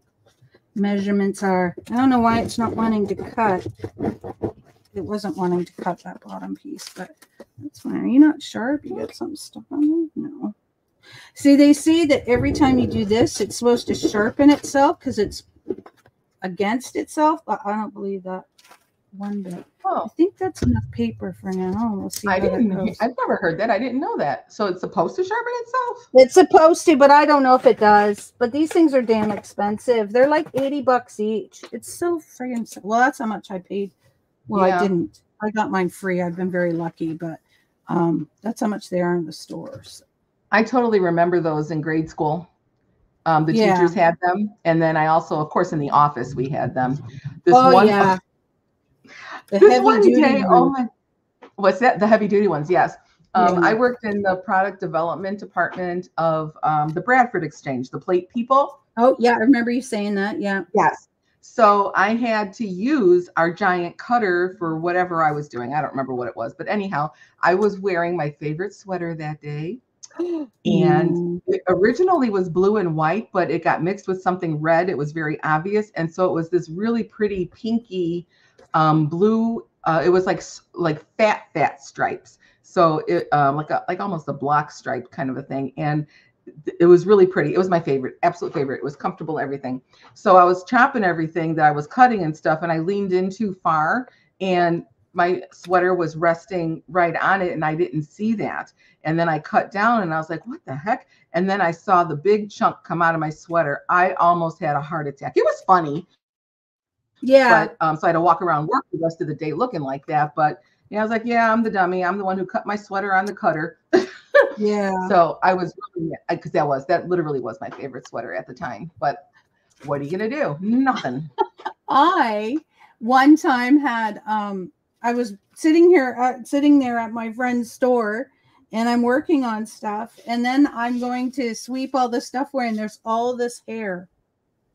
measurements are. I don't know why it's not wanting to cut. it wasn't wanting to cut that bottom piece, but that's fine. Are you not sharp? You got something stuck on you? No. See, they say that every time you do this, it's supposed to sharpen itself because it's against itself, but I don't believe that one bit. Oh. I think that's enough paper for now. We'll see how that goes. I've never heard that. I didn't know that. So it's supposed to sharpen itself? It's supposed to, but I don't know if it does. But these things are damn expensive. They're like $80 each. It's so friggin' well, that's how much I paid. Well, yeah. I didn't. I got mine free. I've been very lucky, but that's how much they are in the stores. I totally remember those in grade school. The teachers had them. And then I also, of course, in the office, we had them. The heavy duty day, what's that? The heavy duty ones, yes. I worked in the product development department of the Bradford Exchange, the plate people. Oh, yeah. I remember you saying that. Yeah. Yes. So I had to use our giant cutter for whatever I was doing. I don't remember what it was. But anyhow, I was wearing my favorite sweater that day. And it originally was blue and white, but it got mixed with something red. It was very obvious. And so it was this really pretty pinky blue. It was like fat stripes. So it like almost a block stripe kind of a thing. And it was really pretty. It was my favorite, absolute favorite. It was comfortable, everything. So I was chopping everything that I was cutting and stuff, and I leaned in too far, and my sweater was resting right on it, and I didn't see that. And then I cut down, and I was like, what the heck? And then I saw the big chunk come out of my sweater. I almost had a heart attack. It was funny. Yeah. But so I had to walk around work the rest of the day looking like that. But yeah, I was like, yeah, I'm the dummy. I'm the one who cut my sweater on the cutter. Yeah. So I was really, because that literally was my favorite sweater at the time. But what are you going to do? Nothing. I one time had, I was sitting there at my friend's store, and I'm working on stuff. And then I'm going to sweep all the stuff away, and there's all this hair,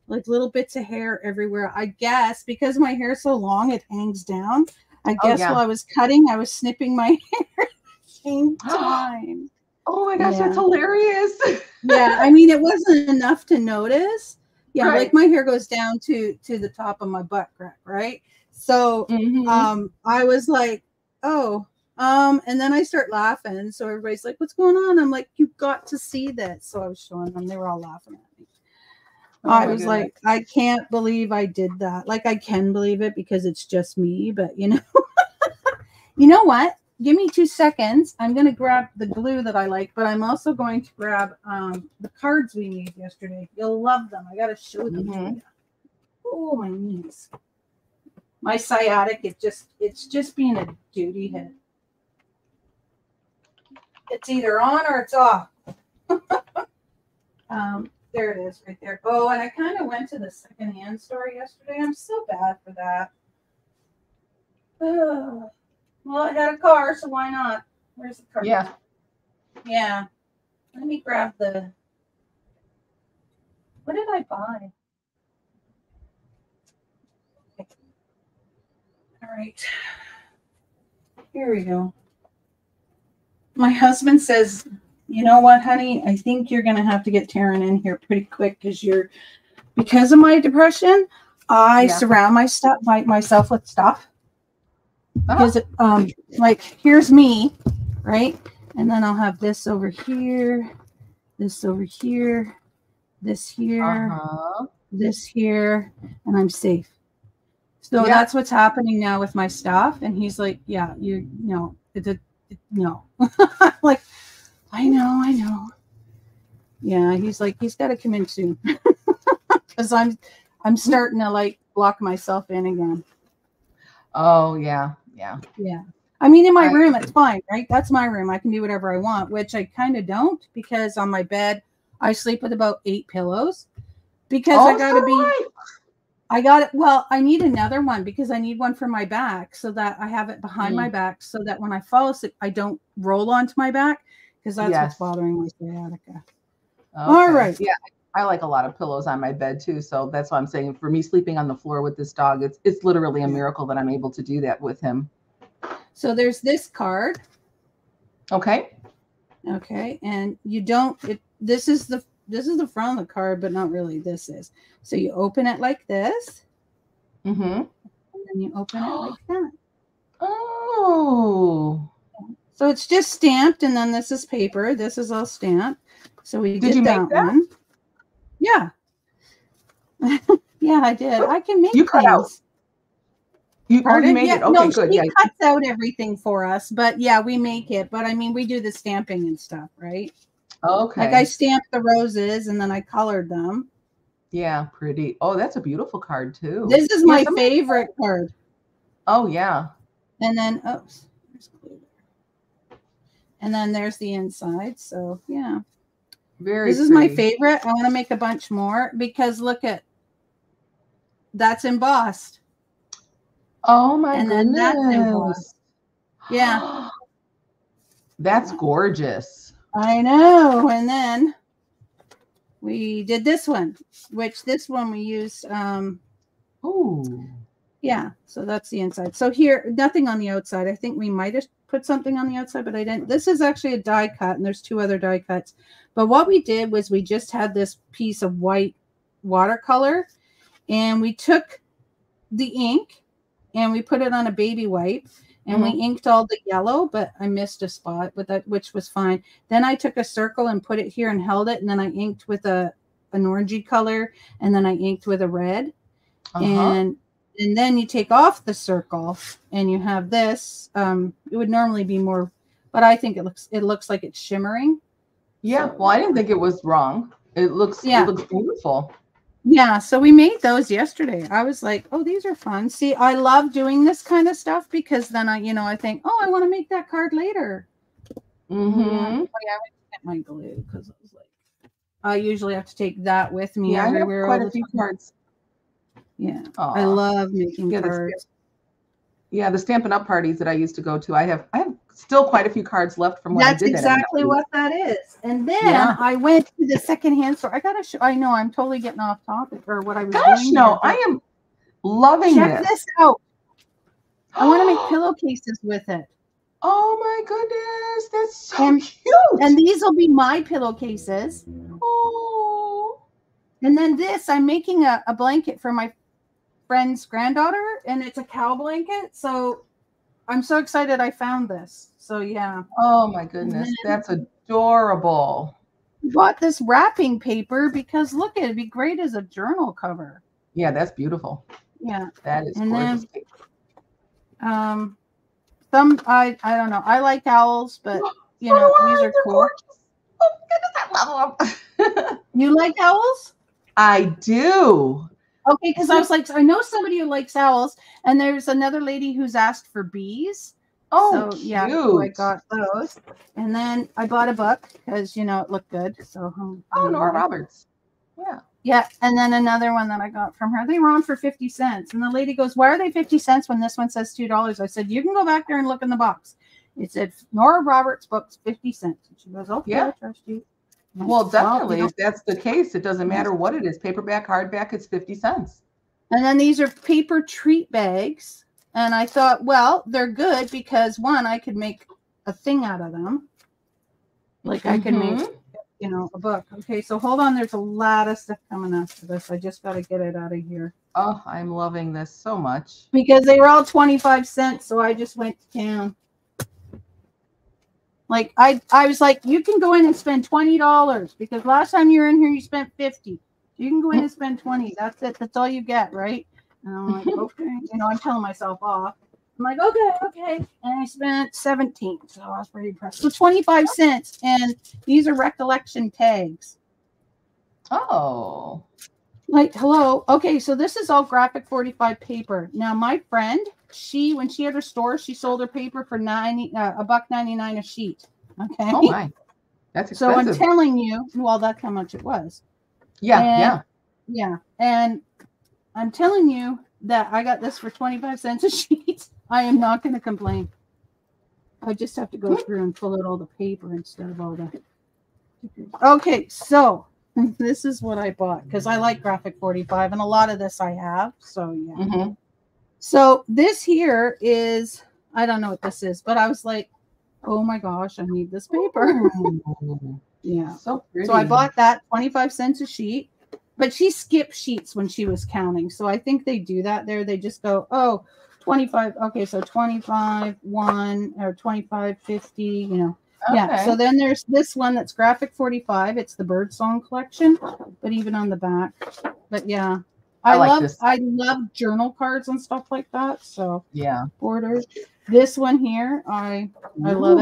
like little bits of hair everywhere. I guess because my hair's so long, it hangs down. I guess while I was cutting, I was snipping my hair at the same time. Oh my gosh, that's hilarious. Yeah, I mean, it wasn't enough to notice. Yeah, like my hair goes down to the top of my butt crack, right? So I was like, oh, and then I start laughing. So everybody's like, what's going on? I'm like, you've got to see this. So I was showing them. They were all laughing at me. I was like, I can't believe I did that. Like, I can believe it because it's just me, but you know what? Give me 2 seconds. I'm going to grab the glue that I like, but I'm also going to grab the cards we made yesterday. You'll love them. I got to show them to you. Oh, my knees. My sciatic, it's just being a duty head. It's either on or it's off. There it is right there. Oh, and I kind of went to the secondhand store yesterday. I'm so bad for that. Well, I had a car, so why not? Where's the car? Yeah. Yeah. Let me grab the... What did I buy? Okay. All right. Here we go. My husband says, you know what, honey? I think you're going to have to get Taryn in here pretty quick because of my depression, I surround myself with stuff. Because like here's me, right? And then I'll have this over here, this over here, this here, this here, and I'm safe. So that's what's happening now with my stuff. And he's like, yeah, no. Like, I know. Yeah, he's like, he's got to come in soon. Because I'm starting to like block myself in again. Oh, yeah. I mean, in my room, it's fine, right? That's my room. I can do whatever I want, which I kind of don't, because on my bed, I sleep with about 8 pillows because I need another one because I need one for my back so that I have it behind my back so that when I fall asleep, I don't roll onto my back because that's what's bothering my sciatica. Okay. All right. Yeah. I like a lot of pillows on my bed too. So that's why I'm saying for me sleeping on the floor with this dog, it's literally a miracle that I'm able to do that with him. So there's this card. Okay. And this is the front of the card, but not really. This is. So you open it like this. And then you open it like that. Oh. So it's just stamped, and then this is paper. This is all stamped. So we Did you make that one. Yeah. Yeah, I did. I can make you cut out. You made it. Okay, no, good. She cuts out everything for us, but yeah, we make it. But I mean, we do the stamping and stuff, right? Okay. Like I stamped the roses and then I colored them. Yeah, pretty. Oh, that's a beautiful card too. This is my favorite card. Oh yeah. And then and then there's the inside. So yeah. This is my favorite. I want to make a bunch more because look at that's embossed. Oh my goodness. Then that's embossed. Yeah. That's gorgeous. I know. And then we did this one, which this one we used. Ooh. Yeah. So that's the inside. So here, nothing on the outside. I think we might have put something on the outside, but I didn't. This is actually a die cut, and there's 2 other die cuts. But what we did was we just had this piece of white watercolor, and we took the ink and we put it on a baby wipe. And we inked all the yellow, but I missed a spot with that, which was fine. Then I took a circle and put it here and held it. And then I inked with an orangey color. And then I inked with a red. And then you take off the circle and you have this. It would normally be more, but I think it looks like it's shimmering. Yeah. Well, I didn't think it was wrong. It looks beautiful. Yeah, so we made those yesterday. I was like, oh, these are fun. See, I love doing this kind of stuff because then I think, oh, I want to make that card later. Mm-hmm. Yeah, I went to get my glue because I was like, I usually have to take that with me everywhere. I have quite a few cards. Yeah. Aww. I love making cards. Yeah, the Stampin' Up! Parties that I used to go to, I have still quite a few cards left from when I did that. That's exactly what that is. And then I went to the secondhand store. I gotta show. I know I'm totally getting off topic or what I was doing. No, I am loving this. Check this out. I want to make pillowcases with it. Oh my goodness, that's so cute. And these will be my pillowcases. Oh. And then this, I'm making a blanket for my friend's granddaughter, and it's a cow blanket. So I'm so excited I found this. So yeah. Oh my goodness, that's adorable. Bought this wrapping paper because look, it'd be great as a journal cover. Yeah, that's beautiful. Yeah, that is gorgeous. Then, I don't know. I like owls, but these are cool. Gorgeous. Oh my goodness, I love them. You like owls? I do. Okay, because I was like, I know somebody who likes owls, and there's another lady who's asked for bees. Oh, so, yeah, so I got those. And then I bought a book because, it looked good. So, Nora Roberts. Yeah. Yeah. And then another one that I got from her. They were on for 50 cents. And the lady goes, why are they 50 cents when this one says $2? I said, you can go back there and look in the box. It said Nora Roberts books, 50 cents. And she goes, okay, I trust you. Well, definitely. If that's the case, it doesn't matter what it is. Paperback, hardback, it's 50 cents. And then these are paper treat bags. And I thought, well, they're good because one, I could make a thing out of them. Like I could make, a book. Okay, so hold on. There's a lot of stuff coming after this. I just got to get it out of here. Oh, I'm loving this so much. Because they were all 25 cents. So I just went to town. Like I was like, you can go in and spend $20 because last time you were in here, you spent 50. You can go in and spend 20. That's it. That's all you get, right? And I'm like, okay. I'm telling myself off. I'm like, okay. And I spent 17. So I was pretty impressed. So 25 cents. And these are recollection tags. Oh. Like, hello. Okay, so this is all graphic 45 paper. Now, my friend, when she had her store, she sold her paper for $1.99 a sheet. Okay. Oh my. That's expensive. So I'm telling you, well, that's how much it was. Yeah. And I'm telling you that I got this for 25 cents a sheet. I am not going to complain. I just have to go through and pull out all the paper instead of all the. Okay, so this is what I bought because I like graphic 45 and a lot of this I have. So yeah. Mm-hmm. So this here is, I don't know what this is, but I was like, oh my gosh, I need this paper. Yeah. So pretty. So I bought that 25 cents a sheet. But she skipped sheets when she was counting. So I think they do that there. They just go, 25. Okay, so 25, 1 or 25, 50, you know. Okay. Yeah, so then there's this one that's graphic 45. It's the Birdsong collection, but even on the back. But yeah, I love journal cards and stuff like that. So yeah, borders. This one here, I love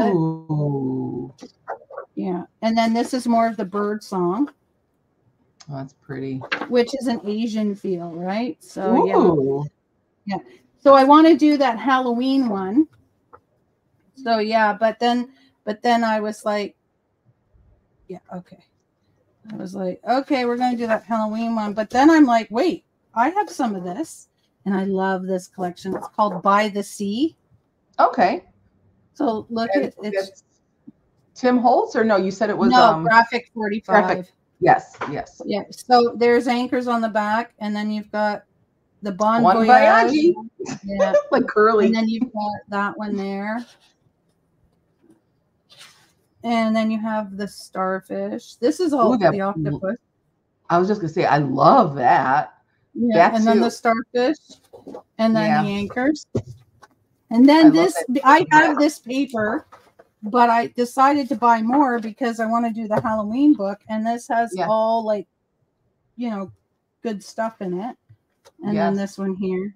it. Yeah, and then this is more of the Birdsong. Oh, that's pretty. Which is an Asian feel, right? So yeah. So I want to do that Halloween one. So yeah, but then I was like, yeah, okay. I was like, okay, we're going to do that Halloween one. But then I'm like, wait, I have some of this. And I love this collection. It's called By the Sea. Okay. So look at it's Tim Holtz, or no, you said it was Graphic 45. Graphic. Yes. Yeah. So there's anchors on the back, and then you've got the Bon Voyage. Yeah. Like curly. And then you've got that one there. And then you have the starfish. This is all the octopus. I was just gonna say, I love that. Yeah, and then the starfish, and then the anchors. And then I have this paper, but I decided to buy more because I want to do the Halloween book. And this has all like, you know, good stuff in it. And then this one here.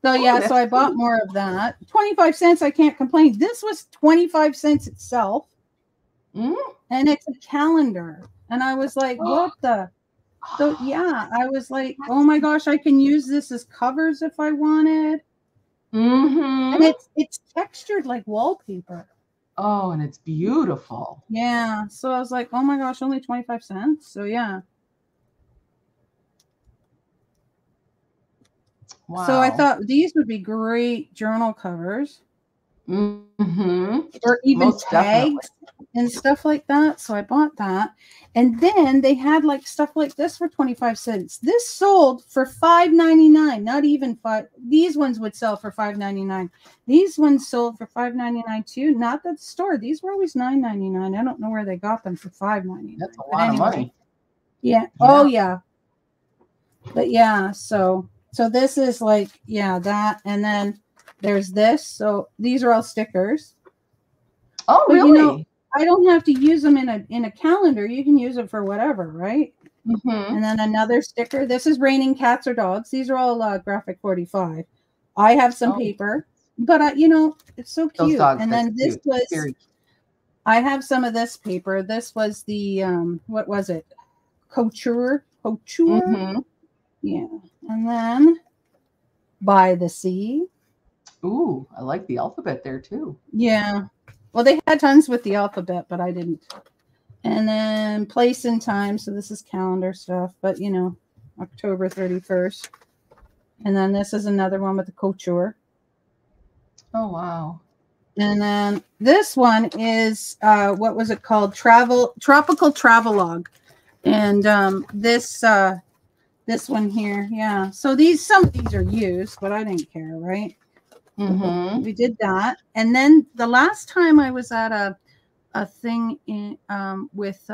So so I bought more of that. 25 cents, I can't complain. This was 25 cents itself. And it's a calendar. And I was like, what the? So yeah, I was like, oh my gosh, I can use this as covers if I wanted. And it's textured like wallpaper. Oh, and it's beautiful. Yeah. So I was like, oh my gosh, only 25 cents. So yeah. Wow. So I thought these would be great journal covers. Or even tags and stuff like that. So I bought that. And then they had like stuff like this for 25 cents. This sold for $5.99, not even $5. These ones would sell for $5.99. These ones sold for $5.99 too. Not at the store. These were always $9.99. I don't know where they got them for $5.99. That's a lot of money. Yeah. Oh yeah. But yeah, so this is like, that. And then there's this. So these are all stickers. Oh, but, really? You know, I don't have to use them in a calendar. You can use it for whatever, right? And then another sticker. This is Raining Cats or Dogs. These are all graphic 45. I have some paper, but you know, it's so cute. And then this was, I have some of this paper. This was the what was it? Couture. Yeah. And then By the Sea. Ooh, I like the alphabet there too. Yeah. Well, they had tons with the alphabet, but I didn't. And then Place and Time. So this is calendar stuff, but you know, October 31st. And then this is another one with the couture. Oh, wow. And then this one is, what was it called? Tropical Travelogue. And this one here. Yeah. So some of these are used, but I didn't care, right? We did that. And then the last time I was at a thing in with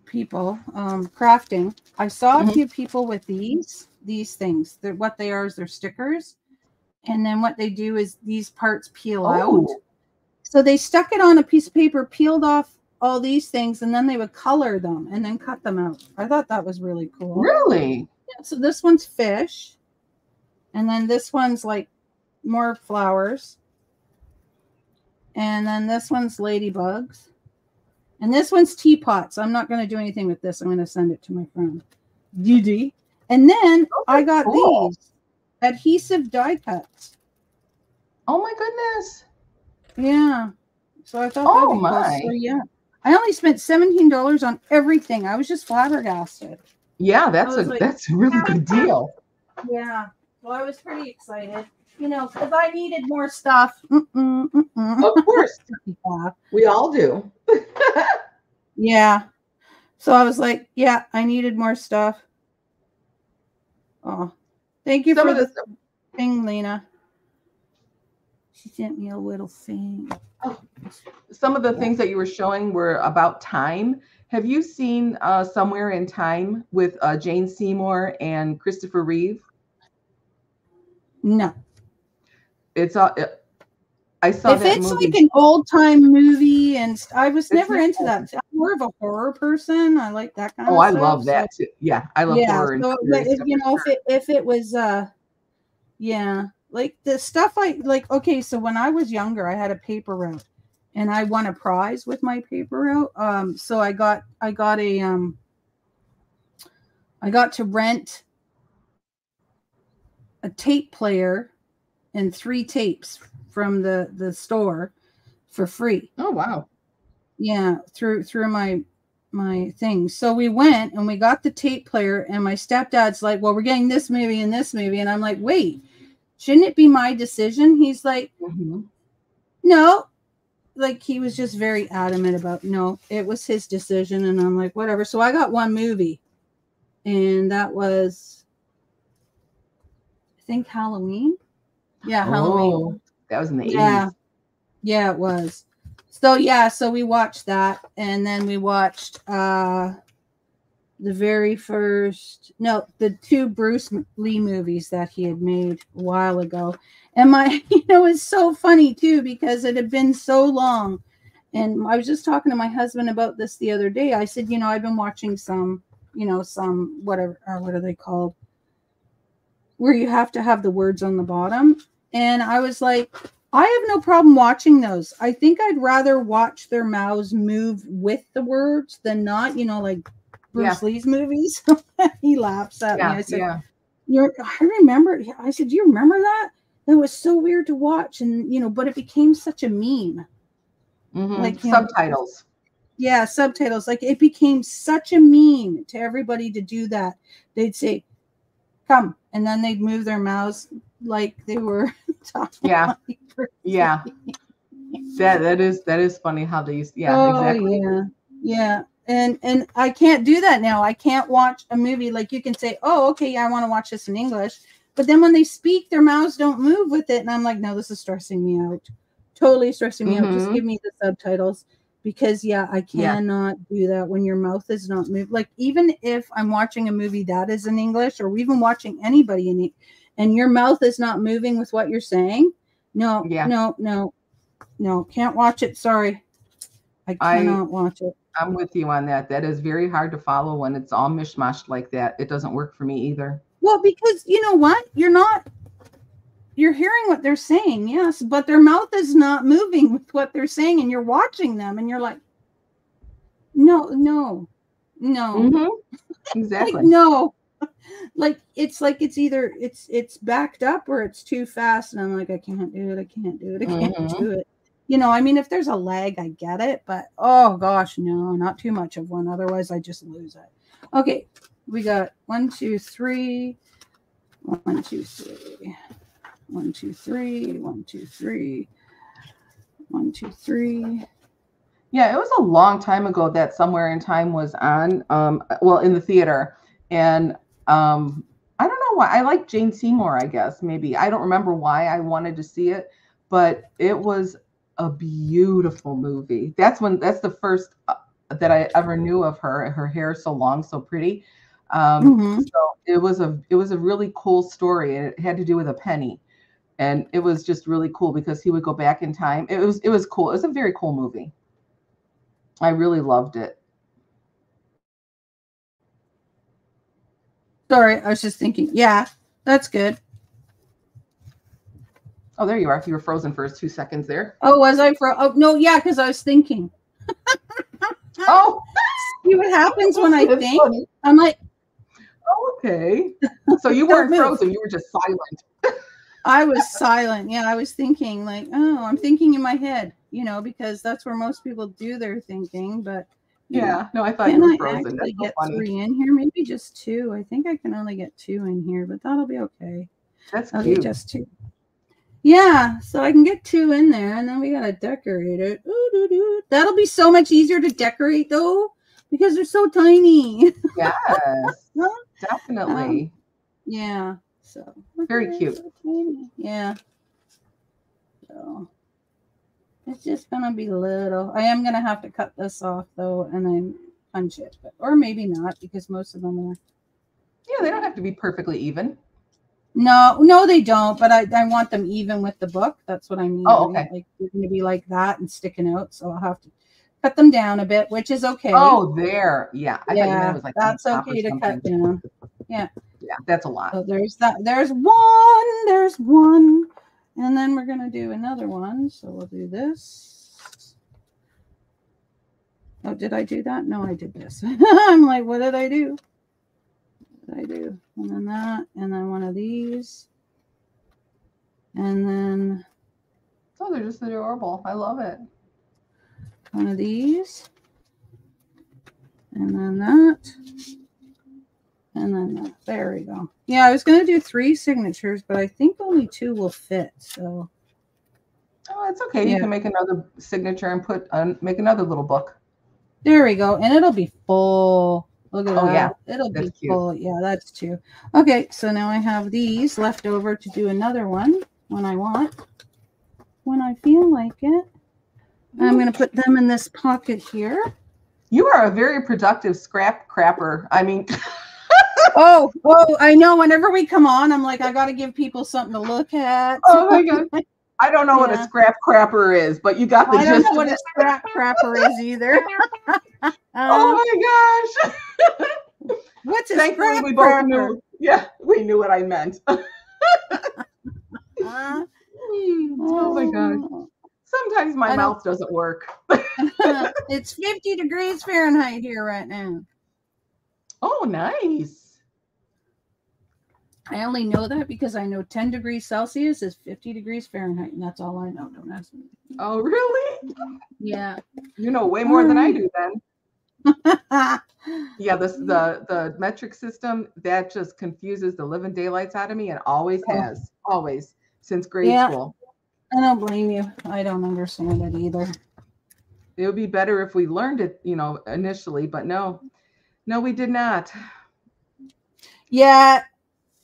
people crafting, I saw a few people with these things. What they are is they're stickers, and then what they do is these parts peel out. So they stuck it on a piece of paper, peeled off all these things, and then they would color them and then cut them out. I thought that was really cool. Really? Yeah, so this one's fish. And then this one's like more flowers. And then this one's ladybugs. And this one's teapots. I'm not going to do anything with this. I'm going to send it to my friend, Didi. And then I got these adhesive die cuts. Oh my goodness. Yeah. So I thought that'd be cool. So yeah. I only spent $17 on everything. I was just flabbergasted. Yeah, that's a really good deal. Yeah. Well, I was pretty excited, you know, because I needed more stuff. Of course. We all do. Yeah. So I was like, yeah, I needed more stuff. Oh, thank you for the thing, Lena. She sent me a little thing. Oh. Some of the things that you were showing were about time. Have you seen Somewhere in Time with Jane Seymour and Christopher Reeve? No. It's all. I saw if that it's movie. like an old time movie, and I was never into that. I'm more of a horror person. I like that kind of stuff. I love that too. Yeah, I love horror. So if it was yeah, like the stuff I like. Okay, so when I was younger, I had a paper route, and I won a prize with my paper route. So I got to rent a tape player and 3 tapes from the store for free. Oh wow. Yeah, through my thing. So we went and we got the tape player, and my stepdad's like, well, we're getting this movie and this movie. And I'm like, wait, shouldn't it be my decision? He's like, no. Like, he was just very adamant about, no, it was his decision. And I'm like, whatever. So I got one movie, and that was, I think, Halloween. Yeah, Halloween. That was in the 80s. Yeah, it was. So yeah, so we watched that, and then we watched the 2 Bruce Lee movies that he had made a while ago. And it's so funny too, because it had been so long. And I was just talking to my husband about this the other day. I said, I've been watching some whatever, or what are they called, where you have to have the words on the bottom. And I was like, I have no problem watching those. I think I'd rather watch their mouths move with the words than not, like Bruce Lee's movies. He laughs at me. I said, I remember. I said, do you remember that? That was so weird to watch. And, but it became such a meme. Like subtitles. Yeah, subtitles. Like, it became such a meme to everybody to do that. They'd say, come. And then they'd move their mouths like they were talking. Yeah. That is funny how they used. Yeah, exactly. Yeah. And I can't do that now. I can't watch a movie. Like, you can say, oh, okay, I want to watch this in English. But then when they speak, their mouths don't move with it. And I'm like, no, this is stressing me out. Totally stressing me out. Just give me the subtitles. Because, I cannot do that when your mouth is not moving. Like, even if I'm watching a movie that is in English, or even watching anybody in it, and your mouth is not moving with what you're saying, no, can't watch it. Sorry. I cannot watch it. I'm with you on that. That is very hard to follow when it's all mishmashed like that. It doesn't work for me either. Well, because you know what? You're hearing what they're saying, yes, but their mouth is not moving with what they're saying, and you're watching them, and you're like, no. Exactly. Like, no. Like, it's either it's backed up or it's too fast, and I'm like, I can't do it. I can't do it. If there's a lag, I get it, but oh gosh, no, not too much of one. Otherwise, I just lose it. Okay, we got 1, 2, 3. 1, 2, 3. 1, 2, 3. 1, 2, 3. 1, 2, 3. Yeah, it was a long time ago that Somewhere in Time was on, in the theater. And I don't know why. I like Jane Seymour, I guess, maybe. I don't remember why I wanted to see it, but it was a beautiful movie. That's the first that I ever knew of her. Her hair so long, so pretty. So it was a really cool story, and it had to do with a penny. And it was just really cool because he would go back in time. It was cool. It was a very cool movie. I really loved it. Sorry, I was just thinking. Yeah, that's good. Oh, there you are. You were frozen for 2 seconds there. Oh, was I? Oh, no, yeah, because I was thinking. Oh, see what happens when I think? Funny. I'm like, oh, okay. So you weren't frozen. You were just silent. I was silent. Yeah, I was thinking like, oh, I'm thinking in my head, because that's where most people do their thinking. But no, I thought you were frozen. That's so funny. 3 in here, maybe just 2. I think I can only get 2 in here, but that'll be okay. That's cute. Just 2. Yeah, so I can get 2 in there, and then we gotta decorate it. Ooh, that'll be so much easier to decorate though, because they're so tiny. Yes, definitely. Yeah. So very cute. Yeah. So it's just gonna be little. I am gonna have to cut this off though, and then punch it, or maybe not, because most of them are. Yeah, they don't have to be perfectly even. No, they don't. But I want them even with the book. That's what I mean. Oh, okay. Like they're going to be like that and sticking out. So I'll have to cut them down a bit, which is okay. Oh, there. Yeah. I thought you meant it was like that's okay to cut down. Yeah. Yeah, that's a lot. So there's that. There's one. And then we're going to do another one. So we'll do this. Oh, did I do that? No, I did this. I'm like, what did I do? What did I do? And then that. And then one of these. And then. Oh, they're just adorable. I love it. One of these. And then that. And then that. There we go. Yeah, I was going to do 3 signatures, but I think only 2 will fit. So. Oh, it's okay. You can make another signature and make another little book. There we go. And it'll be full. Look at that. Yeah. It'll be full. Yeah, that's 2. Okay, so now I have these left over to do another one when I feel like it. I'm going to put them in this pocket here. You are a very productive scrap crapper. I mean... Oh, I know. Whenever we come on, I'm like, I got to give people something to look at. Oh my God. I don't know what a scrap crapper is, but you got the gist. I don't know what a scrap crapper is either. Oh my gosh. What's a scrap crapper? We both knew. Yeah, we knew what I meant. Oh my gosh. Sometimes my mouth doesn't work. It's 50 degrees Fahrenheit here right now. Oh, nice. I only know that because I know 10 degrees Celsius is 50 degrees Fahrenheit, and that's all I know. Don't ask me. Oh, really? Yeah. You know way more than I do then. Yeah, the metric system, that just confuses the living daylights out of me, and always has. Always. Since grade school. I don't blame you. I don't understand it either. It would be better if we learned it, initially, but no, we did not. Yeah,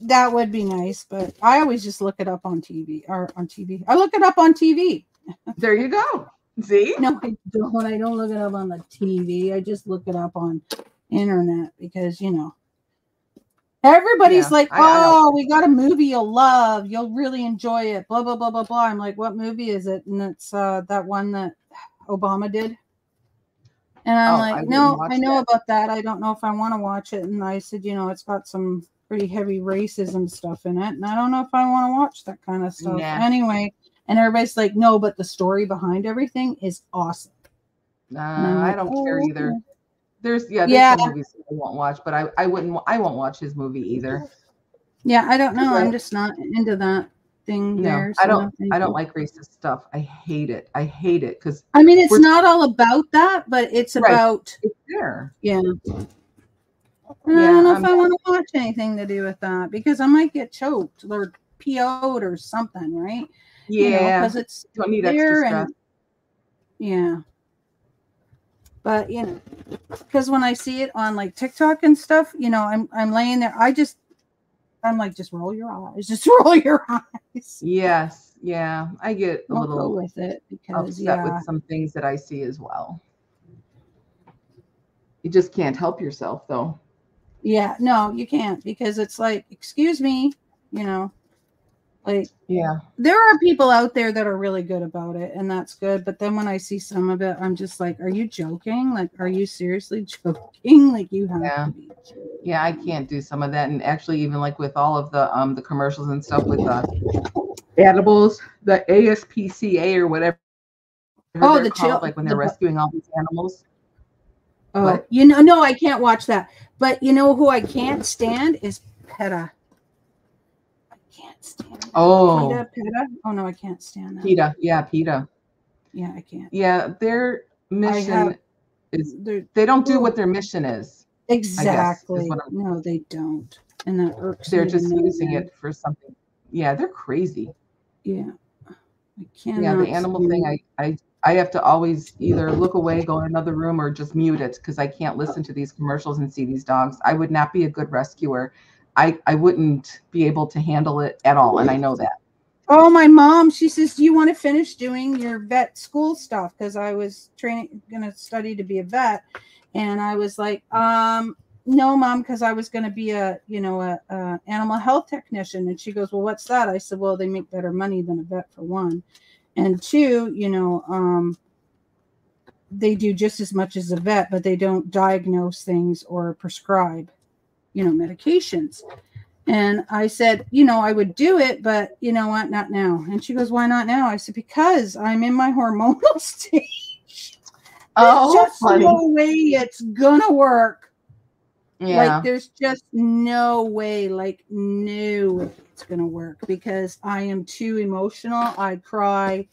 that would be nice, but I always just look it up on TV I look it up on TV. There you go. See? No, I don't. I don't look it up on the TV. I just look it up on internet because, everybody's like, we got a movie you'll love. You'll really enjoy it. Blah, blah, blah, blah, blah. I'm like, what movie is it? And it's that one that Obama did. And I'm like, no, I know about that. I don't know if I want to watch it. And I said, it's got some pretty heavy racism stuff in it. And I don't know if I want to watch that kind of stuff. Yeah. Anyway, and everybody's like, no, but the story behind everything is awesome. I don't care either. There's some movies I won't watch, but I won't watch his movie either. Yeah, I don't know. I'm just not into that thing. No, there, so I don't like racist stuff. I hate it because it's not all about that, but it's about it's there. Yeah. I don't know if I want to watch anything to do with that because I might get choked or PO'd or something, right? Yeah, because it's don't need extra stress. Yeah. But because when I see it on like TikTok and stuff, I'm laying there. I'm like, just roll your eyes. Just roll your eyes. Yes. Yeah. I get a little go with it because upset with some things that I see as well. You just can't help yourself though. Yeah, no, you can't because it's like, excuse me, like, yeah, there are people out there that are really good about it and that's good. But then when I see some of it, I'm just like, are you joking? Like, are you seriously joking? Like you have to be joking. Yeah, I can't do some of that. And actually even like with all of the commercials and stuff with animals, the ASPCA or whatever. Oh, the called, like when they're rescuing all these animals. Oh, what? No, I can't watch that. But who I can't stand is PETA. I can't stand that. Oh. PETA? Oh, no, I can't stand that. PETA. Yeah, PETA. Yeah, I can't. Yeah, their mission is, they don't do what their mission is. Exactly. No, they don't. And that irks me. They're just using it for something. Yeah, they're crazy. Yeah. I can't. Yeah, the animal thing, I have to always either look away, go in another room, or just mute it because I can't listen to these commercials and see these dogs. I would not be a good rescuer. I wouldn't be able to handle it at all, and I know that. Oh, my mom, she says, do you want to finish doing your vet school stuff? Because I was going to study to be a vet. And I was like, no, no, Mom, because I was going to be a animal health technician. And she goes, well, what's that? I said, well, they make better money than a vet, for one. And two, they do just as much as a vet, but they don't diagnose things or prescribe, medications. And I said, I would do it, but you know what? Not now. And she goes, why not now? I said, because I'm in my hormonal stage. There's just no way it's gonna work. Yeah. Like, there's just no way, it's gonna work, because I am too emotional. I cry.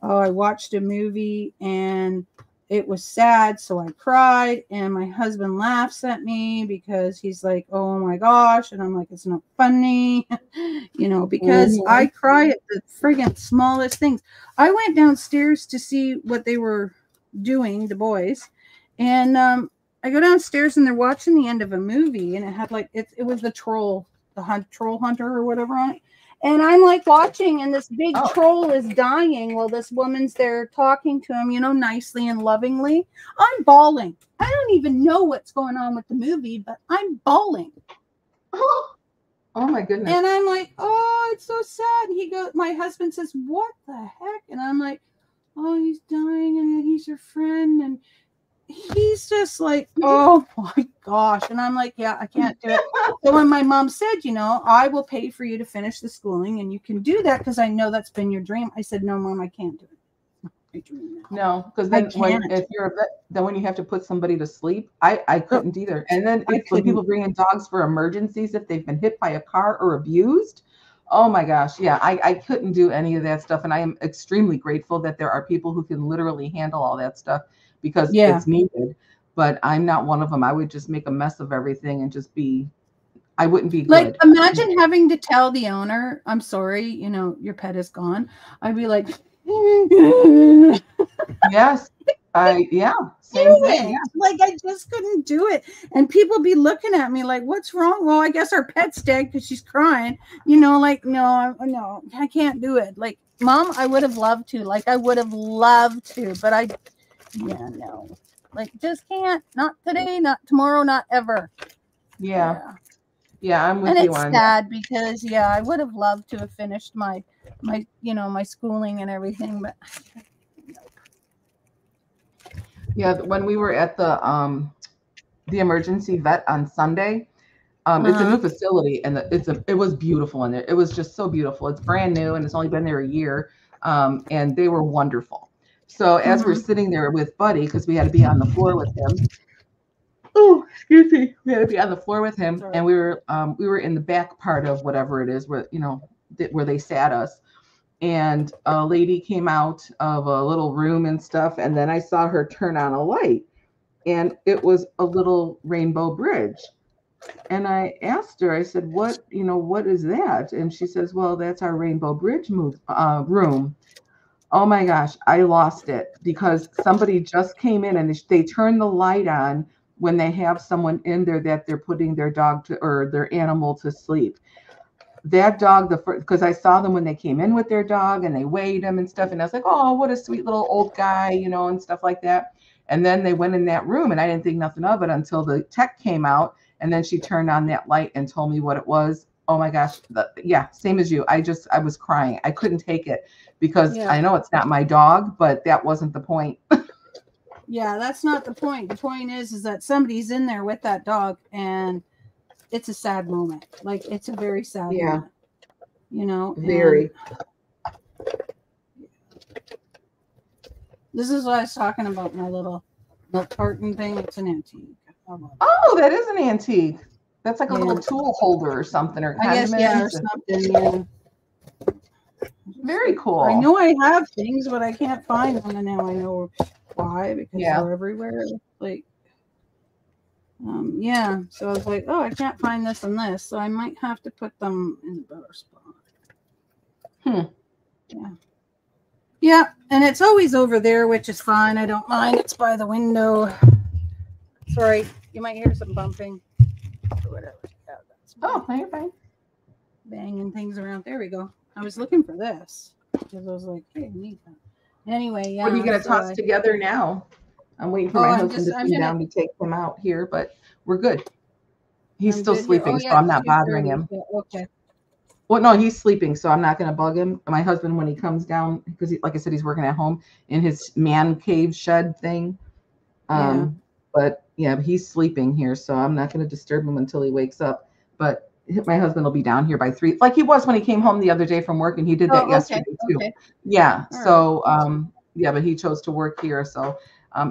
Oh, I watched a movie and it was sad, so I cried, and my husband laughs at me because he's like, oh my gosh, and I'm like, it's not funny, because I cry at the friggin' smallest things. I went downstairs to see what they were doing, the boys, and I go downstairs and they're watching the end of a movie, and it had it was the troll hunter or whatever on it. And I'm like watching, and this big troll is dying while this woman's there talking to him, nicely and lovingly. I'm bawling. I don't even know what's going on with the movie, but I'm bawling. Oh my goodness. And I'm like, oh, it's so sad. My husband says, what the heck? And I'm like, oh, he's dying, and he's your friend. And he's just like, oh my gosh. And I'm like, yeah, I can't do it. So when my mom said, I will pay for you to finish the schooling, and you can do that because I know that's been your dream, I said, no, Mom, I can't do it. No, because then if you're a vet, then when you have to put somebody to sleep, I couldn't either. And then when people bring in dogs for emergencies, if they've been hit by a car or abused, oh my gosh, yeah, I couldn't do any of that stuff. And I am extremely grateful that there are people who can literally handle all that stuff, because it's needed. But I'm not one of them. I would just make a mess of everything and I wouldn't be good. Like, imagine having to tell the owner, I'm sorry, your pet is gone. I'd be like, yes, same thing. Yeah. Like, I just couldn't do it. And people be looking at me like, what's wrong? Well, I guess our pet's dead because she's crying. No, I can't do it. Like, Mom, I would have loved to. But no. Like, just can't. Not today, not tomorrow, not ever. Yeah, I'm with you on that. And it's sad because, I would have loved to have finished my schooling and everything, but yeah, when we were at the emergency vet on Sunday, it's a new facility, and it was beautiful in there. It was just so beautiful. It's brand new, and it's only been there a year, and they were wonderful. So as we're sitting there with Buddy, because we had to be on the floor with him. Oh, excuse me. We had to be on the floor with him. Sorry. And we were in the back part of whatever it is where they sat us. And a lady came out of a little room and stuff. And then I saw her turn on a light, and it was a little rainbow bridge. And I asked her, I said, what is that? And she says, well, that's our rainbow bridge room. Oh my gosh, I lost it, because somebody just came in and they turn the light on when they have someone in there that they're putting their dog or their animal to sleep. That dog, because I saw them when they came in with their dog and they weighed him and stuff. And I was like, oh, what a sweet little old guy, and stuff like that. And then they went in that room, and I didn't think nothing of it until the tech came out, and then she turned on that light and told me what it was. Oh my gosh. Same as you. I was crying. I couldn't take it, because I know it's not my dog, but that wasn't the point. Yeah, that's not the point. The point is that somebody's in there with that dog, and it's a sad moment. Like, it's a very sad moment. Very. This is what I was talking about, my little milk carton thing. It's an antique. Oh, that is an antique. That's like a little tool holder or something, or I guess, or something. Yeah. Very cool. I know I have things, but I can't find them, and now I know why, because they're everywhere. Like, So I was like, oh, I can't find this and this, so I might have to put them in a better spot. Yeah, and it's always over there, which is fine. I don't mind. It's by the window. Sorry, you might hear some bumping or whatever. You're fine. Banging things around. There we go. I was looking for this because I was like, hey, I need that. Anyway, What are you going to toss together now? I'm waiting for my husband to come down to take them out here, but we're good. He's still sleeping, so I'm not bothering him. Okay. Well, no, he's sleeping, so I'm not going to bug him. My husband, when he comes down, because like I said, he's working at home in his man cave shed thing. But yeah, he's sleeping here, so I'm not going to disturb him until he wakes up. But my husband will be down here by 3, like he was when he came home the other day from work, and he did that yesterday too. Okay. Yeah. All so right. Yeah, but he chose to work here, so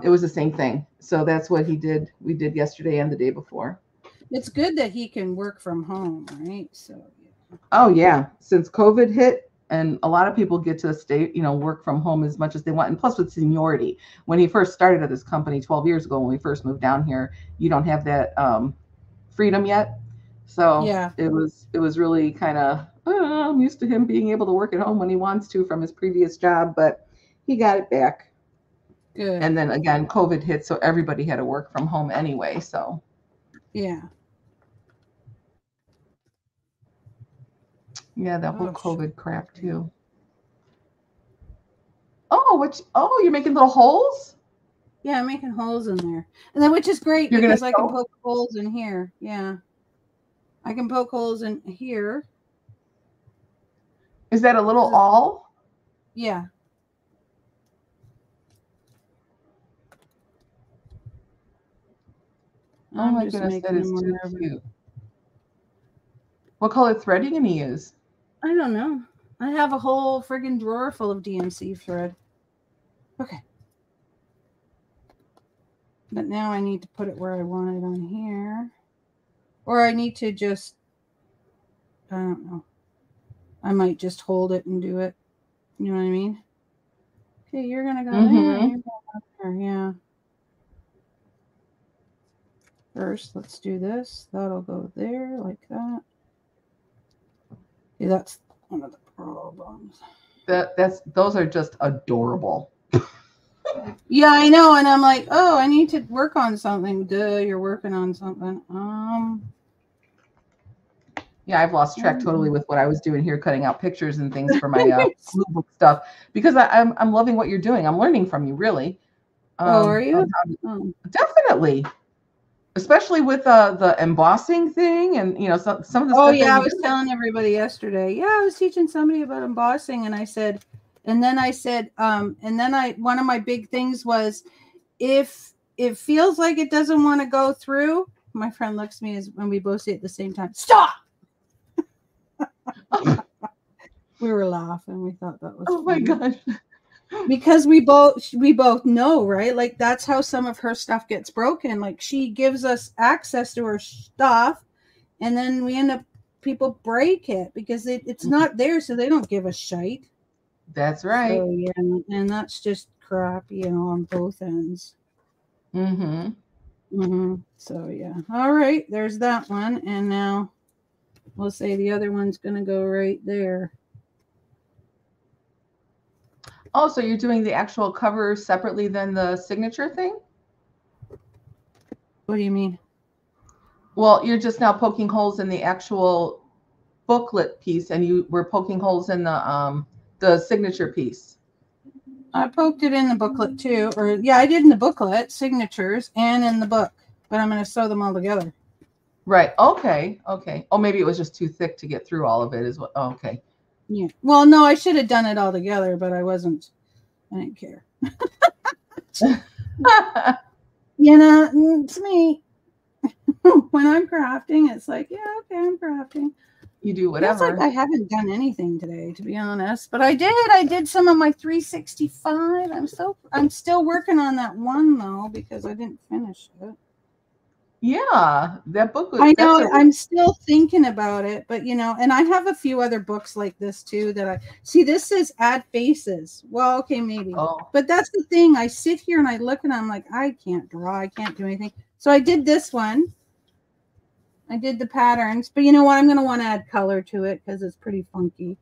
it was the same thing. So that's what he did. We did yesterday and the day before. It's good that he can work from home, right? So. Yeah. Oh yeah, since COVID hit, and a lot of people get to stay, work from home as much as they want. And plus with seniority, when he first started at this company 12 years ago, when we first moved down here, you don't have that freedom yet. So yeah, it was really kind of, I'm used to him being able to work at home when he wants to from his previous job, but he got it back. Good. And then again, COVID hit, so everybody had to work from home anyway. So yeah. Yeah, that whole COVID crap too. You're making little holes? Yeah, I'm making holes in there. And then which is great because I can poke holes in here. Yeah. I can poke holes in here. Is that a little awl? Yeah. Oh my goodness, that is too cute. What color thread are you going to use? I don't know. I have a whole friggin' drawer full of DMC thread. Okay. But now I need to put it where I want it on here. Or I need to just, I don't know. I might just hold it and do it. You know what I mean? Okay, you're going to go there. You're going there. Yeah. First, let's do this. That'll go there like that. Yeah, that's one of the problems. Those are just adorable. Yeah, I know, and I'm like, oh, I need to work on something. Duh, you're working on something. Yeah, I've lost track totally with what I was doing here, cutting out pictures and things for my blue book stuff, because I'm loving what you're doing. I'm learning from you, really. Are you? Definitely. Especially with the embossing thing and, some of the stuff. Oh, yeah, I was telling everybody yesterday. Yeah, I was teaching somebody about embossing, and then one of my big things was, if it feels like it doesn't want to go through, my friend looks at me when we both say it at the same time, stop! We were laughing. We thought that was funny. My gosh. Because we both know, right? Like that's how some of her stuff gets broken. Like she gives us access to her stuff, and then we end up people break it because it's not there, so they don't give a shite. That's right. So, yeah, and that's just crap, on both ends. So yeah. All right, there's that one, and now we'll say the other one's gonna go right there. Oh, so you're doing the actual cover separately than the signature thing? What do you mean? Well, you're just now poking holes in the actual booklet piece, and you were poking holes in the signature piece. I poked it in the booklet too, I did in the booklet, signatures, and in the book, but I'm going to sew them all together. Right. Okay. Oh, maybe it was just too thick to get through all of it. Okay. Yeah. Well, no, I should have done it all together, but I didn't care. It's me. When I'm crafting, it's like, yeah, okay, I'm crafting. You do whatever. It's like I haven't done anything today, to be honest, but I did some of my 365. I'm still working on that one though, because I didn't finish it. Yeah, that book. I know. I'm still thinking about it, but and I have a few other books like this too that I see. This says add faces. Well, okay, maybe. Oh. But that's the thing. I sit here and I look and I'm like, I can't draw. I can't do anything. So I did this one. I did the patterns, but you know what? I'm going to want to add color to it because it's pretty funky.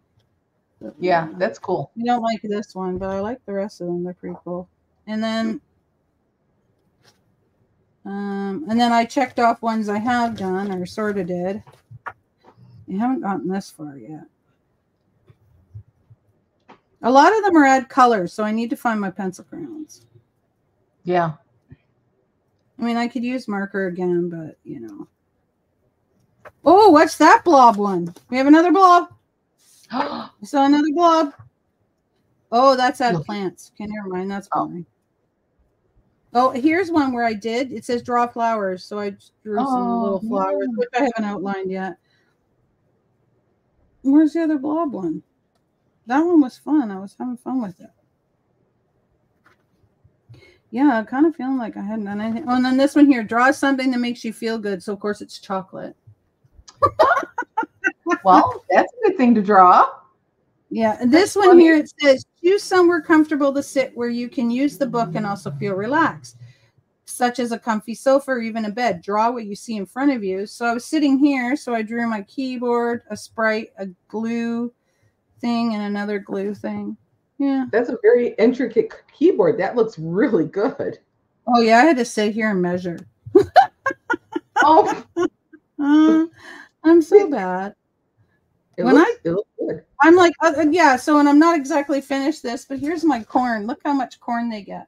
But, yeah, that's cool. I don't like this one, but I like the rest of them. They're pretty cool. And then I checked off ones I have done or sort of did. I haven't gotten this far yet. A lot of them are add colors, so I need to find my pencil crayons. Yeah. I mean, I could use marker again, but Oh, what's that blob one? We have another blob. I saw another blob. Oh, that's out of plants. Okay, never mind. That's fine. Oh, here's one where I did. It says draw flowers. So I just drew some little flowers, which I haven't outlined yet. Where's the other blob one? That one was fun. I was having fun with it. Yeah, I'm kind of feeling like I hadn't done anything. Oh, and then this one here, draw something that makes you feel good. So, of course, it's chocolate. Well, that's a good thing to draw. Yeah, and this one here, it says, choose somewhere comfortable to sit where you can use the book and also feel relaxed, such as a comfy sofa or even a bed. Draw what you see in front of you. So I was sitting here, so I drew my keyboard, a sprite, a glue thing, and another glue thing. Yeah. That's a very intricate keyboard. That looks really good. Oh, yeah, I had to sit here and measure. Oh. I'm so bad. It looks good. I'm like, yeah, so, and I'm not exactly finished this, but here's my corn. Look how much corn they get.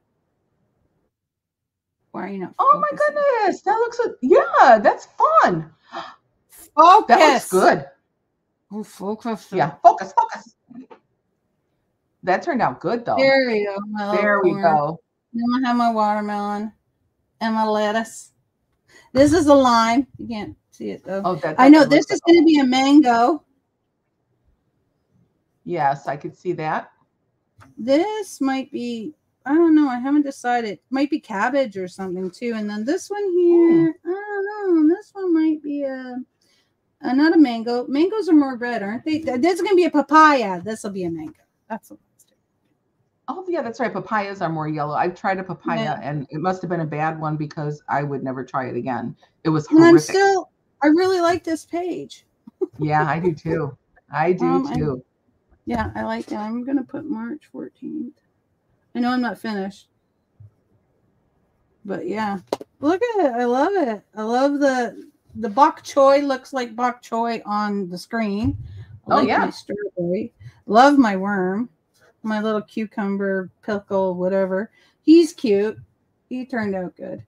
Why are you not focusing? My goodness. That looks, yeah, that's fun. Focus. That looks good. Oh, focus. Yeah, focus. That turned out good, though. There we go. There we go. Then I have my watermelon and my lettuce. This is a lime. You can't see it, though. Oh, I know this is going to be a mango. Yes, I could see that. This might be, I don't know. I haven't decided. It might be cabbage or something, too. And then this one here, I don't know. This one might be not a mango. Mangoes are more red, aren't they? This is going to be a papaya. This will be a mango. That's what. Oh, yeah, that's right. Papayas are more yellow. I've tried a papaya, and it must have been a bad one because I would never try it again. It was horrific. And I really like this page. Yeah, I do too. I do too. Yeah, I like it. I'm going to put March 14th. I know I'm not finished. But yeah, look at it. I love it. I love the bok choy. Looks like bok choy on the screen. I like my strawberry. Love my worm. My little cucumber, pickle, whatever. He's cute. He turned out good.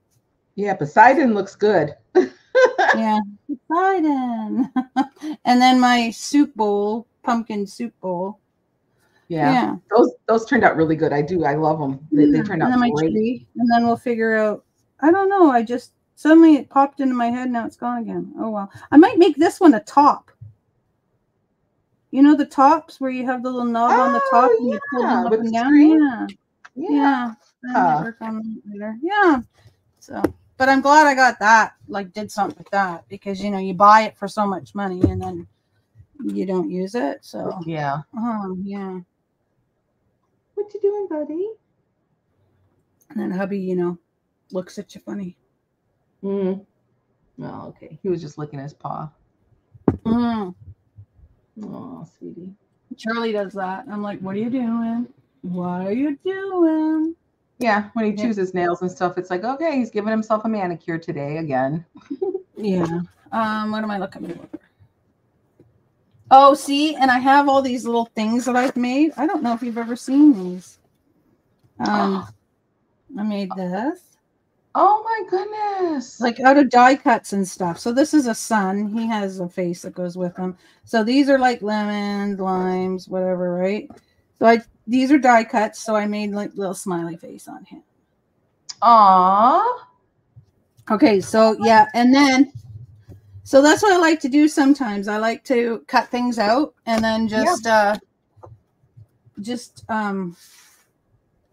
Yeah, Poseidon looks good. Yeah, Poseidon. And then my soup bowl, pumpkin soup bowl. Yeah. Those turned out really good. I love them. They turned out great. Tree. And then we'll figure out, I don't know. I just, suddenly it popped into my head. Now it's gone again. Oh, well. I might make this one a top. You know the tops where you have the little knob on the top and you pull them up and down? Yeah. Work on that later. Yeah. So, but I'm glad I got that, like did something with that because, you know, you buy it for so much money and then you don't use it. So, yeah. Yeah. What you doing, buddy? And then hubby, you know, looks at you funny. Oh, okay. He was just licking his paw. Oh, sweetie. Charlie does that. I'm like, what are you doing? What are you doing? Yeah, when he chooses nails and stuff, it's like, okay, he's giving himself a manicure today again. Yeah. What am I looking for? Oh, see, and I have all these little things that I've made. I don't know if you've ever seen these. I made this. Oh my goodness. Like out of die cuts and stuff. So this is a sun. He has a face that goes with him. So these are like lemons, limes, whatever, right? So these are die cuts. So I made like little smiley face on him. Aww. Okay, so yeah, and then so that's what I like to do sometimes. I like to cut things out and then just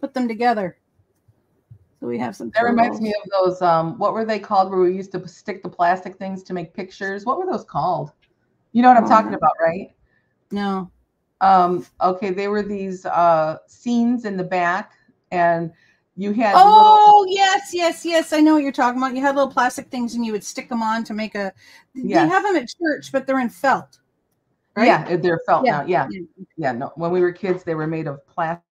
put them together. So we have some. That reminds me of those. What were they called? Where we used to stick the plastic things to make pictures. What were those called? You know what I'm talking about, right? No. Okay, they were these scenes in the back, and you had. Yes. I know what you're talking about. You had little plastic things, and you would stick them on to make a. They have them at church, but they're in felt. Right? Yeah, they're felt now. Yeah. No, when we were kids, they were made of plastic.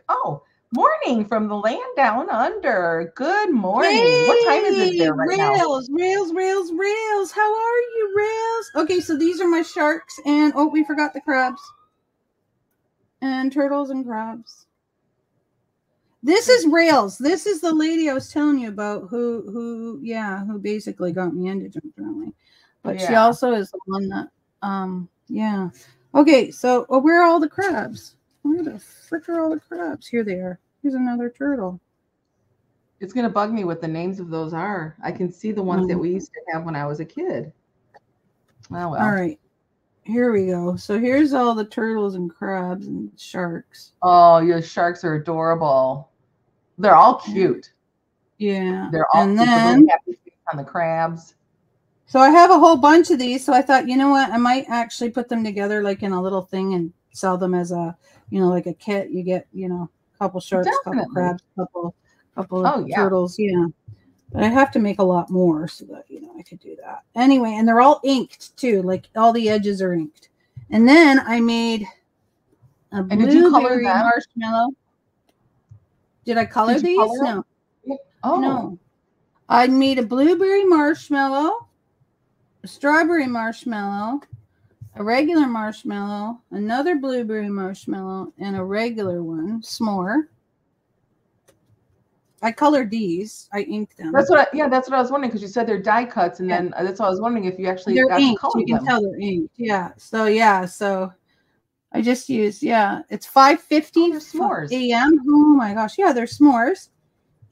Oh. Morning from the land down under. Good morning. Hey, what time is it there right now? Rails. How are you, Rails? Okay, so these are my sharks, and we forgot the crabs. And turtles and crabs. This is Rails. This is the lady I was telling you about who basically got me into junk journaling. But she also is the one that, yeah. Okay, so where are all the crabs? Where the frick are all the crabs? Here they are. Here's another turtle. It's going to bug me what the names of those are. I can see the ones that we used to have when I was a kid. Oh, well. All right. Here we go. So here's all the turtles and crabs and sharks. Oh, your sharks are adorable. They're all cute. Yeah. They're all cute. Then the happy face on the crabs. So I have a whole bunch of these. So I thought, you know what? I might actually put them together like in a little thing and sell them as a, like a kit. You get, a couple sharks, couple crabs, couple of turtles. Yeah. But I have to make a lot more so that, I could do that. Anyway, and they're all inked too. Like all the edges are inked. And then I made a blueberry marshmallow. Did I color these? No. Oh. No. I made a blueberry marshmallow, a strawberry marshmallow, a regular marshmallow, another blueberry marshmallow, and a regular one, s'more. I colored these. I inked them. That's what I was wondering, because you said they're die cuts, and then that's what I was wondering if you actually got inked. To color them. You can tell they're inked. Yeah. So I just used it's 5:50 a.m. Oh my gosh. Yeah, they're s'mores.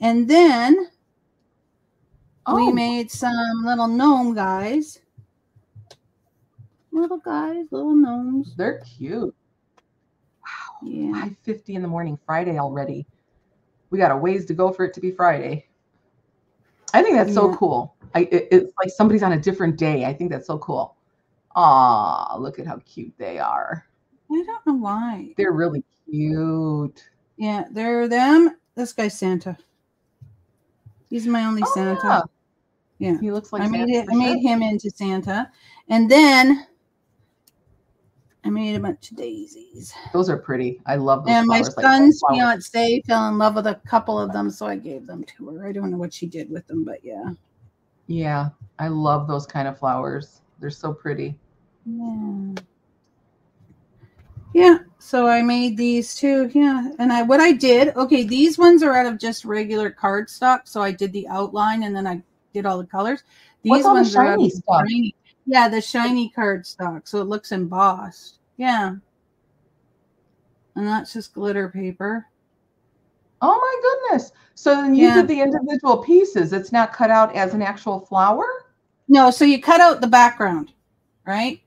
And then we made some little gnome guys. Little gnomes. They're cute. Wow. Yeah. 5:50 in the morning, Friday already. We got a ways to go for it to be Friday. I think that's so cool. It's like somebody's on a different day. I think that's so cool. Aw, look at how cute they are. I don't know why. They're really cute. Yeah, they're them. This guy's Santa. He's my only Santa. Yeah. He looks like I made him into Santa. And then I made a bunch of daisies. Those are pretty. I love those. And my son's fiance fell in love with a couple of them, so I gave them to her. I don't know what she did with them, but yeah. Yeah, I love those kind of flowers. They're so pretty. Yeah. Yeah, so I made these too. Yeah, and what I did, these ones are out of just regular cardstock, so I did the outline and then I did all the colors. These ones are out of shiny. Yeah, the shiny cardstock, so it looks embossed. Yeah. And that's just glitter paper. Oh my goodness. So then you did the individual pieces. It's not cut out as an actual flower? No, so you cut out the background, right?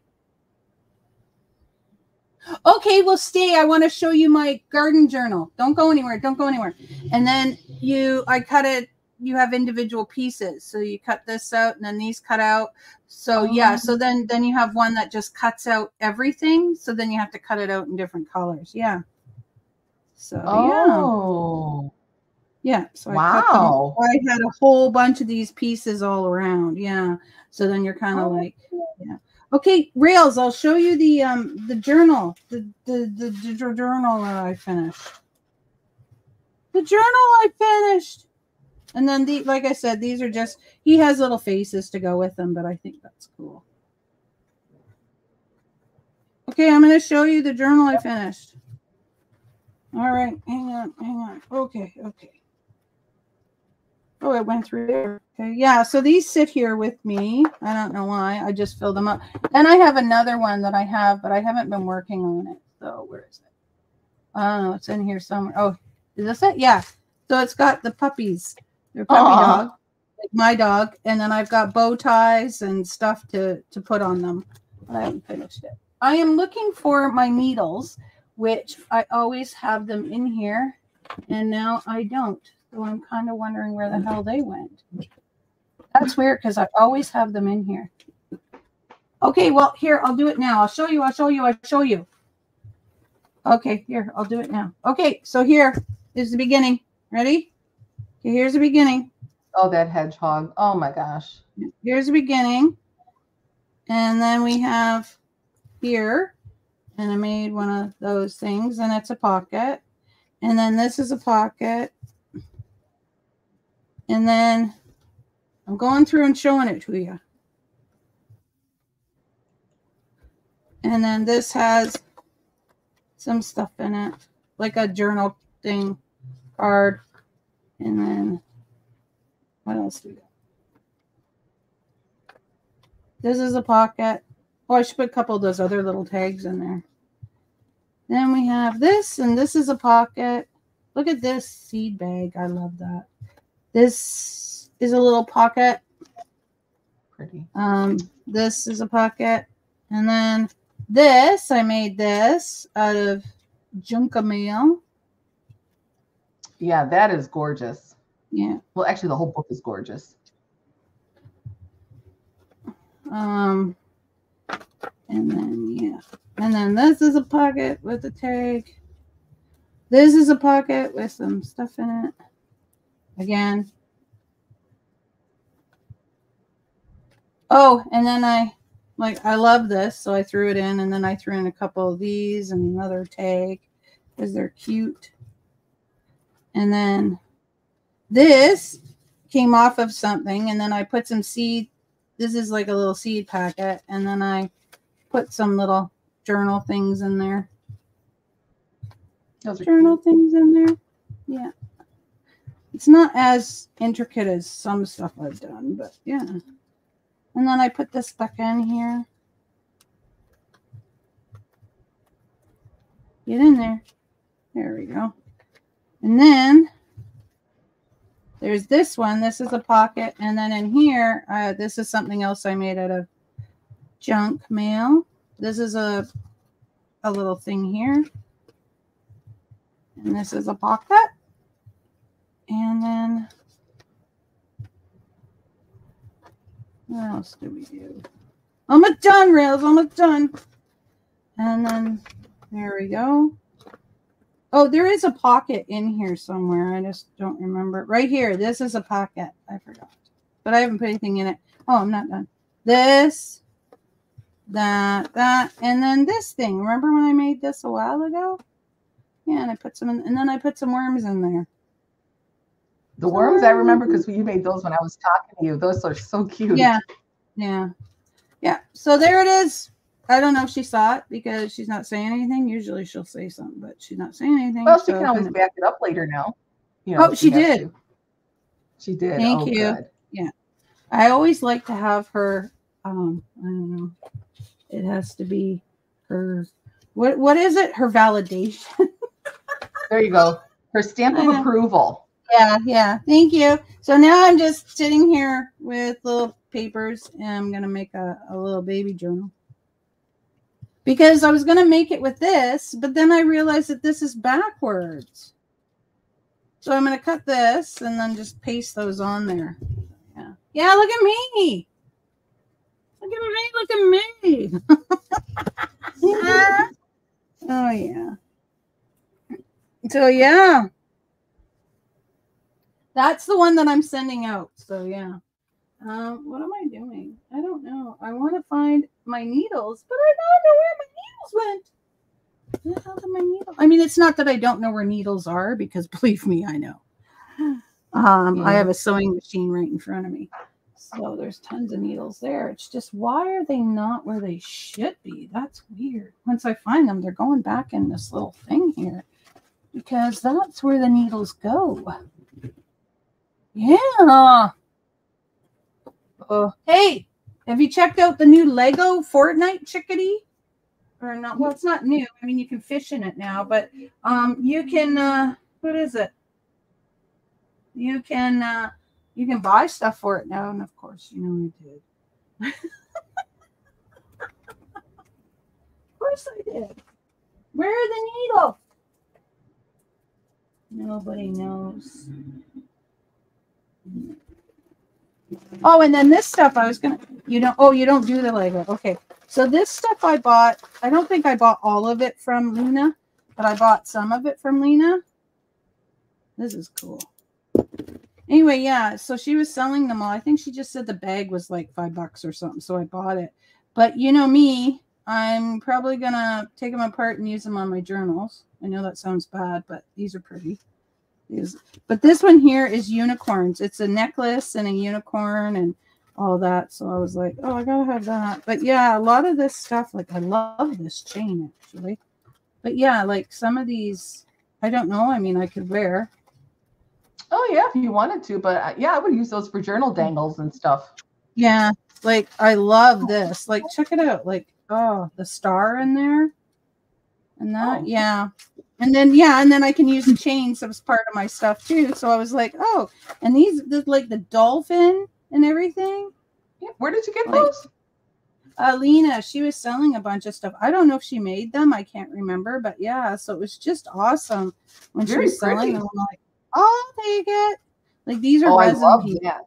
Okay, well, stay. I want to show you my garden journal. Don't go anywhere. Don't go anywhere. And then I cut it. You have individual pieces. So you cut this out and then these cut out. So so then you have one that just cuts out everything. So then you have to cut it out in different colors. Yeah. So yeah. So I cut them. I had a whole bunch of these pieces all around. Yeah. So then you're kind of okay, Rails, I'll show you the journal. The journal that I finished. The journal I finished. And then like I said, these are just, he has little faces to go with them, but I think that's cool. Okay, I'm going to show you the journal I finished. All right, hang on. Okay. Oh, it went through there. Okay, yeah, so these sit here with me. I don't know why. I just filled them up. Then I have another one that I have, but I haven't been working on it. So where is it? Oh, it's in here somewhere. Oh, is this it? Yeah. So it's got the puppies. They're puppy dog, like my dog, and then I've got bow ties and stuff to put on them. I haven't finished it. I am looking for my needles, which I always have them in here, and now I don't. So I'm kind of wondering where the hell they went. That's weird because I always have them in here. Okay, well, here, I'll do it now. I'll show you. Okay, here, I'll do it now. Okay, so here is the beginning. Ready? Okay, here's the beginning. Oh, that hedgehog. Oh, my gosh. Here's the beginning. And then we have here, and I made one of those things, and it's a pocket. And then this is a pocket. And then I'm going through and showing it to you. And then this has some stuff in it, like a journal thing, card. And then what else do we got? This is a pocket. Oh, I should put a couple of those other little tags in there. Then we have this, and this is a pocket. Look at this seed bag. I love that. This is a little pocket. Pretty. This is a pocket. And then this, I made this out of Junca mail. Yeah, that is gorgeous. Yeah. Well, actually, the whole book is gorgeous. And then, yeah. And then this is a pocket with a tag. This is a pocket with some stuff in it. Again. Oh, and then I love this, so I threw it in, and then I threw in a couple of these and another tag because they're cute. And then this came off of something, and then I put some seed. This is like a little seed packet, and then I put some little journal things in there. Those are journal cute. things in there. Yeah. It's not as intricate as some stuff I've done, but yeah. And then I put this back in here. Get in there. There we go. And then there's this one. This is a pocket. And then in here, this is something else I made out of junk mail. This is a little thing here. And this is a pocket. And then what else do we do? Almost done, Rails. Almost done. And then there we go. Oh, there is a pocket in here somewhere. I just don't remember. Right here. This is a pocket. I forgot. But I haven't put anything in it. Oh, I'm not done. This, that, and then this thing. Remember when I made this a while ago? Yeah, and I put some in, and then I put some worms in there. The worms, I remember because you made those when I was talking to you. Those are so cute. Yeah. Yeah. Yeah. So there it is. I don't know if she saw it because she's not saying anything. Usually she'll say something, but she's not saying anything. Well, she can always back it up later now. You know, oh, she did. To. She did. Thank you. Good. Yeah. I always like to have her, I don't know. It has to be her, what is it? Her validation. There you go. Her stamp of approval. Yeah. Thank you. So now I'm just sitting here with little papers and I'm going to make a little baby journal. Because I was going to make it with this, but then I realized that this is backwards. So I'm going to cut this and then just paste those on there. Yeah. Yeah, look at me. Look at me. Oh, yeah. So, yeah. That's the one that I'm sending out. So, yeah. What am I doing? I don't know. I want to find my needles, but I don't know where my needles went. Where the hell did my needles? I mean, it's not that I don't know where needles are, because believe me, I know. I have a sewing machine right in front of me. So there's tons of needles there. It's just, why are they not where they should be? That's weird. Once I find them, they're going back in this little thing here, because that's where the needles go. Yeah. Hey, have you checked out the new Lego Fortnite chickadee? Or not? Well, it's not new. I mean, you can fish in it now, but you can. What is it? You can buy stuff for it now, and of course, you know I did. Of course, I did. Where are the needles? Nobody knows. Oh, and then this stuff I was gonna, you don't do the Lego. Okay, so this stuff I bought. I don't think I bought all of it from Luna, but I bought some of it from Lena. This is cool. Anyway, yeah. So she was selling them all. I think she just said the bag was like $5 or something, so I bought it. But you know me, I'm probably gonna take them apart and use them on my journals. I know that sounds bad, but these are pretty. But this one here is unicorns. It's a necklace and a unicorn and all that. So I was like, oh, I gotta have that. But yeah, a lot of this stuff, like I love this chain actually. But yeah, like some of these, I don't know. I mean, I could wear. Oh yeah, if you wanted to, but yeah, I would use those for journal dangles and stuff. Yeah, like I love this. Like, check it out. Like, oh, the star in there, and that, yeah. And then I can use the chains as part of my stuff too. So I was like, oh, and these like the dolphin and everything. Yeah. Where did you get those? Lena, she was selling a bunch of stuff. I don't know if she made them. I can't remember, but yeah. So it was just awesome when she was selling them. I'm like, oh, I'll take it. Like these are resin. I love that.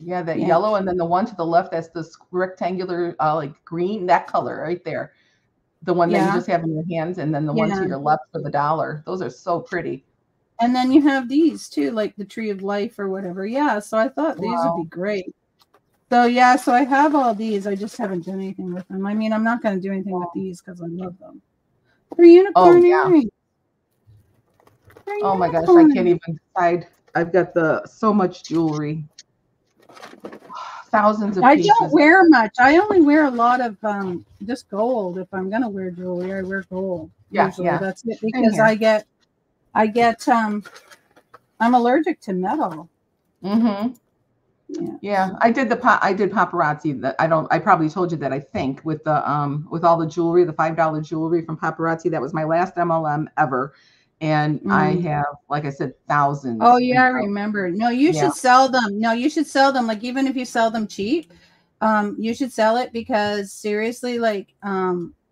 Yeah, that yellow, and then the one to the left, that's this rectangular, like green, that color right there. The one that you just have in your hands, and then the one to your left for the $1. Those are so pretty. And then you have these too, like the Tree of Life or whatever. Yeah, so I thought these would be great. So yeah, so I have all these. I just haven't done anything with them. I mean, I'm not going to do anything with these because I love them. They're unicorn earrings. Oh my gosh, I can't even decide. I've got so much jewelry. Thousands of pieces. I don't wear much. I only wear a lot of just gold. If I'm gonna wear jewelry, I wear gold. Usually. That's it, because I get I'm allergic to metal. Yeah, I did paparazzi. That I probably told you that, I think, with all the jewelry, the $5 jewelry from paparazzi. That was my last MLM ever. And I have, like I said, thousands. Oh yeah, I remember. No, you should sell them. No, you should sell them. Like, even if you sell them cheap, you should sell it, because seriously, like,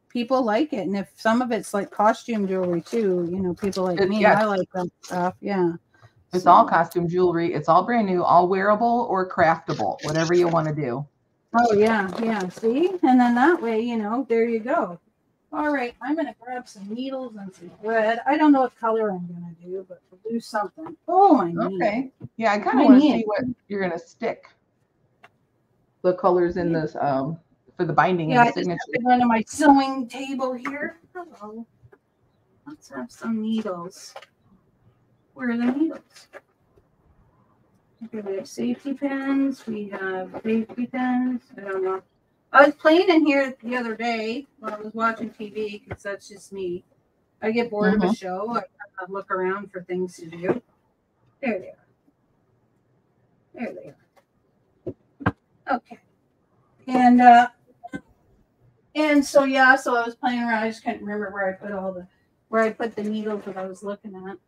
people like it. And if some of it's like costume jewelry too, you know, people like me, I like that stuff. Yeah. It's all costume jewelry. It's all brand new, all wearable or craftable, whatever you want to do. Oh yeah, yeah. See? And then that way, you know, there you go. All right, I'm going to grab some needles and some thread. I don't know what color I'm going to do, but we'll do something. Oh, my needle. Okay. Yeah, I kind of want to see what you're going to stick. The colors in this for the binding and the signature. I just have to my sewing table here. Hello. Let's have some needles. Where are the needles? Okay, we have safety pins. We have safety pins. I don't know. I was playing in here the other day when I was watching TV, because that's just me. I get bored of a show. I look around for things to do. There they are. There they are. Okay. And so yeah, so I was playing around. I just can't remember where I put the needles that I was looking at.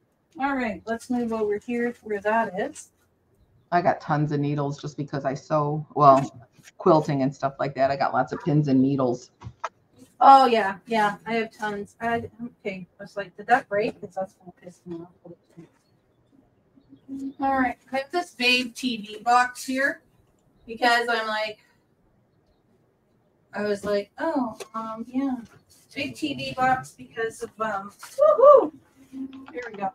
All right, let's move over here to where that is. I got tons of needles just because I sew, quilting and stuff like that. I got lots of pins and needles. Oh yeah, yeah, I have tons. Okay, I was like, did that break? Because that's gonna piss me off. All right, I have this Babe TV box here because I was like, oh, yeah, big TV box because of woohoo! Here we go.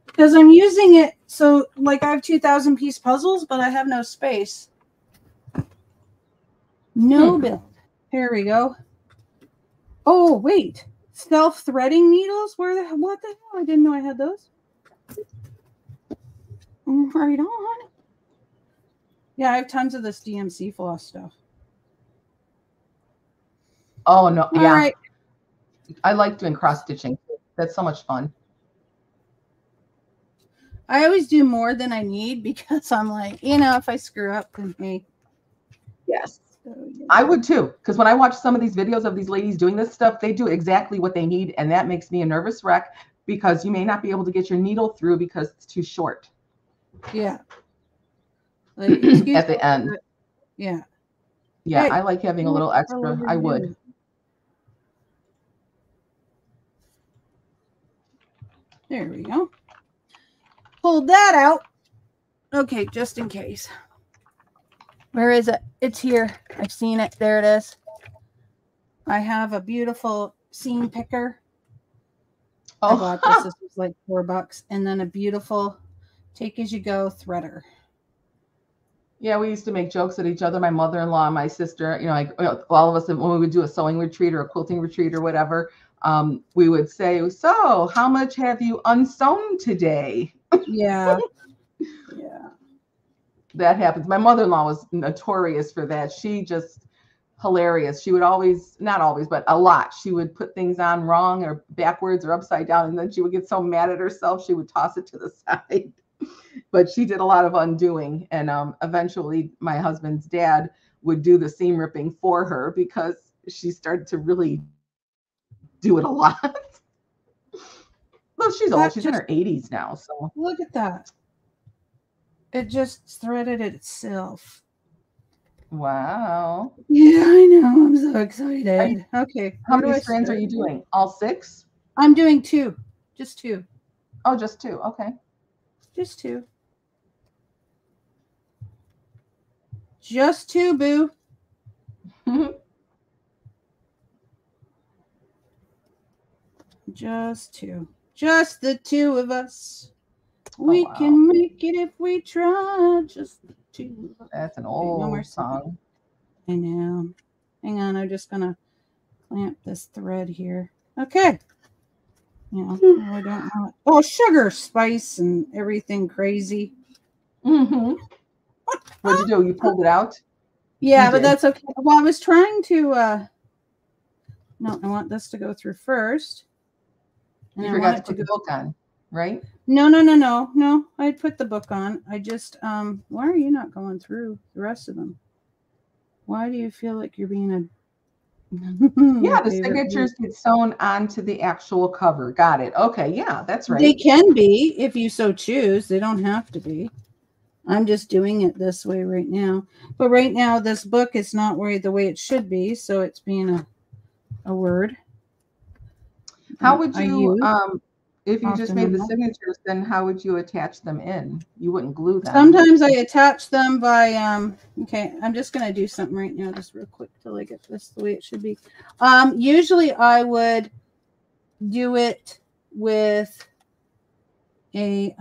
Because I'm using it, so like I have 2,000 piece puzzles, but I have no space. No build. Here we go. Oh wait, self-threading needles. What the hell? I didn't know I had those. Right on. Yeah, I have tons of this DMC floss stuff. Oh no, yeah. All right. I like doing cross stitching. That's so much fun. I always do more than I need because I'm like, you know, if I screw up, then hey. Yes. So, yeah. I would too. Because when I watch some of these videos of these ladies doing this stuff, they do exactly what they need. And that makes me a nervous wreck, because you may not be able to get your needle through because it's too short. Yeah. Like, at the end. Yeah. Yeah, hey, I like having a little extra. I would. There we go. Pulled that out. Okay, just in case. Where is it? It's here. I've seen it. There it is. I have a beautiful seam picker. Oh. I bought this. This was like $4. And then a beautiful take as you go threader. Yeah, we used to make jokes at each other. My mother-in-law, my sister, you know, like all of us, when we would do a sewing retreat or a quilting retreat or whatever, we would say, so how much have you unsewn today? Yeah. Yeah. That happens. My mother-in-law was notorious for that. She just hilarious. She would always, not always, but a lot. She would put things on wrong or backwards or upside down. And then she would get so mad at herself, she would toss it to the side. But she did a lot of undoing, and eventually my husband's dad would do the seam ripping for her because she started to really do it a lot. Well, she's old. She's in her 80s now. So look at that. It just threaded itself. Wow. Yeah, I know. I'm so excited. Okay. How many strands are you doing? All 6? I'm doing 2. Just 2. Oh, just 2. Okay. Just 2. Just 2, boo. Just 2. Just the 2 of us. We can make it if we try. Just the 2 of us. That's an old song. I know. Hang on. I'm just going to clamp this thread here. Okay. Yeah. I don't know. Oh, sugar, spice, and everything crazy. What'd you do? You pulled it out? Yeah, but that's okay. Well, I was trying to. No, I want this to go through first. And you forgot to put the book on, right? No. I put the book on. I just why are you not going through the rest of them? Why do you feel like you're being a yeah, the signatures get sewn onto the actual cover. Got it. Okay, yeah, that's right. They can be if you so choose. They don't have to be. I'm just doing it this way right now. But right now, this book is not the way it should be, so it's being a word. How would you, if you just made the signatures, then how would you attach them in? You wouldn't glue them. Sometimes I attach them by, okay, I'm just going to do something right now, just real quick till I get this the way it should be. Usually I would do it with a,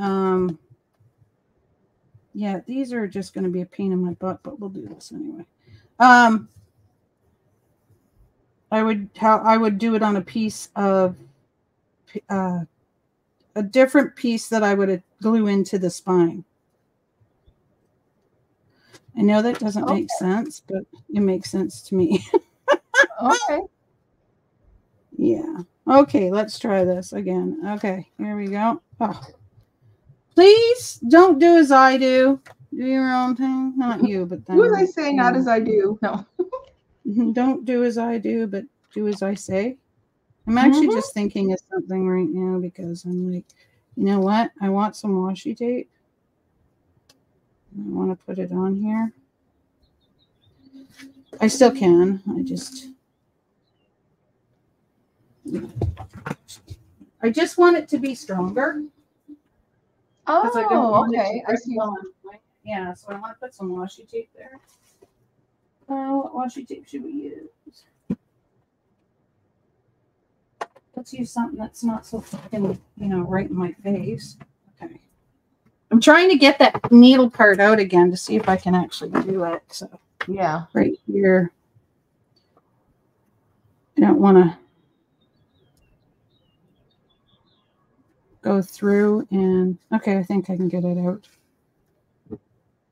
yeah, these are just going to be a pain in my butt, but we'll do this anyway. I would do it on a piece of a different piece that I would glue into the spine. I know that doesn't make sense, but it makes sense to me. Okay. Yeah. Okay, let's try this again. Okay, here we go. Oh. Please don't do as I do. Do your own thing. Not you, but them. Do as I say, not as I do. No. Don't do as I do, but do as I say. I'm actually just thinking of something right now because I'm like, you know what? I want some washi tape. I want to put it on here. I still can. I just want it to be stronger. Oh, okay. I see. Yeah, so I want to put some washi tape there. What washi tape should we use? Let's use something that's not so fucking, right in my face. Okay. I'm trying to get that needle part out again to see if I can actually do it. So, yeah, right here. I don't want to go through and, okay, I think I can get it out.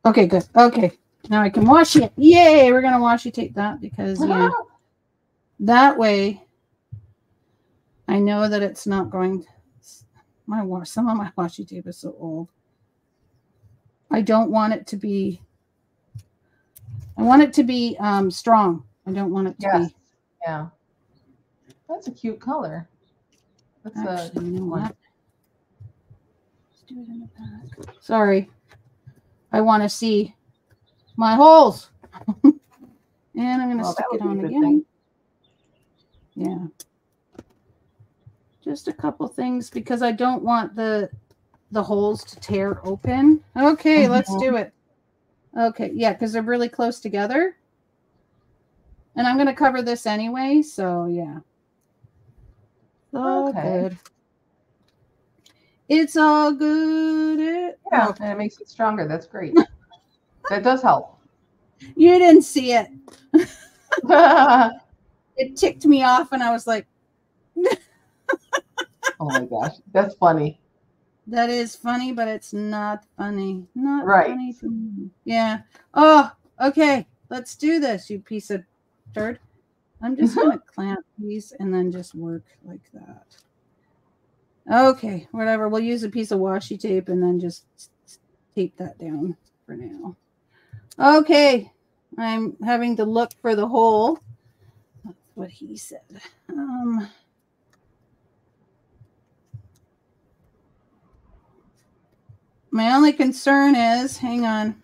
Okay, good. Okay. Now I can washi it. Yay! We're going to washi tape that because that way I know that it's not going to, some of my washi tape is so old. I don't want it to be, I want it to be strong. I don't want it to be. Yeah. That's a cute color. That's actually, you know what? Let's do it in the back. Sorry. I want to see my holes. And I'm going to stick it on again. Yeah. Just a couple things because I don't want the holes to tear open. Okay, let's do it. Okay, yeah, because they're really close together. And I'm going to cover this anyway, so yeah. All good. It's all good. Yeah, and it makes it stronger. That's great. That does help. You didn't see it. It ticked me off, and I was like, oh my gosh, that's funny. That is funny, but it's not funny. Not funny for me. Yeah. Oh, okay. Let's do this, you piece of dirt. I'm just going to clamp these and then just work like that. Okay, whatever. We'll use a piece of washi tape and then just tape that down for now. Okay, I'm having to look for the hole. That's what he said. My only concern is, hang on,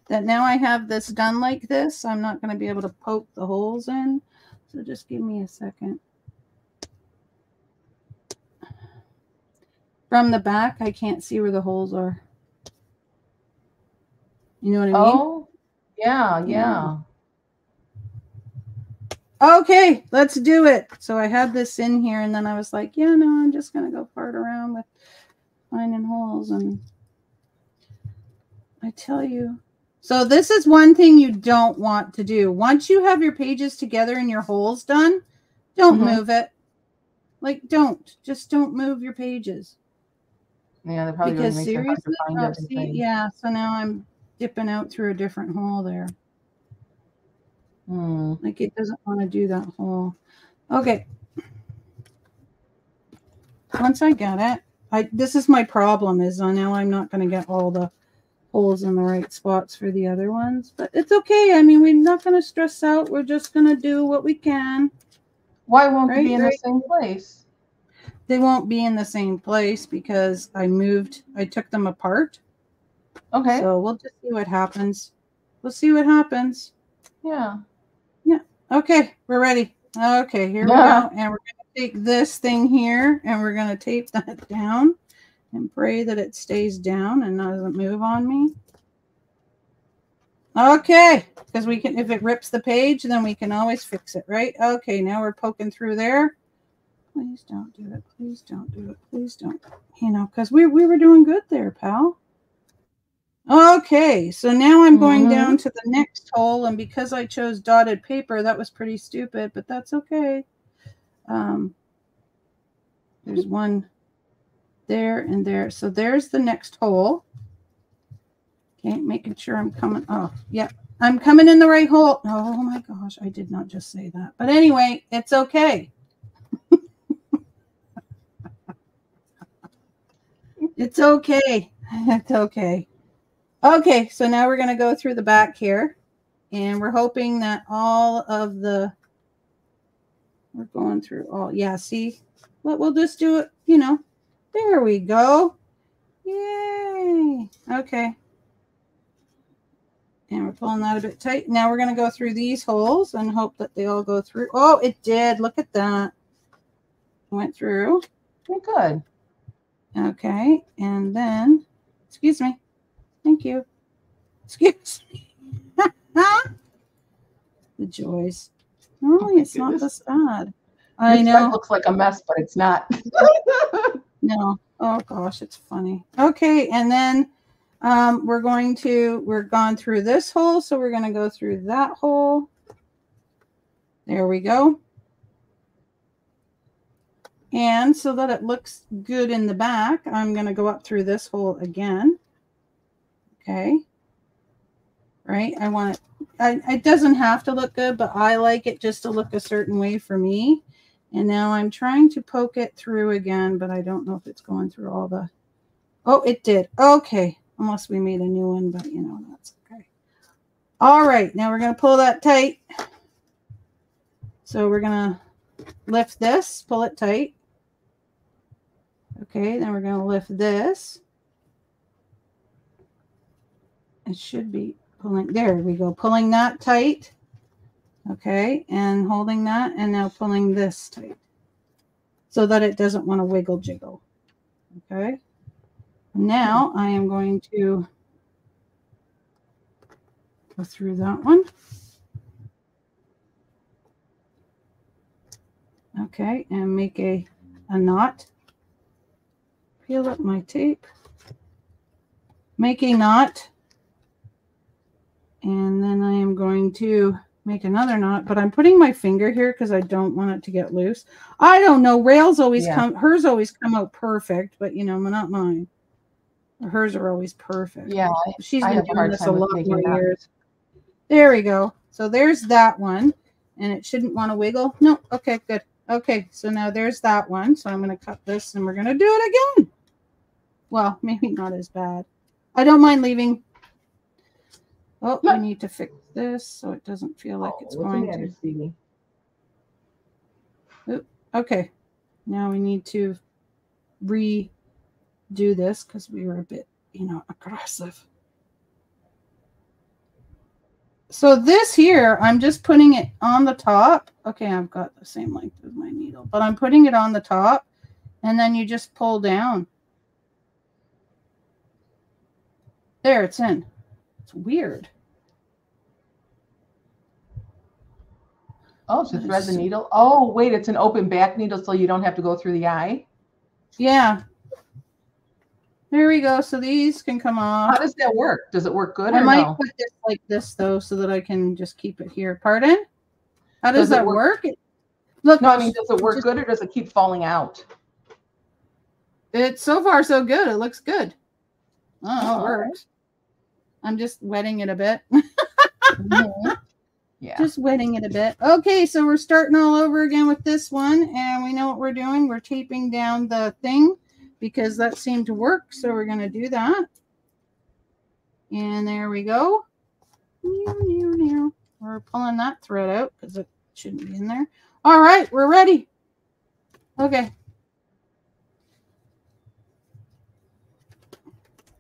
that now I have this done like this, I'm not going to be able to poke the holes in. So just give me a second. From the back, I can't see where the holes are. You know what I mean? Oh, yeah. Okay, let's do it. So I had this in here, and then I was like, yeah, no, I'm just going to go fart around with finding holes. And I tell you. So this is one thing you don't want to do. Once you have your pages together and your holes done, don't move it. Like, just don't move your pages. Yeah, they're probably because really seriously, yeah. So now I'm dipping out through a different hole there. Like it doesn't want to do that hole. Okay. Once I get it, this is my problem is now I'm not going to get all the holes in the right spots for the other ones, but it's okay. I mean, we're not going to stress out. We're just going to do what we can. Why won't they be in the same place? They won't be in the same place because I took them apart. Okay. So we'll just see what happens. We'll see what happens. Yeah. Yeah. Okay, we're ready. Okay, here we go. And we're going to take this thing here and we're going to tape that down and pray that it stays down and doesn't move on me. Okay, because we can, if it rips the page, then we can always fix it, right? Okay, now we're poking through there. Please don't do it. Please don't do it. Please don't. You know, because we were doing good there, pal. Okay, so now I'm going down to the next hole, and because I chose dotted paper, that was pretty stupid, but that's okay. There's one there and there. So there's the next hole. Okay, making sure I'm coming. Oh, yeah, I'm coming in the right hole. Oh my gosh, I did not just say that. But anyway, it's okay. It's okay. It's okay. Okay, so now we're going to go through the back here, and we're hoping that all of the, we're going through all, yeah, see, what we'll just do it, you know, there we go. Yay. Okay. And we're pulling that a bit tight. Now we're going to go through these holes and hope that they all go through. Oh, it did. Look at that. Went through. Okay, good. Okay, and then, excuse me. Thank you. Excuse me. The joys. Oh, it's not this bad. I know. It looks like a mess, but it's not. No. Oh gosh, it's funny. Okay, and then we're gone through this hole, so we're going to go through that hole. There we go. And so that it looks good in the back, I'm going to go up through this hole again. Okay. Right. I want it. It doesn't have to look good, but I like it just to look a certain way for me. And now I'm trying to poke it through again, but I don't know if it's going through all the. Oh, it did. Okay. Unless we made a new one, but you know, that's okay. All right. Now we're going to pull that tight. So we're going to lift this, pull it tight. Okay. Then we're going to lift this. It should be pulling. There we go. Pulling that tight. Okay. And holding that. And now pulling this tight so that it doesn't want to wiggle jiggle. Okay. Now I am going to go through that one. Okay. And make a knot. Peel up my tape. Make a knot. And then I am going to make another knot, but I'm putting my finger here because I don't want it to get loose. I don't know. Rails always hers always come out perfect, but you know, not mine. Hers are always perfect. Yeah. She's been doing this a lot more years. There we go. So there's that one. And it shouldn't want to wiggle. No. Okay, good. Okay, so now there's that one. So I'm going to cut this and we're going to do it again. Well, maybe not as bad. I don't mind leaving. Oh, we need to fix this so it doesn't feel like it's going to. Stevie? Okay, now we need to redo this because we were a bit, aggressive. So this here, I'm just putting it on the top. Okay, I've got the same length as my needle, but I'm putting it on the top, and then you just pull down. There, it's in. It's weird. Oh, to thread the needle. Oh, wait, it's an open back needle, so you don't have to go through the eye. Yeah. There we go. So these can come off. How does that work? Does it work good? I might put this like this though, so that I can just keep it here. Pardon? How does that work? Look. No, I mean, does it work good or does it keep falling out? It's so far so good. It looks good. Oh, it works. I'm just wetting it a bit. Mm-hmm. Yeah. Just wetting it a bit. Okay, so we're starting all over again with this one, and we know what we're doing. We're taping down the thing because that seemed to work, so we're going to do that. And there we go. We're pulling that thread out because it shouldn't be in there. All right, we're ready. Okay.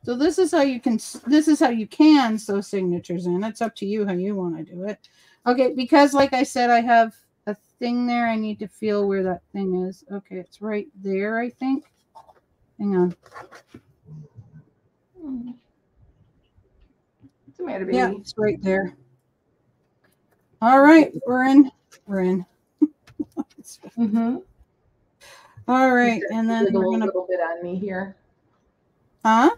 So this is how you can sew signatures in. It's up to you how you want to do it. Okay, because like I said, I have a thing there. I need to feel where that thing is. Okay, it's right there, I think. Hang on. What's the matter, baby? Yeah, it's right there. All right, we're in. Mm-hmm. All right, and then we're gonna a little bit on me here. Huh?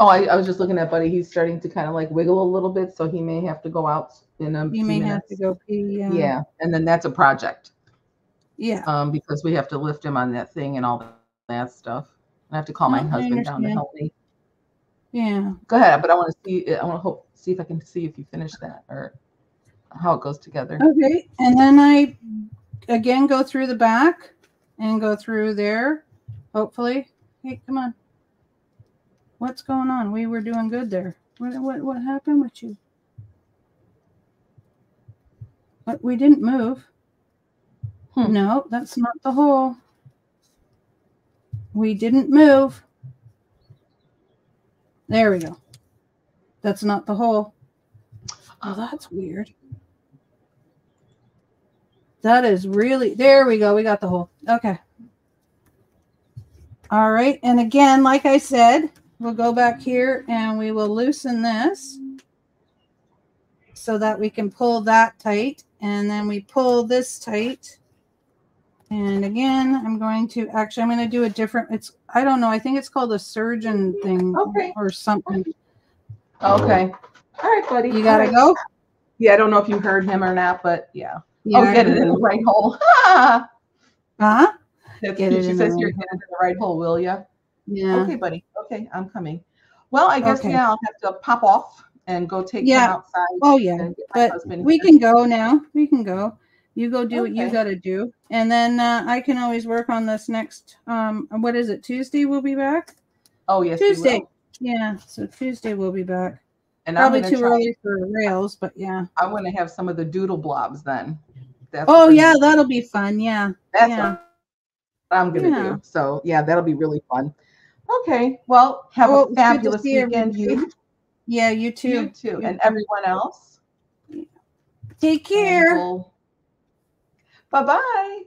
Oh, I was just looking at Buddy. He's starting to kind of like wiggle a little bit, so he may have to go out in a few minutes. Have to go pee. Yeah. Yeah, and then that's a project. Yeah. Because we have to lift him on that thing and all that stuff. I have to call my husband down to help me. Yeah. Go ahead, but I want to see. I want to see if I can see if you finish that or how it goes together. Okay, and then I again go through the back and go through there. Hopefully, hey, come on. What's going on? We were doing good there. What happened with you? But we didn't move. No, that's not the hole. We didn't move. There we go. That's not the hole. Oh, that's weird. That is really, there we go. We got the hole. Okay. All right. And again, like I said, we'll go back here and we will loosen this so that we can pull that tight. And then we pull this tight. And again, I'm going to do a different, I don't know. I think it's called a surgeon thing or something. Okay. All right, buddy. You got to go? Yeah, I don't know if you heard him or not, but yeah. Get it in the right hole. Huh? She says you're getting in the right hole, will you? Yeah. Okay, buddy. Okay, I'm coming. Well, I guess, yeah, I'll have to pop off and go take him outside. Oh, yeah. But we can go now. We can go. You go do what you got to do. And then I can always work on this next, what is it, Tuesday we'll be back? Oh, yes, Tuesday. Yeah, so Tuesday we'll be back. And probably too early for rails, but yeah. I want to have some of the doodle blobs then. Yeah, that'll be fun. Yeah. That's what I'm going to do. So, yeah, that'll be really fun. Okay. Well, have a fabulous weekend. Yeah, you too. You too. And everyone else. Take care. Bye-bye.